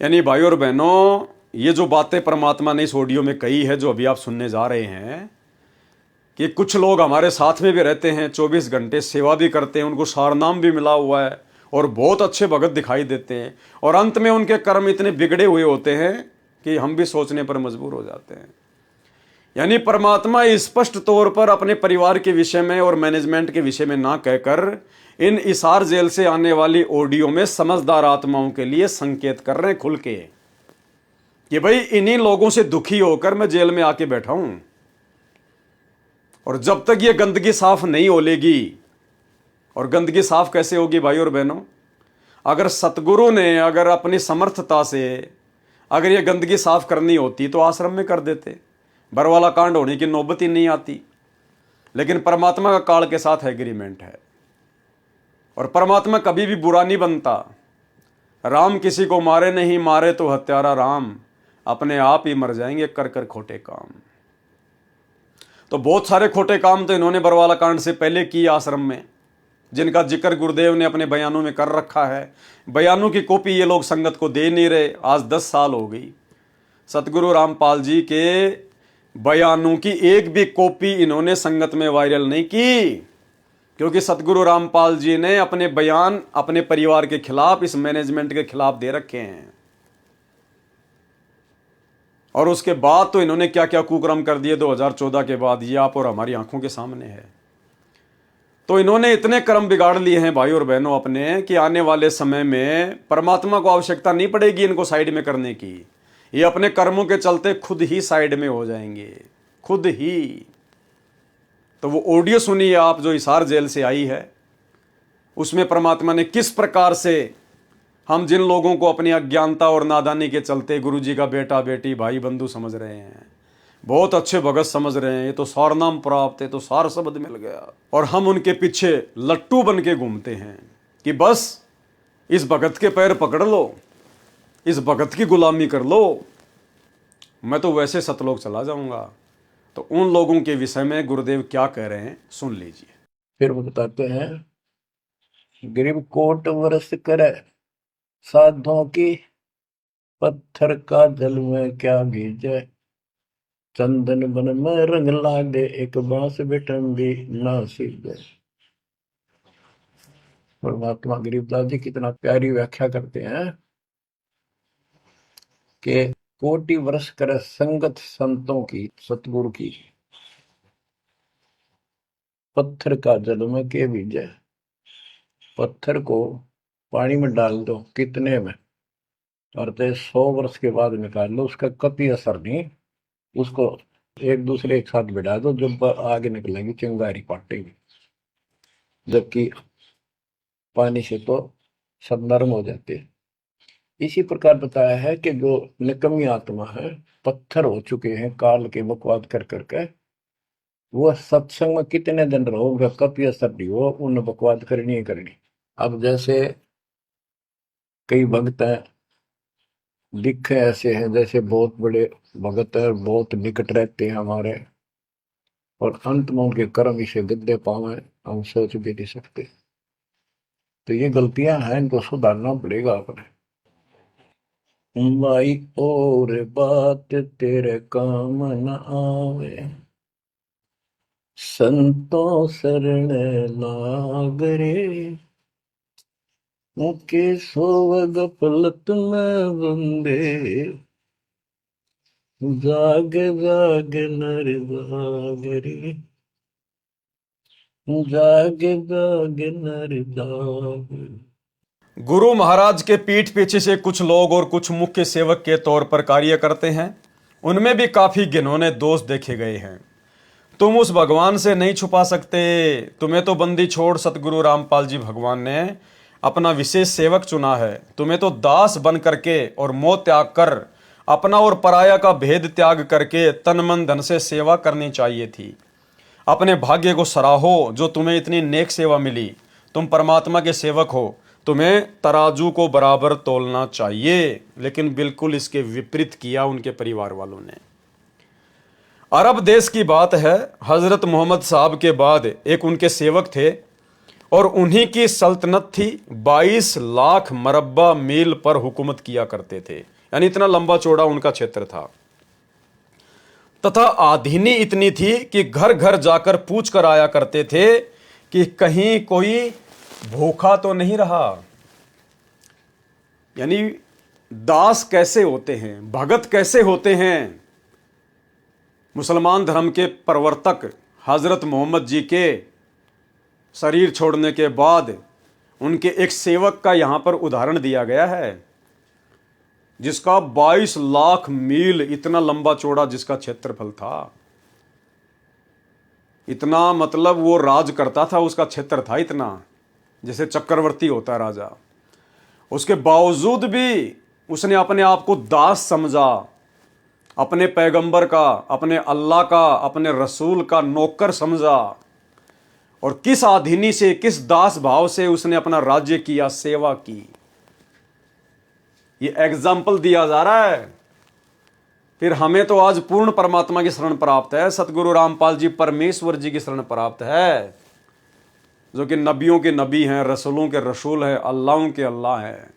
यानी भाई और बहनों, ये जो बातें परमात्मा ने इस ऑडियो में कही है, जो अभी आप सुनने जा रहे हैं, कि कुछ लोग हमारे साथ में भी रहते हैं, 24 घंटे सेवा भी करते हैं, उनको सारनाम भी मिला हुआ है, और बहुत अच्छे भगत दिखाई देते हैं, और अंत में उनके कर्म इतने बिगड़े हुए होते हैं कि हम भी सोचने पर मजबूर हो जाते हैं। यानी परमात्मा स्पष्ट तौर पर अपने परिवार के विषय में और मैनेजमेंट के विषय में ना कहकर इन हिसार जेल से आने वाली ऑडियो में समझदार आत्माओं के लिए संकेत कर रहे हैं खुल के, कि भाई इन्हीं लोगों से दुखी होकर मैं जेल में आके बैठा हूं, और जब तक ये गंदगी साफ नहीं होलेगी, और गंदगी साफ कैसे होगी भाई और बहनों? अगर सतगुरु ने अगर अपनी समर्थता से अगर ये गंदगी साफ करनी होती तो आश्रम में कर देते, बरवाला कांड होने की नौबत ही नहीं आती। लेकिन परमात्मा का काल के साथ एग्रीमेंट है, और परमात्मा कभी भी बुरा नहीं बनता। राम किसी को मारे नहीं, मारे तो हत्यारा राम, अपने आप ही मर जाएंगे कर कर खोटे काम। तो बहुत सारे खोटे काम तो इन्होंने बरवाला कांड से पहले किए आश्रम में, जिनका जिक्र गुरुदेव ने अपने बयानों में कर रखा है। बयानों की कॉपी ये लोग संगत को दे नहीं रहे। आज 10 साल हो गई, सतगुरु रामपाल जी के बयानों की एक भी कॉपी इन्होंने संगत में वायरल नहीं की, क्योंकि सतगुरु रामपाल जी ने अपने बयान अपने परिवार के खिलाफ, इस मैनेजमेंट के खिलाफ दे रखे हैं। और उसके बाद तो इन्होंने क्या क्या कुकर्म कर दिए 2014 के बाद, ये आप और हमारी आंखों के सामने है। तो इन्होंने इतने कर्म बिगाड़ लिए हैं भाई और बहनों अपने, कि आने वाले समय में परमात्मा को आवश्यकता नहीं पड़ेगी इनको साइड में करने की। ये अपने कर्मों के चलते खुद ही साइड में हो जाएंगे, खुद ही। तो वो ऑडियो सुनिए आप, जो हिसार जेल से आई है, उसमें परमात्मा ने किस प्रकार से हम जिन लोगों को अपनी अज्ञानता और नादानी के चलते गुरु जी का बेटा बेटी भाई बंधु समझ रहे हैं, बहुत अच्छे भगत समझ रहे हैं, ये तो सार नाम प्राप्त है, तो सार शब्द मिल गया, और हम उनके पीछे लट्टू बन के घूमते हैं कि बस इस भगत के पैर पकड़ लो, इस भगत की गुलामी कर लो, मैं तो वैसे सतलोक चला जाऊंगा। तो उन लोगों के विषय में गुरुदेव क्या कह रहे हैं सुन लीजिए। फिर वो बताते हैं, गरीब कोट वर्ष करे साधों की, पत्थर का जल में क्या भीजे, चंदन बन में रंग लागे, एक बांस बिठन भी ना सीधे। परमात्मा गरीबदास जी कितना प्यारी व्याख्या करते हैं कि कोटि वर्ष करे संगत संतों की, सतगुरु की, पत्थर का जल में के भीजे। पत्थर को पानी में डाल दो कितने में, और 100 वर्ष के बाद निकाल लो, उसका कभी असर नहीं। उसको एक दूसरे एक साथ बिठा दो, जब आगे निकलेंगी चिंगारी पाटेगी, जबकि पानी से तो सब नरम हो जाते हैं। इसी प्रकार बताया है कि जो निकम्मी आत्मा है, पत्थर हो चुके हैं काल के बकवाद कर करके, वो सत्संग में कितने दिन रहो, उनका कभी असर नहीं हो, उन बकवाद करनी ही करनी। अब जैसे कई भक्त हैं, लिखे ऐसे हैं जैसे बहुत बड़े भगत है, बहुत निकट रहते हैं हमारे, और अंत में उनके कर्म इसे गद्दे पावे, हम सोच भी नहीं सकते। तो ये गलतियां हैं, इनको सुधारना पड़ेगा अपने। भाई और बात तेरे काम न आवे, संतों शरण लाग रे, मुके सोव गफलत में बंदे, जाग जाग नर जाग रे, जाग जाग नर जाग। गुरु महाराज के पीठ पीछे से कुछ लोग और कुछ मुख्य सेवक के तौर पर कार्य करते हैं, उनमें भी काफी घिनौने दोष देखे गए हैं। तुम उस भगवान से नहीं छुपा सकते, तुम्हें तो बंदी छोड़ सतगुरु रामपाल जी भगवान ने अपना विशेष सेवक चुना है, तुम्हें तो दास बन करके और मोह त्याग कर, अपना और पराया का भेद त्याग करके तन मन धन से सेवा करनी चाहिए थी। अपने भाग्य को सराहो जो तुम्हें इतनी नेक सेवा मिली, तुम परमात्मा के सेवक हो, तुम्हें तराजू को बराबर तोलना चाहिए। लेकिन बिल्कुल इसके विपरीत किया उनके परिवार वालों ने। अरब देश की बात है, हजरत मोहम्मद साहब के बाद एक उनके सेवक थे और उन्हीं की सल्तनत थी। 22 लाख मरब्बा मील पर हुकूमत किया करते थे, यानी इतना लंबा चौड़ा उनका क्षेत्र था। तथा आधीनी इतनी थी कि घर घर जाकर पूछ कर आया करते थे कि कहीं कोई भूखा तो नहीं रहा। यानी दास कैसे होते हैं, भगत कैसे होते हैं। मुसलमान धर्म के प्रवर्तक हजरत मोहम्मद जी के शरीर छोड़ने के बाद उनके एक सेवक का यहां पर उदाहरण दिया गया है, जिसका 22 लाख मील इतना लंबा चौड़ा जिसका क्षेत्रफल था। इतना मतलब वो राज करता था, उसका क्षेत्र था इतना, जैसे चक्रवर्ती होता राजा। उसके बावजूद भी उसने अपने आप को दास समझा, अपने पैगंबर का, अपने अल्लाह का, अपने रसूल का नौकर समझा। और किस आधीनी से, किस दास भाव से उसने अपना राज्य किया, सेवा की। ये एग्जाम्पल दिया जा रहा है। फिर हमें तो आज पूर्ण परमात्मा की शरण प्राप्त है, सतगुरु रामपाल जी परमेश्वर जी की शरण प्राप्त है, जो कि नबियों के नबी हैं, रसूलों के रसूल हैं, अल्लाहों के अल्लाह हैं।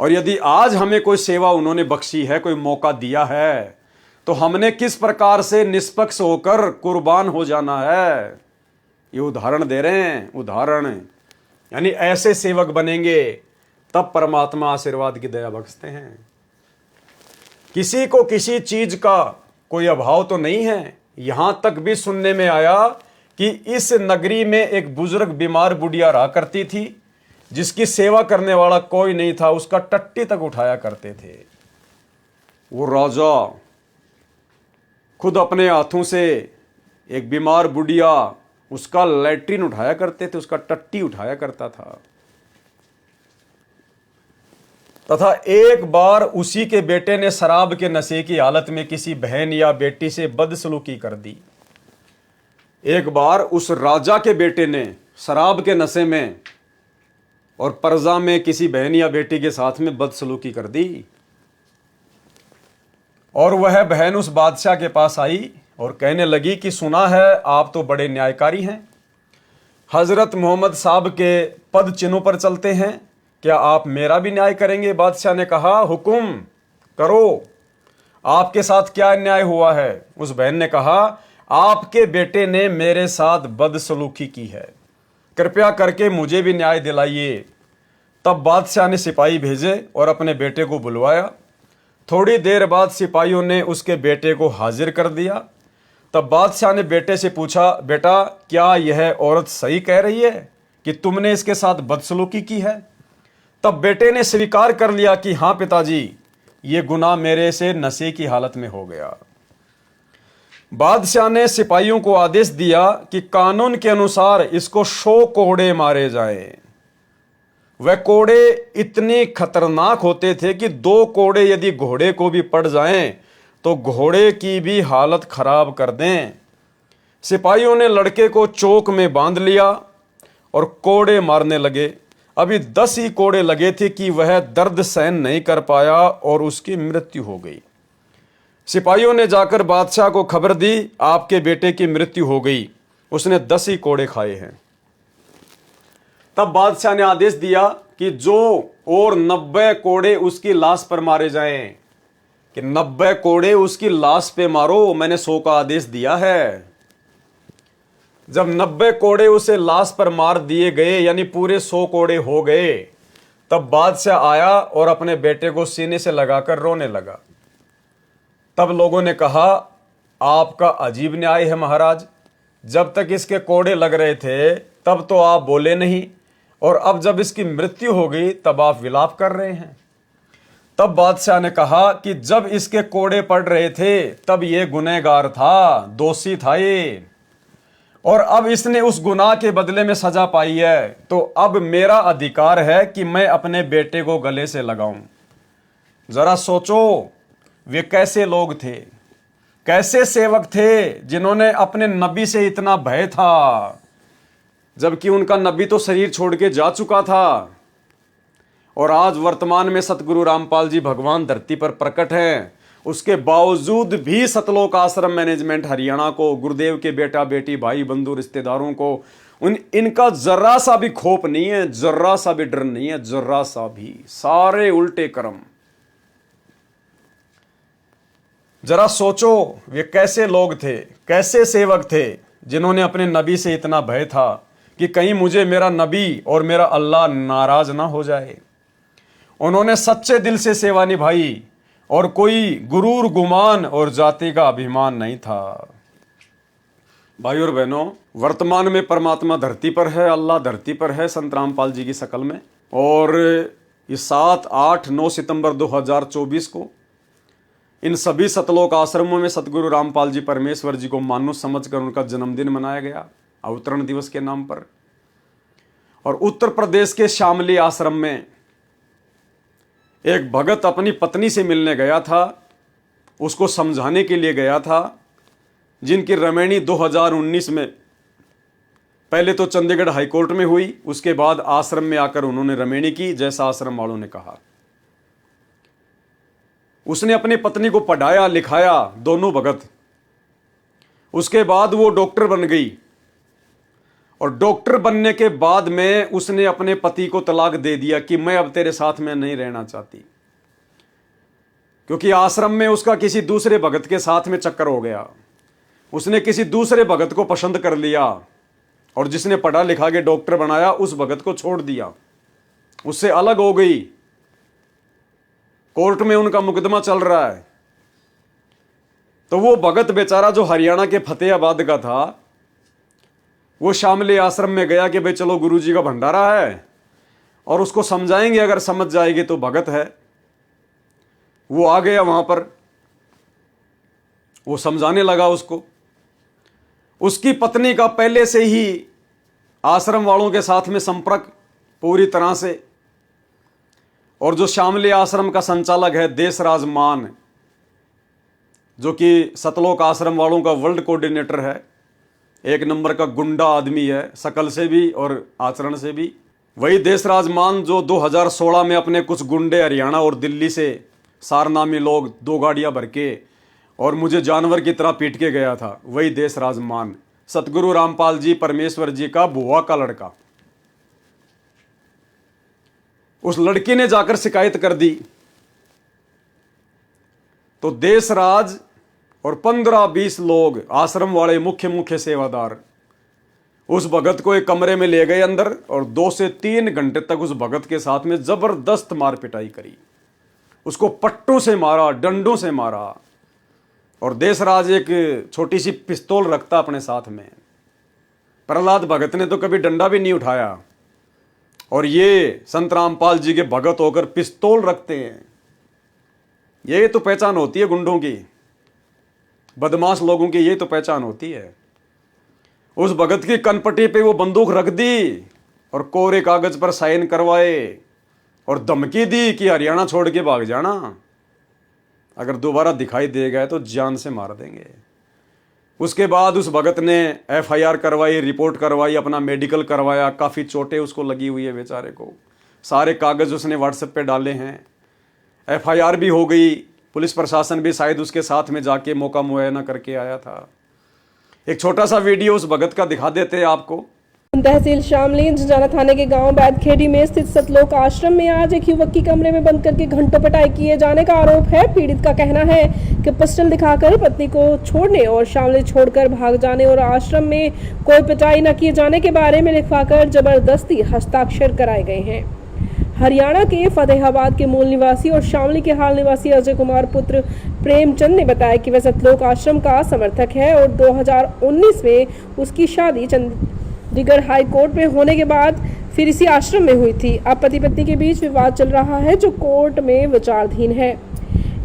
और यदि आज हमें कोई सेवा उन्होंने बख्शी है, कोई मौका दिया है, तो हमने किस प्रकार से निष्पक्ष होकर कुर्बान हो जाना है, ये उदाहरण दे रहे हैं। उदाहरण यानी ऐसे सेवक बनेंगे तब परमात्मा आशीर्वाद की दया बख्शते हैं। किसी को किसी चीज का कोई अभाव तो नहीं है। यहां तक भी सुनने में आया कि इस नगरी में एक बुजुर्ग बीमार बुढ़िया रहा करती थी, जिसकी सेवा करने वाला कोई नहीं था, उसका टट्टी तक उठाया करते थे। वो राजा खुद अपने हाथों से एक बीमार बुढ़िया उसका लैट्रिन उठाया करते थे, उसका टट्टी उठाया करता था। तथा एक बार उसी के बेटे ने शराब के नशे की हालत में किसी बहन या बेटी से बदसलूकी कर दी। एक बार उस राजा के बेटे ने शराब के नशे में और पर्जा में किसी बहन या बेटी के साथ में बदसलूकी कर दी, और वह बहन उस बादशाह के पास आई और कहने लगी कि सुना है आप तो बड़े न्यायकारी हैं, हजरत मोहम्मद साहब के पद चिन्हों पर चलते हैं, क्या आप मेरा भी न्याय करेंगे? बादशाह ने कहा, हुक्म करो, आपके साथ क्या अन्याय हुआ है? उस बहन ने कहा, आपके बेटे ने मेरे साथ बदसलूकी की है, कृपया करके मुझे भी न्याय दिलाइए। तब बादशाह ने सिपाही भेजे और अपने बेटे को बुलवाया। थोड़ी देर बाद सिपाहियों ने उसके बेटे को हाजिर कर दिया। तब बादशाह ने बेटे से पूछा, बेटा क्या यह औरत सही कह रही है कि तुमने इसके साथ बदसलूकी की है? तब बेटे ने स्वीकार कर लिया कि हाँ पिताजी, ये गुनाह मेरे से नशे की हालत में हो गया। बादशाह ने सिपाहियों को आदेश दिया कि कानून के अनुसार इसको 100 कोड़े मारे जाएं। वह कोड़े इतने खतरनाक होते थे कि 2 कोड़े यदि घोड़े को भी पड़ जाएं तो घोड़े की भी हालत खराब कर दें। सिपाहियों ने लड़के को चौक में बांध लिया और कोड़े मारने लगे। अभी 10 ही कोड़े लगे थे कि वह दर्द सहन नहीं कर पाया और उसकी मृत्यु हो गई। सिपाहियों ने जाकर बादशाह को खबर दी, आपके बेटे की मृत्यु हो गई, उसने 10 ही कोड़े खाए हैं। तब बादशाह ने आदेश दिया कि जो और 90 कोड़े उसकी लाश पर मारे जाएं, कि 90 कोड़े उसकी लाश पे मारो, मैंने 100 का आदेश दिया है। जब 90 कोड़े उसे लाश पर मार दिए गए, यानी पूरे 100 कोड़े हो गए, तब बादशाह आया और अपने बेटे को सीने से लगाकर रोने लगा। तब लोगों ने कहा, आपका अजीब न्याय है महाराज, जब तक इसके कोड़े लग रहे थे तब तो आप बोले नहीं, और अब जब इसकी मृत्यु हो गई तब आप विलाप कर रहे हैं। तब बादशाह ने कहा कि जब इसके कोड़े पड़ रहे थे तब ये गुनहगार था, दोषी था ये, और अब इसने उस गुनाह के बदले में सजा पाई है, तो अब मेरा अधिकार है कि मैं अपने बेटे को गले से लगाऊं। जरा सोचो वे कैसे लोग थे, कैसे सेवक थे जिन्होंने अपने नबी से इतना भय था, जबकि उनका नबी तो शरीर छोड़ के जा चुका था। और आज वर्तमान में सतगुरु रामपाल जी भगवान धरती पर प्रकट हैं, उसके बावजूद भी सतलोक आश्रम मैनेजमेंट हरियाणा को, गुरुदेव के बेटा बेटी भाई बंधु रिश्तेदारों को इनका जर्रा सा भी खौफ नहीं है, जर्रा सा भी डर नहीं है, जर्रा सा भी। सारे उल्टे कर्म। जरा सोचो वे कैसे लोग थे, कैसे सेवक थे जिन्होंने अपने नबी से इतना भय था कि कहीं मुझे मेरा नबी और मेरा अल्लाह नाराज ना हो जाए। उन्होंने सच्चे दिल से सेवा निभाई और कोई गुरूर गुमान और जाति का अभिमान नहीं था। भाई और बहनों, वर्तमान में परमात्मा धरती पर है, अल्लाह धरती पर है संत रामपाल जी की शक्ल में। और ये 7, 8, 9 सितंबर 2024 को इन सभी सतलोक आश्रमों में सतगुरु रामपाल जी परमेश्वर जी को मानुष समझकर उनका जन्मदिन मनाया गया, अवतरण दिवस के नाम पर। और उत्तर प्रदेश के शामली आश्रम में एक भगत अपनी पत्नी से मिलने गया था, उसको समझाने के लिए गया था, जिनकी रमैनी 2019 में पहले तो चंडीगढ़ हाईकोर्ट में हुई, उसके बाद आश्रम में आकर उन्होंने रमैनी की, जैसा आश्रम वालों ने कहा। उसने अपनी पत्नी को पढ़ाया लिखाया, दोनों भगत। उसके बाद वो डॉक्टर बन गई, और डॉक्टर बनने के बाद में उसने अपने पति को तलाक दे दिया कि मैं अब तेरे साथ में नहीं रहना चाहती, क्योंकि आश्रम में उसका किसी दूसरे भगत के साथ में चक्कर हो गया। उसने किसी दूसरे भगत को पसंद कर लिया, और जिसने पढ़ा लिखा के डॉक्टर बनाया उस भगत को छोड़ दिया, उससे अलग हो गई। कोर्ट में उनका मुकदमा चल रहा है। तो वो भगत बेचारा जो हरियाणा के फतेहाबाद का था, वो शामली आश्रम में गया कि भाई चलो गुरुजी का भंडारा है और उसको समझाएंगे, अगर समझ जाएगी तो भगत है। वो आ गया वहां पर, वो समझाने लगा उसको, उसकी पत्नी का पहले से ही आश्रम वालों के साथ में संपर्क पूरी तरह से, और जो शामली आश्रम का संचालक है देशराज मान, जो कि सतलोक आश्रम वालों का वर्ल्ड कोऑर्डिनेटर है, एक नंबर का गुंडा आदमी है, शकल से भी और आचरण से भी। वही देशराज मान जो 2016 में अपने कुछ गुंडे हरियाणा और दिल्ली से सारनामी लोग 2 गाड़ियां भर के और मुझे जानवर की तरह पीट के गया था, वही देशराज मान सतगुरु रामपाल जी परमेश्वर जी का बुआ का लड़का। उस लड़की ने जाकर शिकायत कर दी तो देशराज और 15-20 लोग आश्रम वाले मुख्य सेवादार उस भगत को एक कमरे में ले गए अंदर और 2 से 3 घंटे तक उस भगत के साथ में जबरदस्त मार पिटाई करी। उसको पट्टों से मारा, डंडों से मारा, और देशराज एक छोटी सी पिस्तौल रखता अपने साथ में। प्रहलाद भगत ने तो कभी डंडा भी नहीं उठाया, और ये संत रामपाल जी के भगत होकर पिस्तौल रखते हैं। ये तो पहचान होती है गुंडों की, बदमाश लोगों की, ये तो पहचान होती है। उस भगत की कनपट्टी पे वो बंदूक रख दी और कोरे कागज पर साइन करवाए और धमकी दी कि हरियाणा छोड़ के भाग जाना, अगर दोबारा दिखाई देगा तो जान से मार देंगे। उसके बाद उस भगत ने FIR करवाई, रिपोर्ट करवाई, अपना मेडिकल करवाया, काफ़ी चोटें उसको लगी हुई है बेचारे को, सारे कागज उसने व्हाट्सएप पे डाले हैं, FIR भी हो गई। पुलिस प्रशासन भी शायद उसके साथ में जाके मौका मुआयना करके आया था। एक छोटा सा वीडियो उस भगत का दिखा देते हैं आपको। तहसील शामली झंझाना थाने के गांव बैदखेड़ी में स्थित सतलोक आश्रम में आज एक युवक की कमरे में बंद करके घंटों पिटाई किए जाने का आरोप है। पीड़ित का कहना है कि पिस्टल दिखाकर पत्नी को छोड़ने और शामली छोड़कर भाग जाने और आश्रम में कोई पिटाई न किए जाने के बारे में लिखवाकर जबरदस्ती हस्ताक्षर कराए गए हैं। हरियाणा के फतेहाबाद के मूल निवासी और शामली के हाल निवासी अजय कुमार पुत्र प्रेमचंद ने बताया कि वह सतलोक आश्रम का समर्थक है और 2019 में उसकी शादी चंडीगढ़ हाई कोर्ट में होने के बाद फिर इसी आश्रम में हुई थी। अब पति पत्नी के बीच विवाद चल रहा है जो कोर्ट में विचाराधीन है।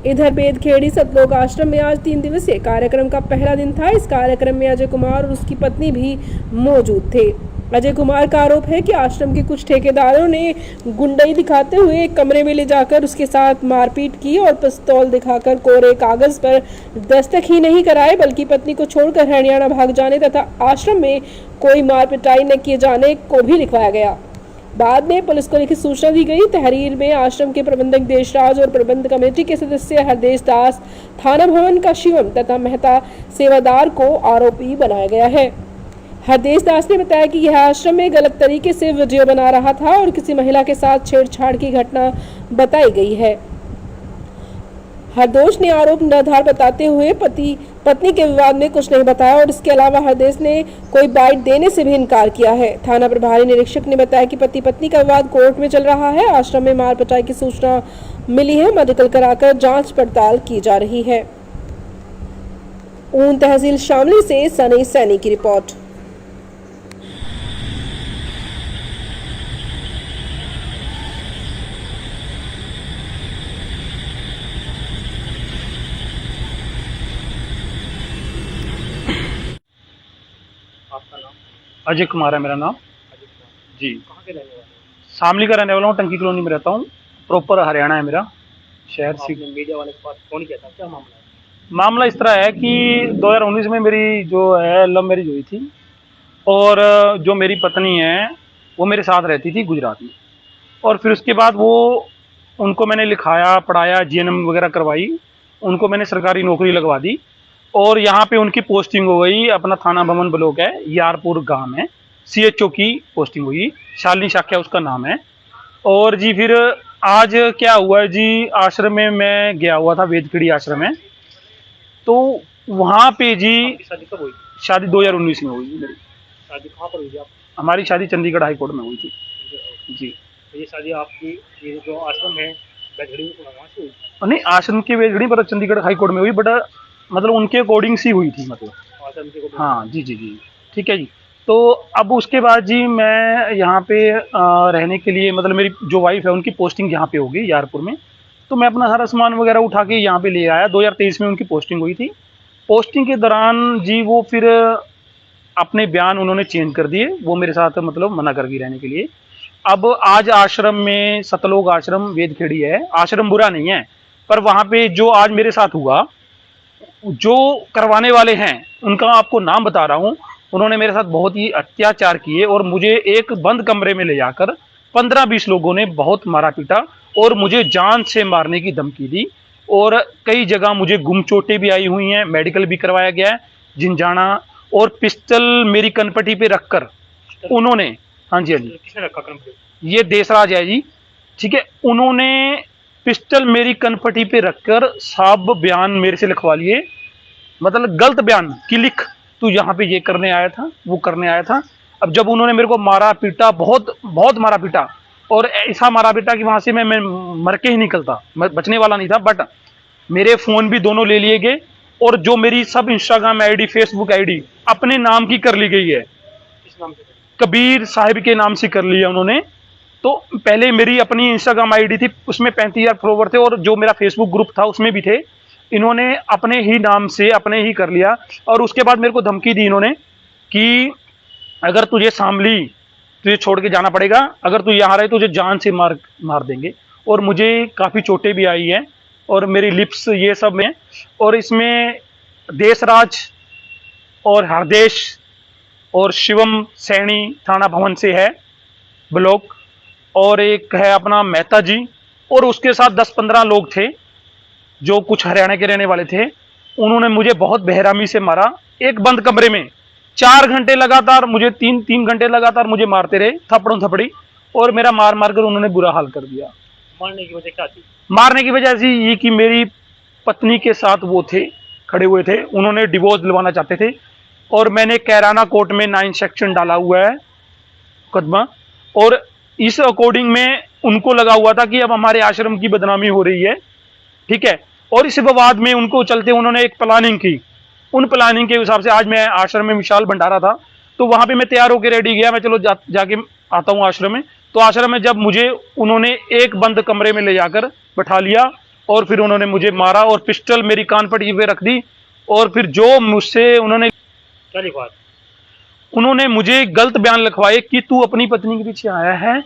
इधर बेदखेड़ी सतलोक आश्रम में आज 3 दिवसीय कार्यक्रम का पहला दिन था। इस कार्यक्रम में अजय कुमार और उसकी पत्नी भी मौजूद थे। अजय कुमार का आरोप है कि आश्रम के कुछ ठेकेदारों ने गुंडई दिखाते हुए एक कमरे में ले जाकर उसके साथ मारपीट की और पिस्तौल दिखाकर कोरे कागज पर दस्तखत ही नहीं कराए बल्कि पत्नी को छोड़कर हरियाणा भाग जाने तथा आश्रम में कोई मार पिटाई न किए जाने को भी लिखवाया गया। बाद में पुलिस को लिखित सूचना दी गई। तहरीर में आश्रम के प्रबंधक देशराज और प्रबंध कमेटी के सदस्य हरदेश दास, थाना भवन का शिवम तथा मेहता सेवादार को आरोपी बनाया गया है। हरदेश दास ने बताया कि यह आश्रम में गलत तरीके से वीडियो बना रहा था और किसी महिला के साथ छेड़छाड़ की घटना बताई गई है। हरदोष ने आरोप निराधार बताते हुए पति पत्नी के विवाद में कुछ नहीं बताया और इसके अलावा हरदेश ने कोई बाइट देने से भी इनकार किया है। थाना प्रभारी निरीक्षक ने बताया कि पति पत्नी का विवाद कोर्ट में चल रहा है। आश्रम में मार पिटाई की सूचना मिली है, मेडिकल कराकर जांच पड़ताल की जा रही है। ऊन तहसील शामली से सनी सैनी की रिपोर्ट। आपका नाम? अजय कुमार है मेरा नाम। जी, कहाँ के रहने वाले? शामली का रहने वाला हूँ, टंकी कॉलोनी में रहता हूँ। प्रॉपर हरियाणा है मेरा शहर। मीडिया वाले के पास फोन किया था, क्या मामला है? मामला इस तरह है कि 2019 में मेरी जो है लव मैरिज हुई थी और जो मेरी पत्नी है वो मेरे साथ रहती थी गुजरात में, और फिर उसके बाद वो उनको मैंने लिखाया, पढ़ाया, GNM वगैरह करवाई, उनको मैंने सरकारी नौकरी लगवा दी और यहाँ पे उनकी पोस्टिंग हो गई। अपना थाना भवन ब्लॉक है, यारपुर गांव है, CHO की पोस्टिंग हुई, शालिनी शाक्या उसका नाम है। और जी फिर आज क्या हुआ जी, आश्रम में मैं गया हुआ था, बेदखेड़ी आश्रम में, तो वहाँ पे जी शादी कब हुई? शादी 2019 में हुई जी मेरी। शादी कहाँ पर हुई आप? हमारी शादी चंडीगढ़ हाई कोर्ट में हुई थी जी। ये शादी आपकी ये जो आश्रम है बेदखेड़ी में वहाँ से हुई? नहीं, आश्रम की बेदखेड़ी पर चंडीगढ़ हाई कोर्ट में हुई, बट मतलब उनके अकॉर्डिंग सी हुई थी, मतलब हाँ जी जी जी, ठीक है जी। तो अब उसके बाद जी मैं यहाँ पे रहने के लिए, मतलब मेरी जो वाइफ है उनकी पोस्टिंग यहाँ पे होगी यारपुर में, तो मैं अपना सारा सामान वगैरह उठा के यहाँ पे ले आया। 2023 में उनकी पोस्टिंग हुई थी। पोस्टिंग के दौरान जी वो फिर अपने बयान उन्होंने चेंज कर दिए, वो मेरे साथ मतलब मना कर दी रहने के लिए। अब आज आश्रम में, सतलोक आश्रम वेदखेड़ी है, आश्रम बुरा नहीं है, पर वहां पे जो आज मेरे साथ हुआ, जो करवाने वाले हैं उनका आपको नाम बता रहा हूं। उन्होंने मेरे साथ बहुत ही अत्याचार किए और मुझे एक बंद कमरे में ले जाकर 15-20 लोगों ने बहुत मारा पीटा और मुझे जान से मारने की धमकी दी। और कई जगह मुझे गुम चोटें भी आई हुई हैं, मेडिकल भी करवाया गया है, जिंजाना। और पिस्टल मेरी कनपटी पे रखकर उन्होंने, हाँ जी हाँ जी, किसने रखा कनपटी? ये देशराज है जी, ठीक है, उन्होंने पिस्टल मेरी कनपटी पे रखकर सब बयान मेरे से लिखवा लिए, मतलब गलत बयान कि लिख तू यहाँ पे ये करने आया था, वो करने आया था। अब जब उन्होंने मेरे को मारा पीटा, बहुत बहुत मारा पीटा, और ऐसा मारा पीटा कि वहां से मैं मर के ही निकलता, मैं बचने वाला नहीं था। बट मेरे फोन भी दोनों ले लिए गए और जो मेरी सब इंस्टाग्राम आईडी, फेसबुक आईडी अपने नाम की कर ली गई है, किस नाम से? कबीर साहिब के नाम से कर लिया उन्होंने। तो पहले मेरी अपनी इंस्टाग्राम आईडी थी, उसमें 35,000 फॉलोवर थे, और जो मेरा फेसबुक ग्रुप था उसमें भी थे। इन्होंने अपने ही नाम से अपने ही कर लिया। और उसके बाद मेरे को धमकी दी इन्होंने कि अगर तुझे शामली, तुझे छोड़ के जाना पड़ेगा, अगर तू यहाँ रहे तुझे जान से मार देंगे। और मुझे काफ़ी चोटें भी आई हैं और मेरी लिप्स ये सब में। और इसमें देशराज और हरदेश और शिवम सैनी थाना भवन से है ब्लॉक, और एक है अपना मेहता जी, और उसके साथ 10-15 लोग थे जो कुछ हरियाणा के रहने वाले थे। उन्होंने मुझे बहुत बेरहमी से मारा, एक बंद कमरे में 4 घंटे लगातार, मुझे 3 घंटे लगातार मुझे मारते रहे, थप्पड़ों थपड़ी, और मेरा मार मार कर उन्होंने बुरा हाल कर दिया। मारने की वजह क्या थी? मारने की वजह ऐसी ये कि मेरी पत्नी के साथ वो थे, खड़े हुए थे, उन्होंने डिवोर्स दिलवाना चाहते थे, और मैंने कैराना कोर्ट में 9 सेक्शन डाला हुआ है मुकदमा, और इस अकॉर्डिंग में उनको लगा हुआ था कि अब हमारे आश्रम की बदनामी हो रही है, ठीक है। और इस विवाद में उनको चलते उन्होंने एक प्लानिंग की, उन प्लानिंग के हिसाब से आज मैं आश्रम में विशाल भंडारा था, तो वहां पे मैं तैयार होकर रेडी गया, मैं चलो जाके आता हूँ आश्रम में। तो आश्रम में जब मुझे उन्होंने एक बंद कमरे में ले जाकर बैठा लिया और फिर उन्होंने मुझे मारा और पिस्टल मेरी कान पट्टी पे रख दी, और फिर जो मुझसे उन्होंने क्या लिखवा? उन्होंने मुझे गलत बयान लिखवाए कि तू अपनी पत्नी के पीछे आया है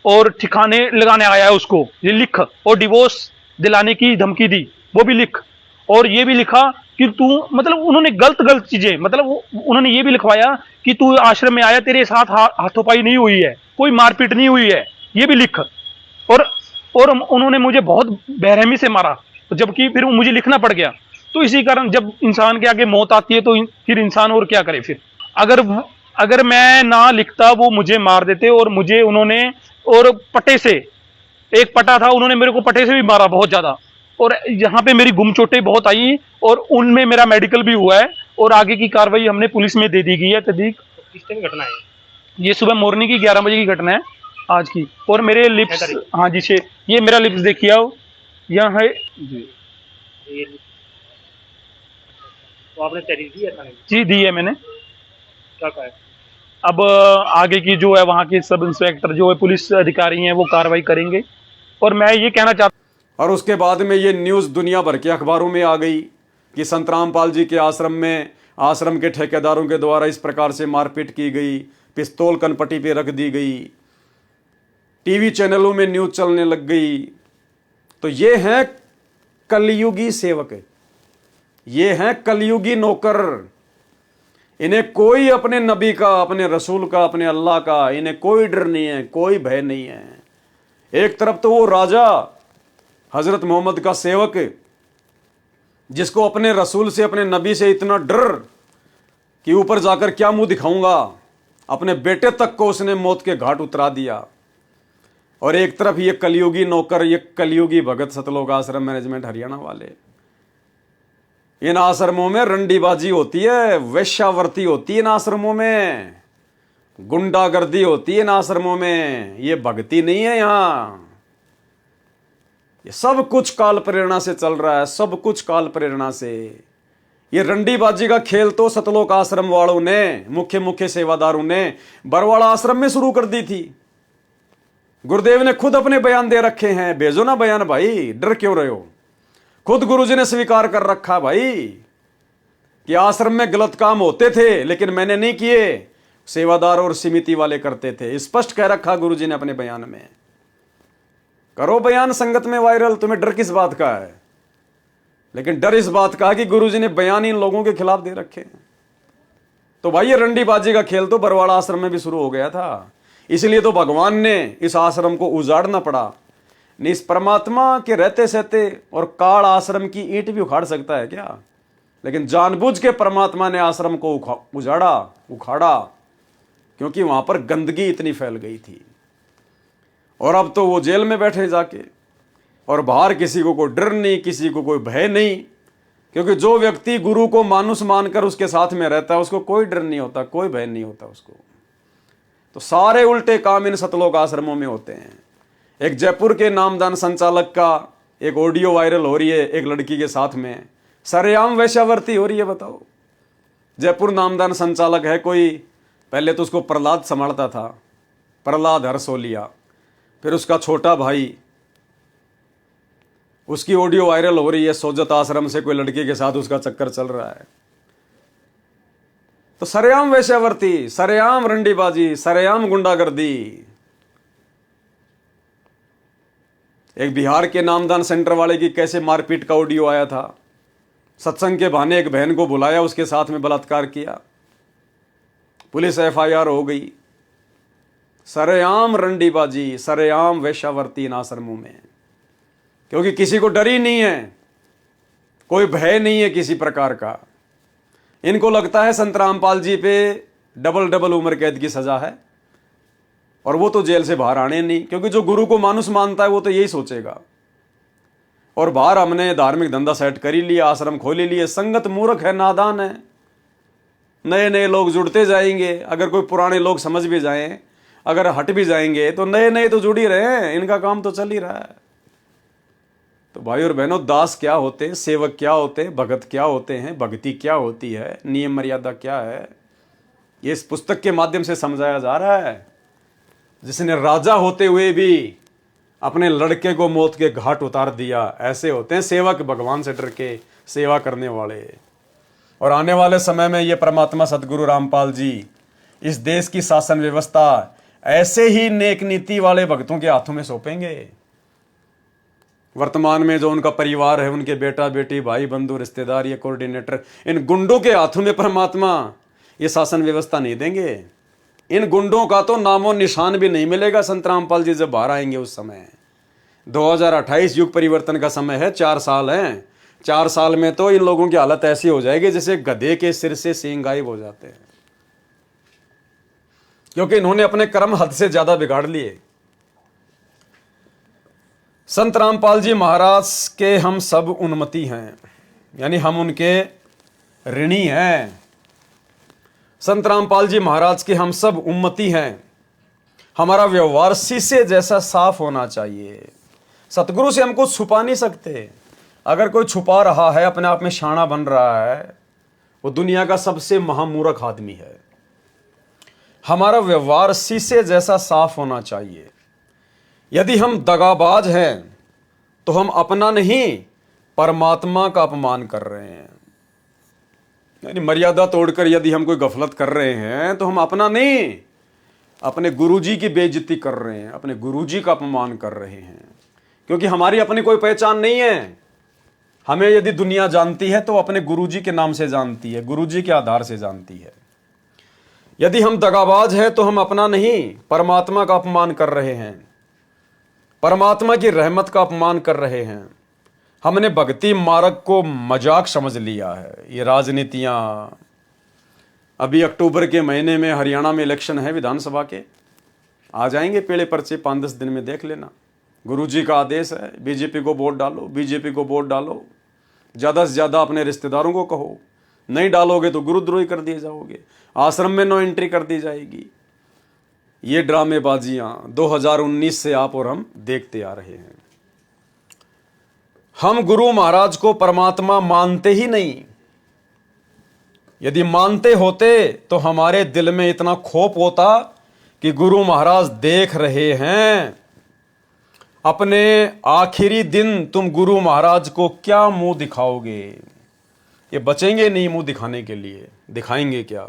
और ठिकाने लगाने आया है उसको, ये लिख, और डिवोर्स दिलाने की धमकी दी, वो भी लिख, और ये भी लिखा कि तू, मतलब उन्होंने गलत चीजें, मतलब उन्होंने ये भी लिखवाया कि तू आश्रम में आया, तेरे साथ हाथोपाई नहीं हुई है, कोई मारपीट नहीं हुई है, ये भी लिख। और उन्होंने मुझे बहुत बेरहमी से मारा, जबकि फिर मुझे लिखना पड़ गया। तो इसी कारण जब इंसान के आगे मौत आती है तो फिर इंसान और क्या करे। फिर अगर मैं ना लिखता वो मुझे मार देते, और मुझे उन्होंने, और पटे से, एक पटा था, उन्होंने मेरे को पटे से भी मारा बहुत ज्यादा, और यहाँ पे मेरी गुम चोटें बहुत आई, और उनमें मेरा मेडिकल भी हुआ है, और आगे की कार्रवाई हमने पुलिस में दे दी गई है तहदीक। तो किस टाइम घटना है? ये सुबह मॉर्निंग की 11 बजे की घटना है आज की। और मेरे लिप्स, हाँ जी, ये मेरा लिप्स देखिए आओ, यहाँ है जी, ये तो आपने तहरीर दी है थाने में? जी दी है मैंने। क्या कहा है? अब आगे की जो है वहाँ के सब इंस्पेक्टर जो है, पुलिस अधिकारी हैं, वो कार्रवाई करेंगे। और मैं ये कहना चाहता, और उसके बाद में ये न्यूज़ दुनिया भर के अखबारों में आ गई कि संत रामपाल जी के आश्रम में आश्रम के ठेकेदारों के द्वारा इस प्रकार से मारपीट की गई, पिस्तौल कनपटी पे रख दी गई, टीवी चैनलों में न्यूज़ चलने लग गई। तो ये हैं कलयुगी सेवक, ये हैं कलयुगी नौकर। इन्हें कोई अपने नबी का, अपने रसूल का, अपने अल्लाह का, इन्हें कोई डर नहीं है, कोई भय नहीं है। एक तरफ तो वो राजा हजरत मोहम्मद का सेवक, जिसको अपने रसूल से, अपने नबी से इतना डर कि ऊपर जाकर क्या मुंह दिखाऊंगा, अपने बेटे तक को उसने मौत के घाट उतरा दिया। और एक तरफ ये कलयुगी नौकर, ये कलयुगी भगत सतलोक आश्रम मैनेजमेंट हरियाणा वाले। इन आश्रमों में रंडीबाजी होती है, वेश्यावर्ती होती है इन आश्रमों में, गुंडागर्दी होती है इन आश्रमों में, ये भक्ति नहीं है यहाँ। ये सब कुछ काल प्रेरणा से चल रहा है, सब कुछ काल प्रेरणा से। ये रंडीबाजी का खेल तो सतलोक आश्रम वालों ने, मुख्य सेवादारों ने बरवाड़ा आश्रम में शुरू कर दी थी। गुरुदेव ने खुद अपने बयान दे रखे हैं, भेजो ना बयान भाई, डर क्यों रहे हो। खुद गुरुजी ने स्वीकार कर रखा भाई कि आश्रम में गलत काम होते थे लेकिन मैंने नहीं किए, सेवादार और समिति वाले करते थे। स्पष्ट कह रखा गुरुजी ने अपने बयान में। करो बयान संगत में वायरल, तुम्हें डर किस बात का है? लेकिन डर इस बात का कि गुरुजी ने बयान इन लोगों के खिलाफ दे रखे हैं। तो भाई ये रंडीबाजी का खेल तो बरवाड़ा आश्रम में भी शुरू हो गया था। इसलिए तो भगवान ने इस आश्रम को उजाड़ना पड़ा। नहीं, इस परमात्मा के रहते सहते और काल आश्रम की ईंट भी उखाड़ सकता है क्या? लेकिन जानबूझ के परमात्मा ने आश्रम को उखाड़ा, क्योंकि वहां पर गंदगी इतनी फैल गई थी। और अब तो वो जेल में बैठे जाके, और बाहर किसी को कोई डर नहीं, किसी को कोई भय नहीं, क्योंकि जो व्यक्ति गुरु को मानुष मानकर उसके साथ में रहता है उसको कोई डर नहीं होता, कोई भय नहीं होता उसको। तो सारे उल्टे काम इन सतलोक आश्रमों में होते हैं। एक जयपुर के नामदान संचालक का एक ऑडियो वायरल हो रही है, एक लड़की के साथ में सरेआम वैश्यावर्ती हो रही है। बताओ, जयपुर नामदान संचालक है कोई, पहले तो उसको प्रहलाद संभालता था, प्रहलाद हरसोलिया, फिर उसका छोटा भाई, उसकी ऑडियो वायरल हो रही है, सोजत आश्रम से कोई लड़की के साथ उसका चक्कर चल रहा है। तो सरेआम वैश्यावर्ती, सरेआम रंडीबाजी, सरेआम गुंडागर्दी। एक बिहार के नामदान सेंटर वाले की कैसे मारपीट का ऑडियो आया था। सत्संग के बहाने एक बहन को बुलाया, उसके साथ में बलात्कार किया, पुलिस FIR हो गई। सरेआम रंडीबाजी, सरेआम वैश्यावर्ती इन आश्रमों में, क्योंकि किसी को डर ही नहीं है, कोई भय नहीं है किसी प्रकार का। इनको लगता है संत रामपाल जी पे डबल उम्र कैद की सजा है, और वो तो जेल से बाहर आने नहीं, क्योंकि जो गुरु को मानुष मानता है वो तो यही सोचेगा। और बाहर हमने धार्मिक धंधा सेट कर ही लिया, आश्रम खोल ही लिए। संगत मूर्ख है, नादान है, नए नए लोग जुड़ते जाएंगे। अगर कोई पुराने लोग समझ भी जाएं, अगर हट भी जाएंगे, तो नए नए तो जुड़ ही रहे हैं, इनका काम तो चल ही रहा है। तो भाई और बहनों, दास क्या होते हैं, सेवक क्या होते हैं, भगत क्या होते हैं, भक्ति क्या होती है, नियम मर्यादा क्या है, ये इस पुस्तक के माध्यम से समझाया जा रहा है। जिसने राजा होते हुए भी अपने लड़के को मौत के घाट उतार दिया, ऐसे होते हैं सेवक, भगवान से डर के सेवा करने वाले। और आने वाले समय में ये परमात्मा सतगुरु रामपाल जी इस देश की शासन व्यवस्था ऐसे ही नेक नीति वाले भक्तों के हाथों में सौंपेंगे। वर्तमान में जो उनका परिवार है, उनके बेटा बेटी, भाई बंधु, रिश्तेदार, ये कोऑर्डिनेटर, इन गुंडों के हाथों में परमात्मा ये शासन व्यवस्था नहीं देंगे। इन गुंडों का तो नामो निशान भी नहीं मिलेगा संत रामपाल जी जब बाहर आएंगे उस समय। 2028 युग परिवर्तन का समय है, 4 साल हैं। 4 साल में तो इन लोगों की हालत ऐसी हो जाएगी जैसे गधे के सिर से सींग गायब हो जाते हैं, क्योंकि इन्होंने अपने कर्म हद से ज्यादा बिगाड़ लिए। संत रामपाल जी महाराज के हम सब उन्मति हैं, यानी हम उनके ऋणी हैं। संत रामपाल जी महाराज के हम सब उम्मती हैं। हमारा व्यवहार शीशे जैसा साफ होना चाहिए। सतगुरु से हम कुछ छुपा नहीं सकते। अगर कोई छुपा रहा है, अपने आप में शाना बन रहा है, वो दुनिया का सबसे महामूर्ख आदमी है। हमारा व्यवहार शीशे जैसा साफ होना चाहिए। यदि हम दगाबाज हैं तो हम अपना नहीं, परमात्मा का अपमान कर रहे हैं। यानी मर्यादा तोड़कर यदि हम कोई गफलत कर रहे हैं तो हम अपना नहीं, अपने गुरुजी की बेइज्जती कर रहे हैं, अपने गुरुजी का अपमान कर रहे हैं। क्योंकि हमारी अपनी कोई पहचान नहीं है। हमें यदि दुनिया जानती है तो अपने गुरुजी के नाम से जानती है, गुरुजी के आधार से जानती है। यदि हम दगाबाज हैं तो हम अपना नहीं, परमात्मा का अपमान कर रहे हैं, परमात्मा की रहमत का अपमान कर रहे हैं। हमने भक्ति मार्ग को मजाक समझ लिया है। ये राजनीतियां, अभी अक्टूबर के महीने में हरियाणा में इलेक्शन है विधानसभा के, आ जाएंगे पेड़े पर्चे 5-10 दिन में, देख लेना। गुरुजी का आदेश है, बीजेपी को वोट डालो, बीजेपी को वोट डालो, ज़्यादा से ज़्यादा अपने रिश्तेदारों को कहो, नहीं डालोगे तो गुरुद्रोही कर दिए जाओगे, आश्रम में नो एंट्री कर दी जाएगी। ये ड्रामेबाजियां 2019 से आप और हम देखते आ रहे हैं। हम गुरु महाराज को परमात्मा मानते ही नहीं। यदि मानते होते तो हमारे दिल में इतना खौफ होता कि गुरु महाराज देख रहे हैं, अपने आखिरी दिन तुम गुरु महाराज को क्या मुंह दिखाओगे। ये बचेंगे नहीं मुंह दिखाने के लिए। दिखाएंगे क्या?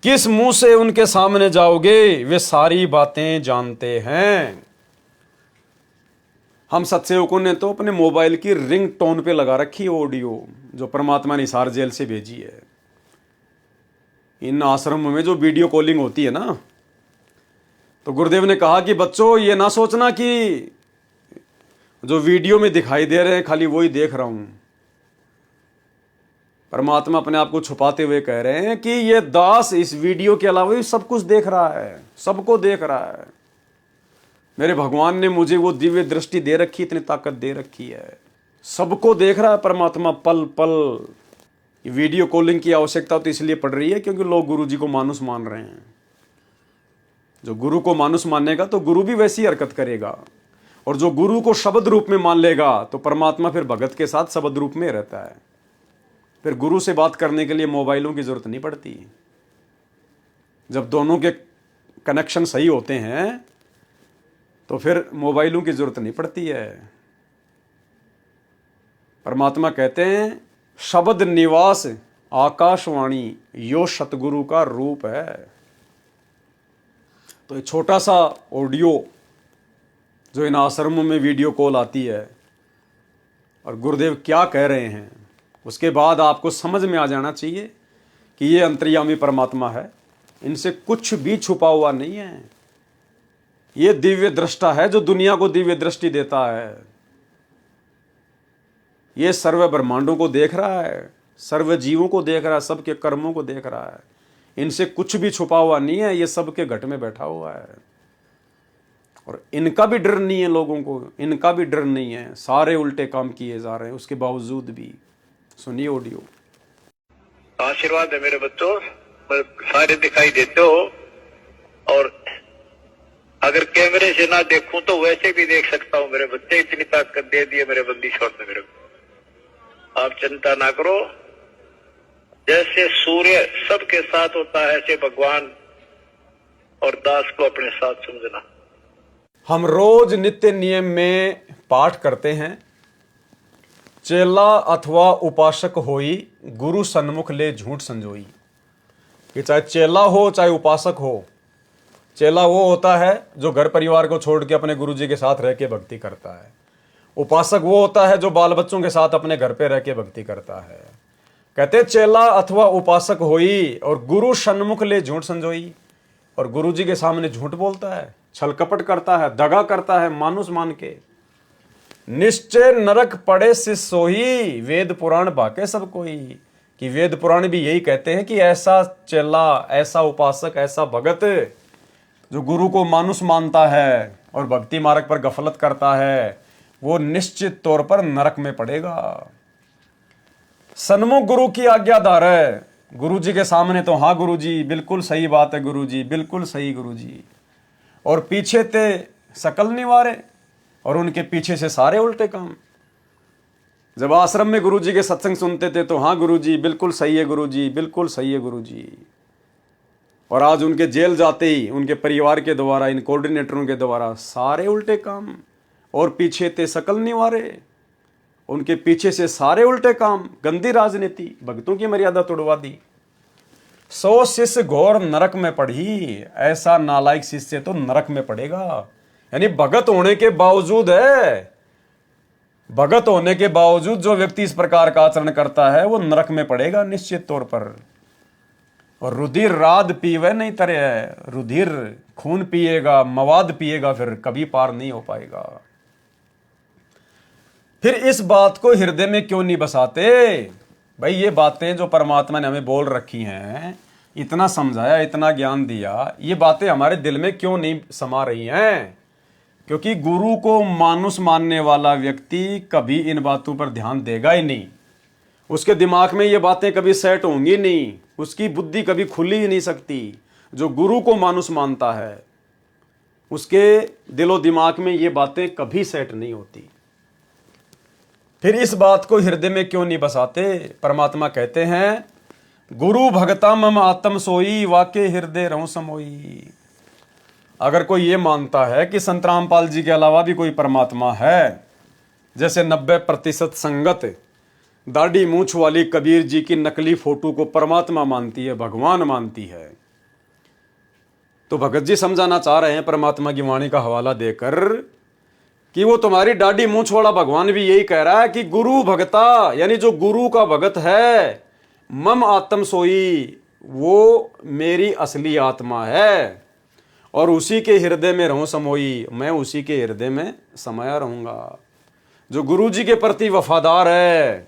किस मुंह से उनके सामने जाओगे? वे सारी बातें जानते हैं। हम सत्सेवकों ने तो अपने मोबाइल की रिंग टोन पे लगा रखी ऑडियो जो परमात्मा ने हिसार जेल से भेजी है। इन आश्रमों में जो वीडियो कॉलिंग होती है ना, तो गुरुदेव ने कहा कि बच्चों ये ना सोचना कि जो वीडियो में दिखाई दे रहे हैं खाली वही देख रहा हूं। परमात्मा अपने आप को छुपाते हुए कह रहे हैं कि ये दास इस वीडियो के अलावा भी सब कुछ देख रहा है, सबको देख रहा है। मेरे भगवान ने मुझे वो दिव्य दृष्टि दे रखी, इतनी ताकत दे रखी है, सबको देख रहा है परमात्मा पल पल। वीडियो कॉलिंग की आवश्यकता तो इसलिए पड़ रही है क्योंकि लोग गुरु जी को मानुस मान रहे हैं। जो गुरु को मानुस मानेगा तो गुरु भी वैसी हरकत करेगा, और जो गुरु को शब्द रूप में मान लेगा तो परमात्मा फिर भगत के साथ शब्द रूप में रहता है। फिर गुरु से बात करने के लिए मोबाइलों की जरूरत नहीं पड़ती। जब दोनों के कनेक्शन सही होते हैं तो फिर मोबाइलों की जरूरत नहीं पड़ती है। परमात्मा कहते हैं शब्द निवास आकाशवाणी यो सतगुरु का रूप है। तो एक छोटा सा ऑडियो जो इन आश्रमों में वीडियो कॉल आती है और गुरुदेव क्या कह रहे हैं, उसके बाद आपको समझ में आ जाना चाहिए कि ये अंतर्यामी परमात्मा है, इनसे कुछ भी छुपा हुआ नहीं है। ये दिव्य दृष्टा है जो दुनिया को दिव्य दृष्टि देता है। ये सर्व ब्रह्मांडों को देख रहा है, सर्व जीवों को देख रहा है, सबके कर्मों को देख रहा है। इनसे कुछ भी छुपा हुआ नहीं है, ये सबके घट में बैठा हुआ है। और इनका भी डर नहीं है, लोगों को इनका भी डर नहीं है। सारे उल्टे काम किए जा रहे हैं उसके बावजूद भी। सुनिए ऑडियो। आशीर्वाद है मेरे बच्चों, सारे दिखाई देते हो, और अगर कैमरे से ना देखूं तो वैसे भी देख सकता हूं मेरे बच्चे। इतनी ताकत दे दी है मेरे बंदीशों ने मेरे को। आप चिंता ना करो, जैसे सूर्य सबके साथ होता है ऐसे भगवान और दास को अपने साथ समझना। हम रोज नित्य नियम में पाठ करते हैं, चेला अथवा उपासक होई गुरु सन्मुख ले झूठ संजोई। कि चाहे चेला हो चाहे उपासक हो। चेला वो होता है जो घर परिवार को छोड़ के अपने गुरु जी के साथ रह के भक्ति करता है। उपासक वो होता है जो बाल बच्चों के साथ अपने घर पे रह के भक्ति करता है। कहते चेला अथवा उपासक होई और गुरु सन्मुख ले झूठ संजोई। और गुरु जी के सामने झूठ बोलता है, छल कपट करता है, दगा करता है मानुस मान के। निश्चय नरक पड़े सिस सोही वेद पुराण बाके सब कोई। कि वेद पुराण भी यही कहते हैं कि ऐसा चेला, ऐसा उपासक, ऐसा भगत जो गुरु को मानुस मानता है और भक्ति मार्ग पर गफलत करता है, वो निश्चित तौर पर नरक में पड़ेगा। सन्मुख गुरु की आज्ञाधार है। गुरु जी के सामने तो हाँ गुरु जी बिल्कुल सही बात है, गुरु जी बिल्कुल सही गुरु जी, और पीछे थे सकल निवारे, और उनके पीछे से सारे उल्टे काम। जब आश्रम में गुरु जी के सत्संग सुनते थे तो हाँ गुरु जी बिल्कुल सही है गुरु जी, बिल्कुल सही है गुरु जी, और आज उनके जेल जाते ही उनके परिवार के द्वारा, इन कोऑर्डिनेटरों के द्वारा सारे उल्टे काम, और पीछे थे सकल निवारे, उनके पीछे से सारे उल्टे काम, गंदी राजनीति, भक्तों की मर्यादा तोड़वा दी। 100 शिष्य घोर नरक में पड़ी, ऐसा नालायक शिष्य तो नरक में पड़ेगा। यानी भगत होने के बावजूद है, भगत होने के बावजूद जो व्यक्ति इस प्रकार का आचरण करता है वो नरक में पड़ेगा निश्चित तौर पर। और रुधिर राध पीवे नहीं तरे है, रुधिर खून पिएगा, मवाद पिएगा, फिर कभी पार नहीं हो पाएगा। फिर इस बात को हृदय में क्यों नहीं बसाते? भाई ये बातें जो परमात्मा ने हमें बोल रखी हैं, इतना समझाया, इतना ज्ञान दिया, ये बातें हमारे दिल में क्यों नहीं समा रही हैं? क्योंकि गुरु को मानुस मानने वाला व्यक्ति कभी इन बातों पर ध्यान देगा ही नहीं। उसके दिमाग में ये बातें कभी सेट होंगी नहीं, उसकी बुद्धि कभी खुली ही नहीं सकती। जो गुरु को मानुस मानता है उसके दिलो दिमाग में ये बातें कभी सेट नहीं होती। फिर इस बात को हृदय में क्यों नहीं बसाते? परमात्मा कहते हैं गुरु भगता मम आत्म सोई वाके हृदय रहूं समोई। अगर कोई ये मानता है कि संत रामपाल जी के अलावा भी कोई परमात्मा है, जैसे 90% संगत दाढ़ी मूंछ वाली कबीर जी की नकली फोटो को परमात्मा मानती है, भगवान मानती है। तो भगत जी समझाना चाह रहे हैं परमात्मा की वाणी का हवाला देकर कि वो तुम्हारी दाढ़ी मूंछ वाला भगवान भी यही कह रहा है कि गुरु भगता, यानी जो गुरु का भगत है, मम आत्म सोई, वो मेरी असली आत्मा है और उसी के हृदय में रहूं समोई, मैं उसी के हृदय में समाया रहूंगा। जो गुरु जी के प्रति वफादार है,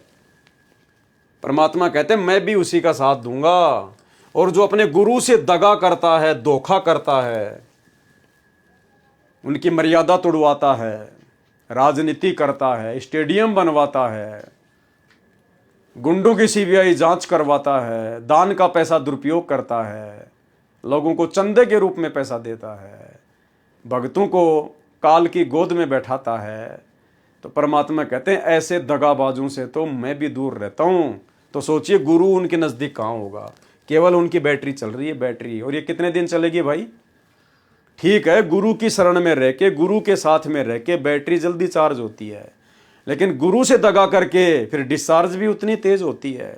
परमात्मा कहते हैं मैं भी उसी का साथ दूंगा। और जो अपने गुरु से दगा करता है, धोखा करता है, उनकी मर्यादा तोड़वाता है, राजनीति करता है, स्टेडियम बनवाता है, गुंडों की सीबीआई जांच करवाता है, दान का पैसा दुरुपयोग करता है, लोगों को चंदे के रूप में पैसा देता है, भक्तों को काल की गोद में बैठाता है, तो परमात्मा कहते हैं ऐसे दगाबाजों से तो मैं भी दूर रहता हूं। तो सोचिए गुरु उनके नजदीक कहां होगा, केवल उनकी बैटरी चल रही है, बैटरी। और ये कितने दिन चलेगी भाई? ठीक है, गुरु की शरण में रह के, गुरु के साथ में रह के बैटरी जल्दी चार्ज होती है, लेकिन गुरु से दगा करके फिर डिस्चार्ज भी उतनी तेज होती है।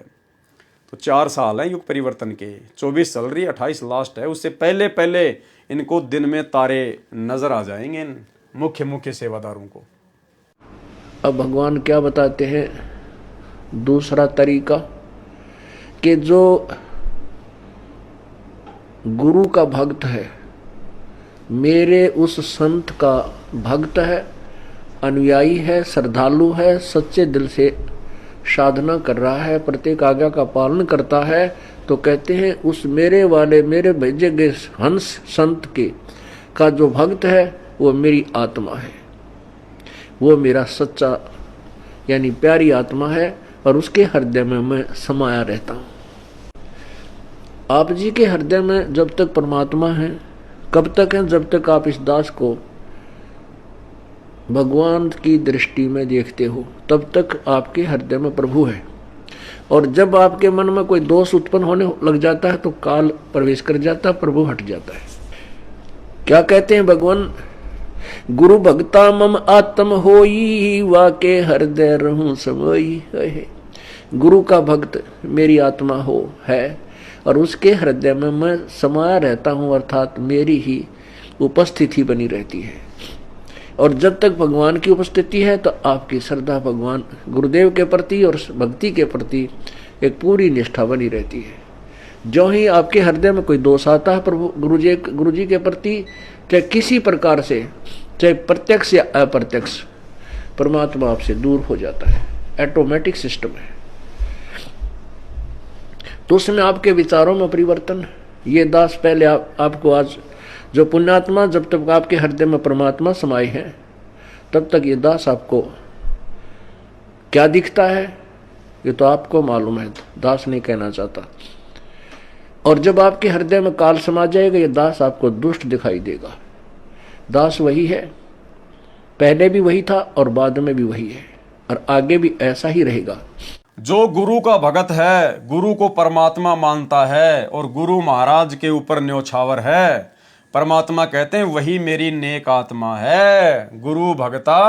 तो 4 साल हैं युग परिवर्तन के, 24 चल रही है, 28 लास्ट है। उससे पहले पहले इनको दिन में तारे नजर आ जाएंगे, इन मुख्य सेवादारों को। अब भगवान क्या बताते हैं दूसरा तरीका, कि जो गुरु का भक्त है, मेरे उस संत का भक्त है, अनुयायी है, श्रद्धालु है, सच्चे दिल से साधना कर रहा है, प्रत्येक आज्ञा का पालन करता है, तो कहते हैं उस मेरे वाले, मेरे भेजे गए हंस संत के का जो भक्त है वो मेरी आत्मा है, वो मेरा सच्चा यानी प्यारी आत्मा है और उसके हृदय में मैं समाया रहता हूँ। आप जी के हृदय में जब तक परमात्मा है, कब तक है? जब तक आप इस दास को भगवान की दृष्टि में देखते हो, तब तक आपके हृदय में प्रभु है। और जब आपके मन में कोई दोष उत्पन्न होने लग जाता है तो काल प्रवेश कर जाता है, प्रभु हट जाता है। क्या कहते हैं भगवान? गुरु भक्ता मम आत्म होई, वाके हृदय रहूं समोई। गुरु का भक्त मेरी आत्मा हो है और उसके हृदय में मैं समाया रहता हूं, अर्थात मेरी ही उपस्थिति बनी रहती है। और जब तक भगवान की उपस्थिति है तो आपकी श्रद्धा भगवान गुरुदेव के प्रति और भक्ति के प्रति एक पूरी निष्ठा बनी रहती है। जो ही आपके हृदय में कोई दोष आता है प्रभु गुरु जी के प्रति, चाहे किसी प्रकार से, चाहे प्रत्यक्ष या अप्रत्यक्ष, परमात्मा आपसे दूर हो जाता है। ऑटोमेटिक सिस्टम है। तो उसमें आपके विचारों में परिवर्तन, ये दास पहले आपको आज जो पुण्यात्मा, जब तक आपके हृदय में परमात्मा समाये है तब तक ये दास आपको क्या दिखता है ये तो आपको मालूम है, दास नहीं कहना चाहता। और जब आपके हृदय में काल समा जाएगा ये दास आपको दुष्ट दिखाई देगा। दास वही है, पहले भी वही था और बाद में भी वही है और आगे भी ऐसा ही रहेगा। जो गुरु का भगत है, गुरु को परमात्मा मानता है और गुरु महाराज के ऊपर न्योछावर है, परमात्मा कहते हैं वही मेरी नेक आत्मा है। गुरु भगता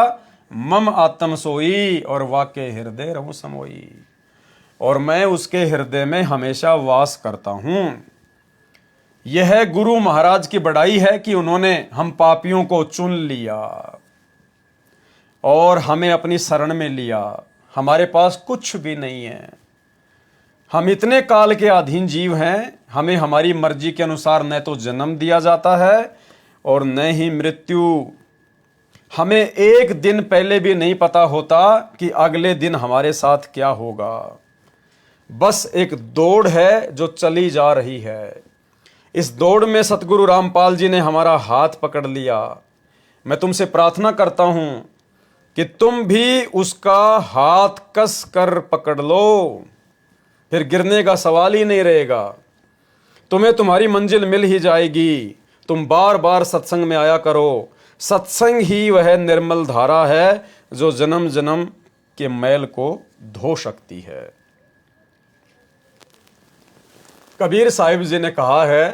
मम आत्म सोई, और वाके हृदय रहूं समोई, और मैं उसके हृदय में हमेशा वास करता हूं। यह गुरु महाराज की बड़ाई है कि उन्होंने हम पापियों को चुन लिया और हमें अपनी शरण में लिया। हमारे पास कुछ भी नहीं है, हम इतने काल के अधीन जीव हैं, हमें हमारी मर्जी के अनुसार न तो जन्म दिया जाता है और न ही मृत्यु। हमें एक दिन पहले भी नहीं पता होता कि अगले दिन हमारे साथ क्या होगा। बस एक दौड़ है जो चली जा रही है। इस दौड़ में सतगुरु रामपाल जी ने हमारा हाथ पकड़ लिया। मैं तुमसे प्रार्थना करता हूं कि तुम भी उसका हाथ कस कर पकड़ लो, फिर गिरने का सवाल ही नहीं रहेगा। तुम्हें तुम्हारी मंजिल मिल ही जाएगी। तुम बार बार सत्संग में आया करो। सत्संग ही वह निर्मल धारा है जो जन्म जन्म के मैल को धो सकती है। कबीर साहिब जी ने कहा है,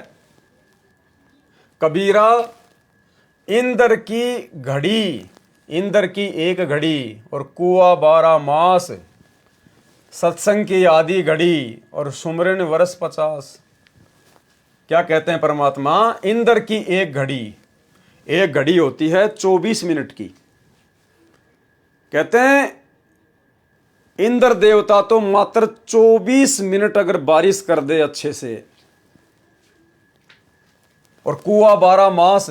कबीरा इंद्र की घड़ी, इंद्र की एक घड़ी और कुआ 12 मास, सत्संग की आधी घड़ी और सुमरन वर्ष 50। क्या कहते हैं परमात्मा? इंद्र की एक घड़ी होती है 24 मिनट की। कहते हैं इंद्र देवता तो मात्र 24 मिनट अगर बारिश कर दे अच्छे से, और कुआं 12 मास,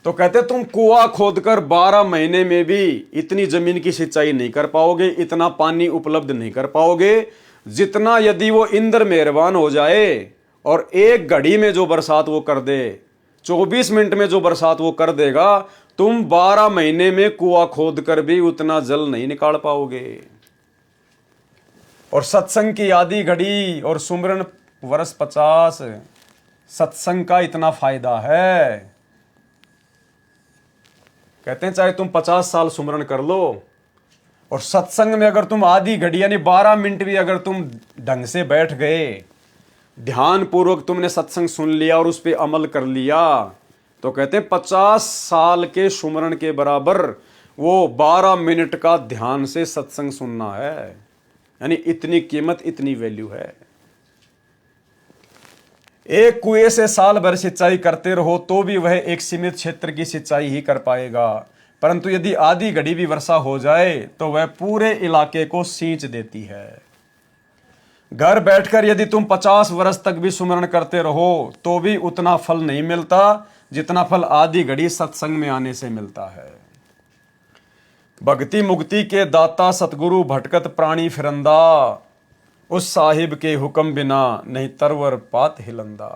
तो कहते तुम कुआं खोदकर 12 महीने में भी इतनी जमीन की सिंचाई नहीं कर पाओगे, इतना पानी उपलब्ध नहीं कर पाओगे जितना यदि वो इंद्र मेहरबान हो जाए और एक घड़ी में जो बरसात वो कर दे, 24 मिनट में जो बरसात वो कर देगा, तुम 12 महीने में कुआं खोद कर भी उतना जल नहीं निकाल पाओगे। और सत्संग की आधी घड़ी और सुमरन वर्ष 50। सत्संग का इतना फायदा है, कहते हैं चाहे तुम 50 साल सुमरन कर लो, और सत्संग में अगर तुम आधी घड़ी यानी 12 मिनट भी अगर तुम ढंग से बैठ गए, ध्यान पूर्वक तुमने सत्संग सुन लिया और उस पर अमल कर लिया, तो कहते हैं 50 साल के सुमरन के बराबर वो 12 मिनट का ध्यान से सत्संग सुनना है। यानी इतनी कीमत, इतनी वैल्यू है। एक कुएं से साल भर सिंचाई करते रहो तो भी वह एक सीमित क्षेत्र की सिंचाई ही कर पाएगा, परंतु यदि आधी घड़ी भी वर्षा हो जाए तो वह पूरे इलाके को सींच देती है। घर बैठकर यदि तुम 50 वर्ष तक भी सुमरण करते रहो तो भी उतना फल नहीं मिलता जितना फल आधी घड़ी सत्संग में आने से मिलता है। भक्ति मुक्ति के दाता सतगुरु भटकत प्राणी फिरंदा, उस साहिब के हुक्म बिना नहीं तरवर पात हिलंदा।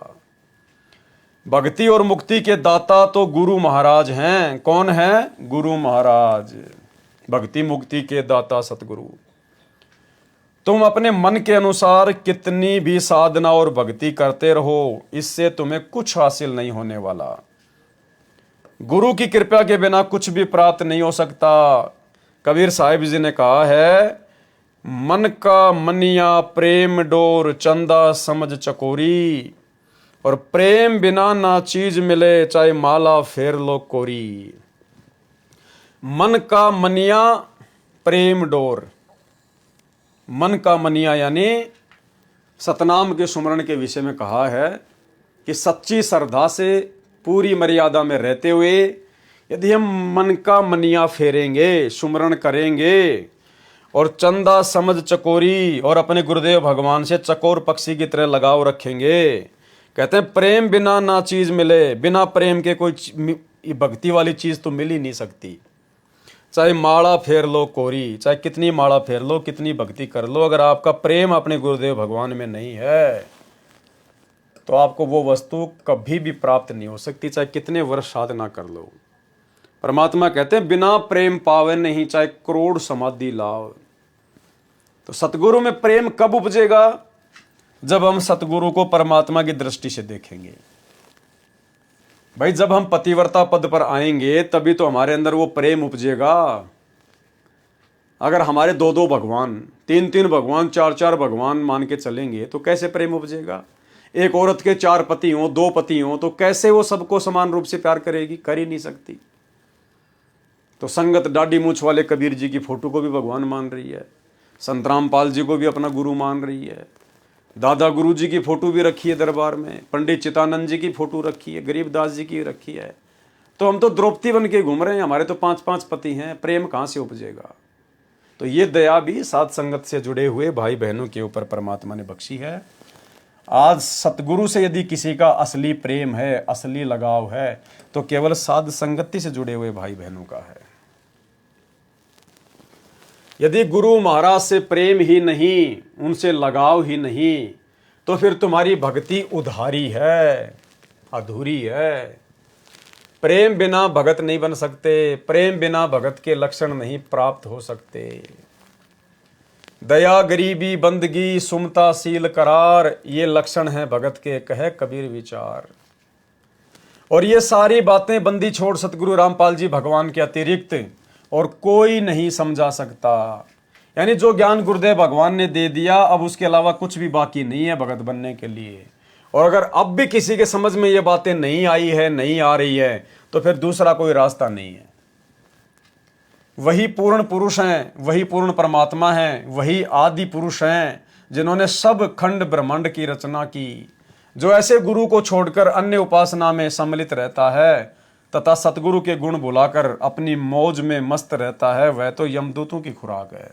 भक्ति और मुक्ति के दाता तो गुरु महाराज हैं। कौन है? गुरु महाराज। भक्ति मुक्ति के दाता सतगुरु। तुम अपने मन के अनुसार कितनी भी साधना और भक्ति करते रहो, इससे तुम्हें कुछ हासिल नहीं होने वाला। गुरु की कृपा के बिना कुछ भी प्राप्त नहीं हो सकता। कबीर साहिब जी ने कहा है, मन का मनिया प्रेम डोर चंदा समझ चकोरी, और प्रेम बिना ना चीज मिले चाहे माला फेर लो कोरी। मन का मनिया प्रेम डोर, मन का मनिया यानी सतनाम के सुमरण के विषय में कहा है कि सच्ची श्रद्धा से पूरी मर्यादा में रहते हुए यदि हम मन का मनिया फेरेंगे, सुमरण करेंगे और चंदा समझ चकोरी और अपने गुरुदेव भगवान से चकोर पक्षी की तरह लगाव रखेंगे, कहते हैं प्रेम बिना ना चीज मिले, बिना प्रेम के कोई भक्ति वाली चीज तो मिल ही नहीं सकती। चाहे माला फेर लो कोरी, चाहे कितनी माला फेर लो, कितनी भक्ति कर लो, अगर आपका प्रेम अपने गुरुदेव भगवान में नहीं है तो आपको वो वस्तु कभी भी प्राप्त नहीं हो सकती, चाहे कितने वर्ष साधना कर लो। परमात्मा कहते हैं बिना प्रेम पावे नहीं, चाहे करोड़ समाधि लाओ। तो सतगुरु में प्रेम कब उपजेगा? जब हम सतगुरु को परमात्मा की दृष्टि से देखेंगे। भाई जब हम पतिव्रता पद पर आएंगे तभी तो हमारे अंदर वो प्रेम उपजेगा। अगर हमारे 2-2 भगवान, 3-3 भगवान, 4-4 भगवान मान के चलेंगे तो कैसे प्रेम उपजेगा? एक औरत के 4 पति हों, 2 पति हों, तो कैसे वो सबको समान रूप से प्यार करेगी? कर ही नहीं सकती। तो संगत दाढ़ी मूछ वाले कबीर जी की फोटो को भी भगवान मान रही है, संत रामपाल जी को भी अपना गुरु मान रही है, दादा गुरु जी की फोटो भी रखी है दरबार में, पंडित चितानंद जी की फोटो रखी है, गरीबदास जी की रखी है। तो हम तो द्रौपदी बन के घूम रहे हैं, हमारे तो 5-5 पति हैं, प्रेम कहाँ से उपजेगा? तो ये दया भी साध संगत से जुड़े हुए भाई बहनों के ऊपर परमात्मा ने बख्शी है। आज सतगुरु से यदि किसी का असली प्रेम है, असली लगाव है, तो केवल साध संगति से जुड़े हुए भाई बहनों का है। यदि गुरु महाराज से प्रेम ही नहीं, उनसे लगाव ही नहीं, तो फिर तुम्हारी भक्ति उधारी है, अधूरी है। प्रेम बिना भगत नहीं बन सकते, प्रेम बिना भगत के लक्षण नहीं प्राप्त हो सकते। दया गरीबी बंदगी सुमता सील करार, ये लक्षण है भगत के, कहे कबीर विचार। और ये सारी बातें बंदी छोड़ सतगुरु रामपाल जी भगवान के अतिरिक्त और कोई नहीं समझा सकता। यानी जो ज्ञान गुरुदेव भगवान ने दे दिया, अब उसके अलावा कुछ भी बाकी नहीं है भगत बनने के लिए। और अगर अब भी किसी के समझ में ये बातें नहीं आई है, नहीं आ रही है, तो फिर दूसरा कोई रास्ता नहीं है। वही पूर्ण पुरुष हैं, वही पूर्ण परमात्मा हैं, वही आदि पुरुष हैं जिन्होंने सब खंड ब्रह्मांड की रचना की। जो ऐसे गुरु को छोड़कर अन्य उपासना में सम्मिलित रहता है तथा सतगुरु के गुण बुलाकर अपनी मौज में मस्त रहता है, वह तो यमदूतों की खुराक है।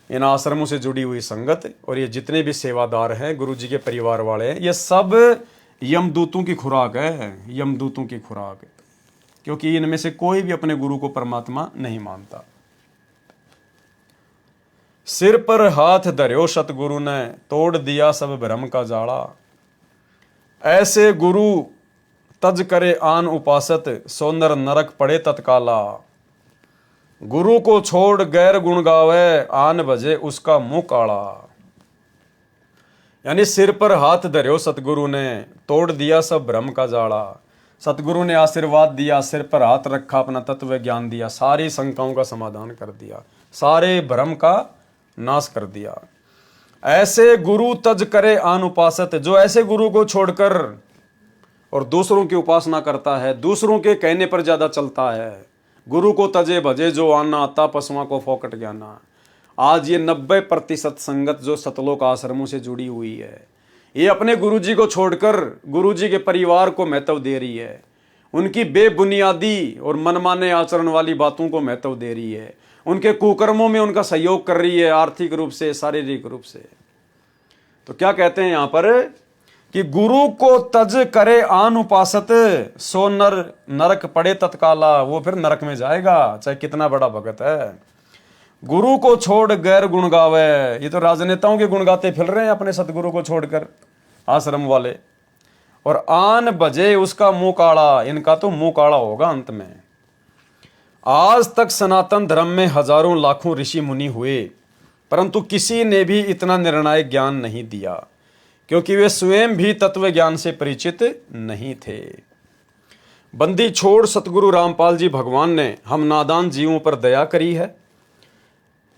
इन आश्रमों से जुड़ी हुई संगत और ये जितने भी सेवादार हैं, गुरु जी के परिवार वाले हैं, ये सब यमदूतों की खुराक है, यमदूतों की खुराक है। क्योंकि इनमें से कोई भी अपने गुरु को परमात्मा नहीं मानता। सिर पर हाथ धर्यो सतगुरु ने, तोड़ दिया सब भ्रम का जाड़ा। ऐसे गुरु तज करे आन उपासत, सो नर नरक पड़े तत्काला। गुरु को छोड़ गैर गुण गावे, आन बजे उसका मुंह काला। यानी सिर पर हाथ धर्यो सतगुरु ने, तोड़ दिया सब भ्रम का जाड़ा। सतगुरु ने आशीर्वाद दिया, सिर पर हाथ रखा, अपना तत्व ज्ञान दिया, सारी शंकाओं का समाधान कर दिया, सारे भ्रम का नाश कर दिया। ऐसे गुरु तज करे आन उपासत, जो ऐसे गुरु को छोड़कर और दूसरों की उपासना करता है, दूसरों के कहने पर ज्यादा चलता है, गुरु को तजे भजे जो आना, आता पशुओं को फोकट ज्ञाना। आज ये 90% संगत जो सतलोक आश्रमों से जुड़ी हुई है, ये अपने गुरुजी को छोड़कर गुरुजी के परिवार को महत्व दे रही है, उनकी बेबुनियादी और मनमाने आचरण वाली बातों को महत्व दे रही है, उनके कुकर्मों में उनका सहयोग कर रही है, आर्थिक रूप से, शारीरिक रूप से। तो क्या कहते हैं यहां पर कि गुरु को तज करे आन उपासत, सो नर नरक पड़े तत्काला। वो फिर नरक में जाएगा, चाहे कितना बड़ा भगत है। गुरु को छोड़ गैर गुण गावे, ये तो राजनेताओं के गुण गाते फिर रहे हैं अपने सतगुरु को छोड़कर, आश्रम वाले। और आन बजे उसका मुंह काड़ा, इनका तो मुंह काड़ा होगा अंत में। आज तक सनातन धर्म में हजारों लाखों ऋषि मुनि हुए, परंतु किसी ने भी इतना निर्णायक ज्ञान नहीं दिया, क्योंकि वे स्वयं भी तत्व ज्ञान से परिचित नहीं थे। बंदी छोड़ सतगुरु रामपाल जी भगवान ने हम नादान जीवों पर दया करी है।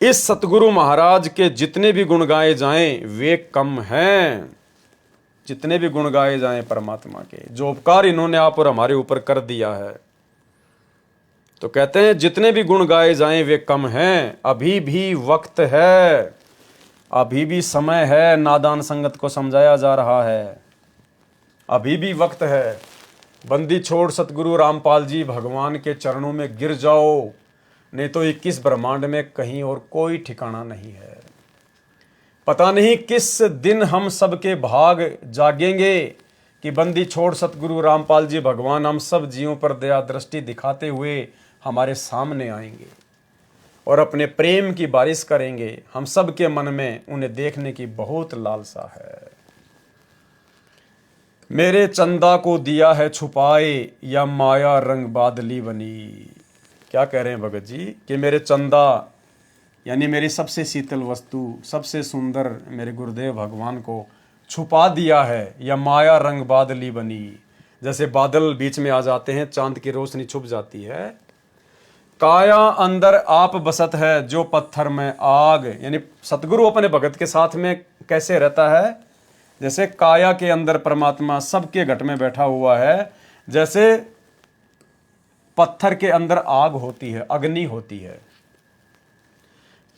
इस सतगुरु महाराज के जितने भी गुण गाए जाएं वे कम हैं। जितने भी गुण गाए जाएं परमात्मा के, जो उपकार इन्होंने आप और हमारे ऊपर कर दिया है, तो कहते हैं जितने भी गुण गाए जाएं वे कम हैं। अभी भी वक्त है, अभी भी समय है, नादान संगत को समझाया जा रहा है, अभी भी वक्त है। बंदी छोड़ सतगुरु रामपाल जी भगवान के चरणों में गिर जाओ, नहीं तो 21 ब्रह्मांड में कहीं और कोई ठिकाना नहीं है। पता नहीं किस दिन हम सबके भाग जागेंगे कि बंदी छोड़ सतगुरु रामपाल जी भगवान हम सब जीवों पर दया दृष्टि दिखाते हुए हमारे सामने आएंगे और अपने प्रेम की बारिश करेंगे। हम सब के मन में उन्हें देखने की बहुत लालसा है। मेरे चंदा को दिया है छुपाए, या माया रंग बादली बनी। क्या कह रहे हैं भगत जी कि मेरे चंदा यानी मेरी सबसे शीतल वस्तु, सबसे सुंदर मेरे गुरुदेव भगवान को छुपा दिया है, या माया रंग बादली बनी। जैसे बादल बीच में आ जाते हैं, चांद की रोशनी छुप जाती है। काया अंदर आप बसत है, जो पत्थर में आग। यानी सतगुरु अपने भगत के साथ में कैसे रहता है? जैसे काया के अंदर परमात्मा सबके घट में बैठा हुआ है, जैसे पत्थर के अंदर आग होती है, अग्नि होती है।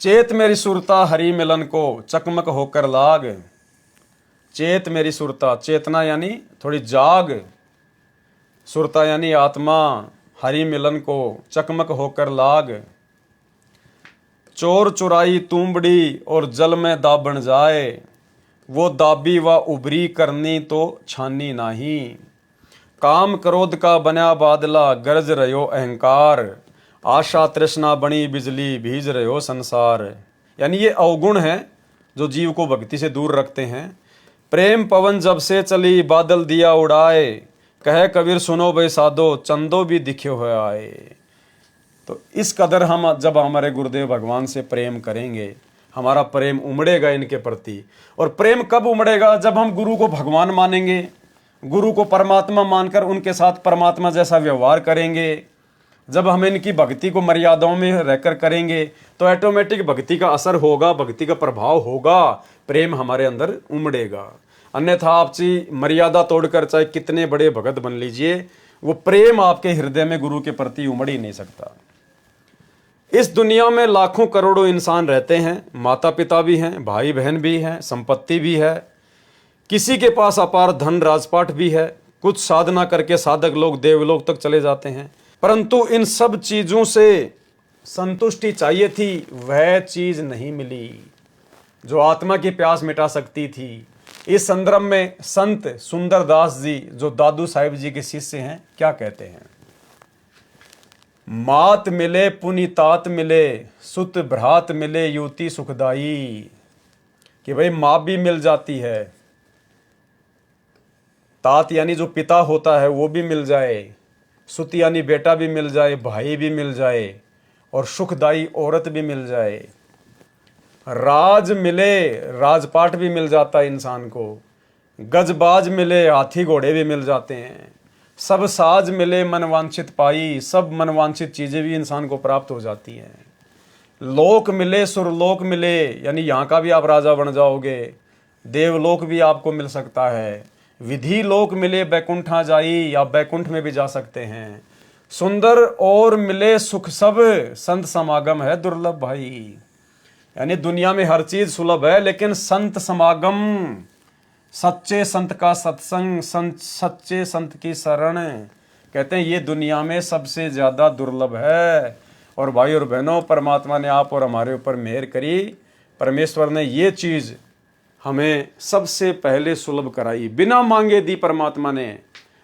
चेत मेरी सुरता हरि मिलन को, चकमक होकर लाग। चेत मेरी सुरता, चेतना यानी थोड़ी जाग, सुरता यानी आत्मा, हरि मिलन को चकमक होकर लाग। चोर चुराई तूंबड़ी और जल में दाबण जाए, वो दाबी व उभरी करनी तो छानी नाही। काम क्रोध का बना बादला, गरज रहो अहंकार। आशा तृष्णा बनी बिजली, भीज रहो संसार। यानी ये अवगुण हैं जो जीव को भक्ति से दूर रखते हैं। प्रेम पवन जब से चली, बादल दिया उड़ाए। कहे कबीर सुनो बे साधो, चंदो भी दिखे हुए आए। तो इस कदर हम जब हमारे गुरुदेव भगवान से प्रेम करेंगे, हमारा प्रेम उमड़ेगा इनके प्रति। और प्रेम कब उमड़ेगा? जब हम गुरु को भगवान मानेंगे, गुरु को परमात्मा मानकर उनके साथ परमात्मा जैसा व्यवहार करेंगे। जब हम इनकी भक्ति को मर्यादाओं में रहकर करेंगे तो ऑटोमेटिक भक्ति का असर होगा, भक्ति का प्रभाव होगा, प्रेम हमारे अंदर उमड़ेगा। अन्यथा आप जी मर्यादा तोड़कर चाहे कितने बड़े भगत बन लीजिए, वो प्रेम आपके हृदय में गुरु के प्रति उमड़ ही नहीं सकता। इस दुनिया में लाखों करोड़ों इंसान रहते हैं, माता पिता भी हैं, भाई बहन भी हैं, संपत्ति भी है, किसी के पास अपार धन राजपाट भी है, कुछ साधना करके साधक लोग देवलोक तक चले जाते हैं। परंतु इन सब चीजों से संतुष्टि चाहिए थी, वह चीज नहीं मिली जो आत्मा की प्यास मिटा सकती थी। इस संदर्भ में संत सुंदरदास जी, जो दादू साहिब जी के शिष्य हैं, क्या कहते हैं? मात मिले पुनितात मिले, सुत भ्रात मिले युति सुखदाई। कि भाई माँ भी मिल जाती है, तात यानी जो पिता होता है वो भी मिल जाए, सुत यानी बेटा भी मिल जाए, भाई भी मिल जाए, और सुखदाई औरत भी मिल जाए। राज मिले, राजपाट भी मिल जाता है इंसान को। गजबाज मिले, हाथी घोड़े भी मिल जाते हैं। सब साज मिले मनवांछित पाई, सब मनवांछित चीजें भी इंसान को प्राप्त हो जाती हैं। लोक मिले सुरलोक मिले, यानी यहाँ का भी आप राजा बन जाओगे, देवलोक भी आपको मिल सकता है। विधि लोक मिले बैकुंठा जाई, आप बैकुंठ में भी जा सकते हैं। सुंदर और मिले सुख सब, संत समागम है दुर्लभ भाई। यानी दुनिया में हर चीज सुलभ है, लेकिन संत समागम, सच्चे संत का सत्संग, सच्चे संत की शरण, कहते हैं ये दुनिया में सबसे ज्यादा दुर्लभ है। और भाई और बहनों, परमात्मा ने आप और हमारे ऊपर मेहर करी, परमेश्वर ने ये चीज हमें सबसे पहले सुलभ कराई, बिना मांगे दी परमात्मा ने।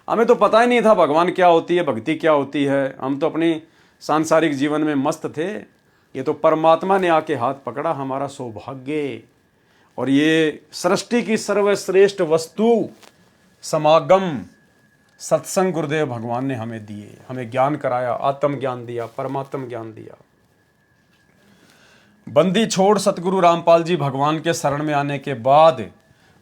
हमें तो पता ही नहीं था भगवान क्या होती है, भक्ति क्या होती है। हम तो अपनी सांसारिक जीवन में मस्त थे। ये तो परमात्मा ने आके हाथ पकड़ा, हमारा सौभाग्य। और ये सृष्टि की सर्वश्रेष्ठ वस्तु समागम, सत्संग गुरुदेव भगवान ने हमें दिए, हमें ज्ञान कराया, आत्म ज्ञान दिया, परमात्म ज्ञान दिया। बंदी छोड़ सतगुरु रामपाल जी भगवान के शरण में आने के बाद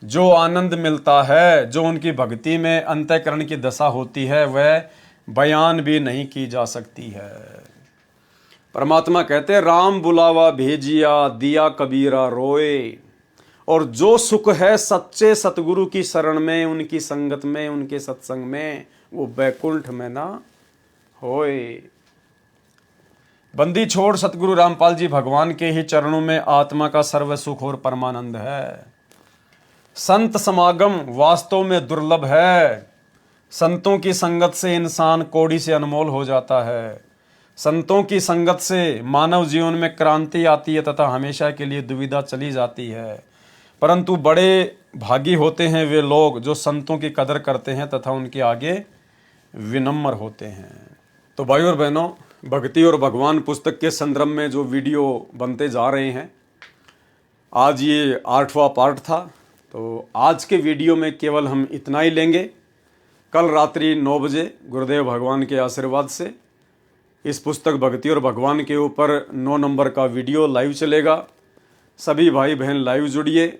जो आनंद मिलता है, जो उनकी भक्ति में अंतःकरण की दशा होती है, वह बयान भी नहीं की जा सकती है। परमात्मा कहते हैं, राम बुलावा भेजिया, दिया कबीरा रोए। और जो सुख है सच्चे सतगुरु की शरण में, उनकी संगत में, उनके सत्संग में, वो बैकुंठ में ना होए। बंदी छोड़ सतगुरु रामपाल जी भगवान के ही चरणों में आत्मा का सर्व सुख और परमानंद है। संत समागम वास्तव में दुर्लभ है। संतों की संगत से इंसान कौड़ी से अनमोल हो जाता है। संतों की संगत से मानव जीवन में क्रांति आती है तथा हमेशा के लिए दुविधा चली जाती है। परंतु बड़े भागी होते हैं वे लोग जो संतों की कदर करते हैं तथा उनके आगे विनम्र होते हैं। तो भाई और बहनों, भक्ति और भगवान पुस्तक के संदर्भ में जो वीडियो बनते जा रहे हैं, आज ये 8वां पार्ट था। तो आज के वीडियो में केवल हम इतना ही लेंगे। कल रात्रि 9 बजे गुरुदेव भगवान के आशीर्वाद से इस पुस्तक भक्ति और भगवान के ऊपर 9 नंबर का वीडियो लाइव चलेगा। सभी भाई बहन लाइव जुड़िए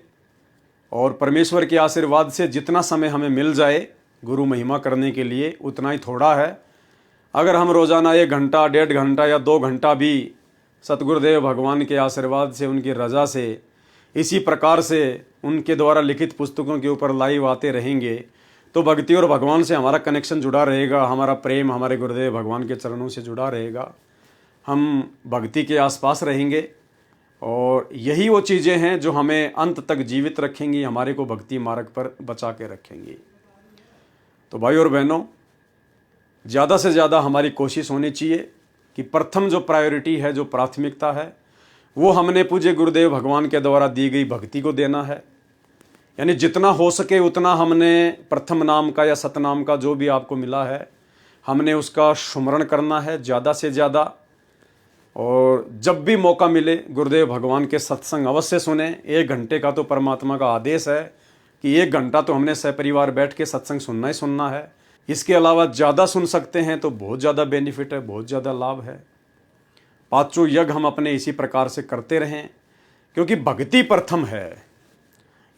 और परमेश्वर के आशीर्वाद से जितना समय हमें मिल जाए गुरु महिमा करने के लिए उतना ही थोड़ा है। अगर हम रोज़ाना 1 घंटा, 1.5 घंटा या 2 घंटा भी सतगुरुदेव भगवान के आशीर्वाद से, उनकी रजा से, इसी प्रकार से उनके द्वारा लिखित पुस्तकों के ऊपर लाइव आते रहेंगे तो भक्ति और भगवान से हमारा कनेक्शन जुड़ा रहेगा, हमारा प्रेम हमारे गुरुदेव भगवान के चरणों से जुड़ा रहेगा। हम भक्ति के आसपास रहेंगे और यही वो चीज़ें हैं जो हमें अंत तक जीवित रखेंगी, हमारे को भक्ति मार्ग पर बचा के रखेंगी। तो भाई और बहनों, ज़्यादा से ज़्यादा हमारी कोशिश होनी चाहिए कि प्रथम जो प्रायोरिटी है, जो प्राथमिकता है, वो हमने पूज्य गुरुदेव भगवान के द्वारा दी गई भक्ति को देना है। यानी जितना हो सके उतना हमने प्रथम नाम का या सतनाम का जो भी आपको मिला है, हमने उसका सुमरण करना है ज़्यादा से ज़्यादा। और जब भी मौका मिले गुरुदेव भगवान के सत्संग अवश्य सुने। 1 घंटे का तो परमात्मा का आदेश है कि 1 घंटा तो हमने सपरिवार बैठ के सत्संग सुनना ही सुनना है। इसके अलावा ज़्यादा सुन सकते हैं तो बहुत ज़्यादा बेनिफिट है, बहुत ज़्यादा लाभ है। 5 यज्ञ हम अपने इसी प्रकार से करते रहें, क्योंकि भक्ति प्रथम है।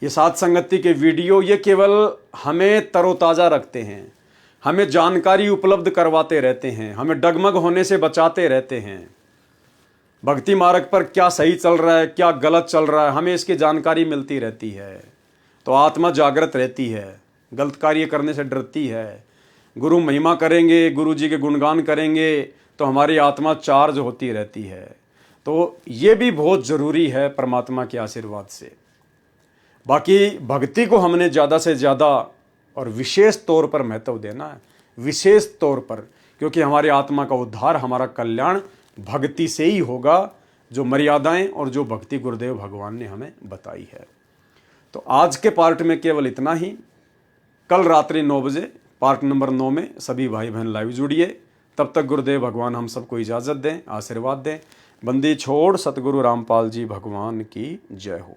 ये साथ संगति के वीडियो ये केवल हमें तरोताज़ा रखते हैं, हमें जानकारी उपलब्ध करवाते रहते हैं, हमें डगमग होने से बचाते रहते हैं। भक्ति मार्ग पर क्या सही चल रहा है, क्या गलत चल रहा है, हमें इसकी जानकारी मिलती रहती है। तो आत्मा जागृत रहती है, गलत कार्य करने से डरती है। गुरु महिमा करेंगे, गुरु जी के गुणगान करेंगे तो हमारी आत्मा चार्ज होती रहती है। तो ये भी बहुत ज़रूरी है परमात्मा के आशीर्वाद से। बाकी भक्ति को हमने ज़्यादा से ज़्यादा और विशेष तौर पर महत्व देना है, विशेष तौर पर, क्योंकि हमारी आत्मा का उद्धार, हमारा कल्याण भक्ति से ही होगा, जो मर्यादाएं और जो भक्ति गुरुदेव भगवान ने हमें बताई है। तो आज के पार्ट में केवल इतना ही। कल रात्रि 9 बजे पार्ट नंबर 9 में सभी भाई बहन लाइव जुड़िए। तब तक गुरुदेव भगवान हम सबको इजाज़त दें, आशीर्वाद दें। बंदी छोड़ सतगुरु रामपाल जी भगवान की जय हो।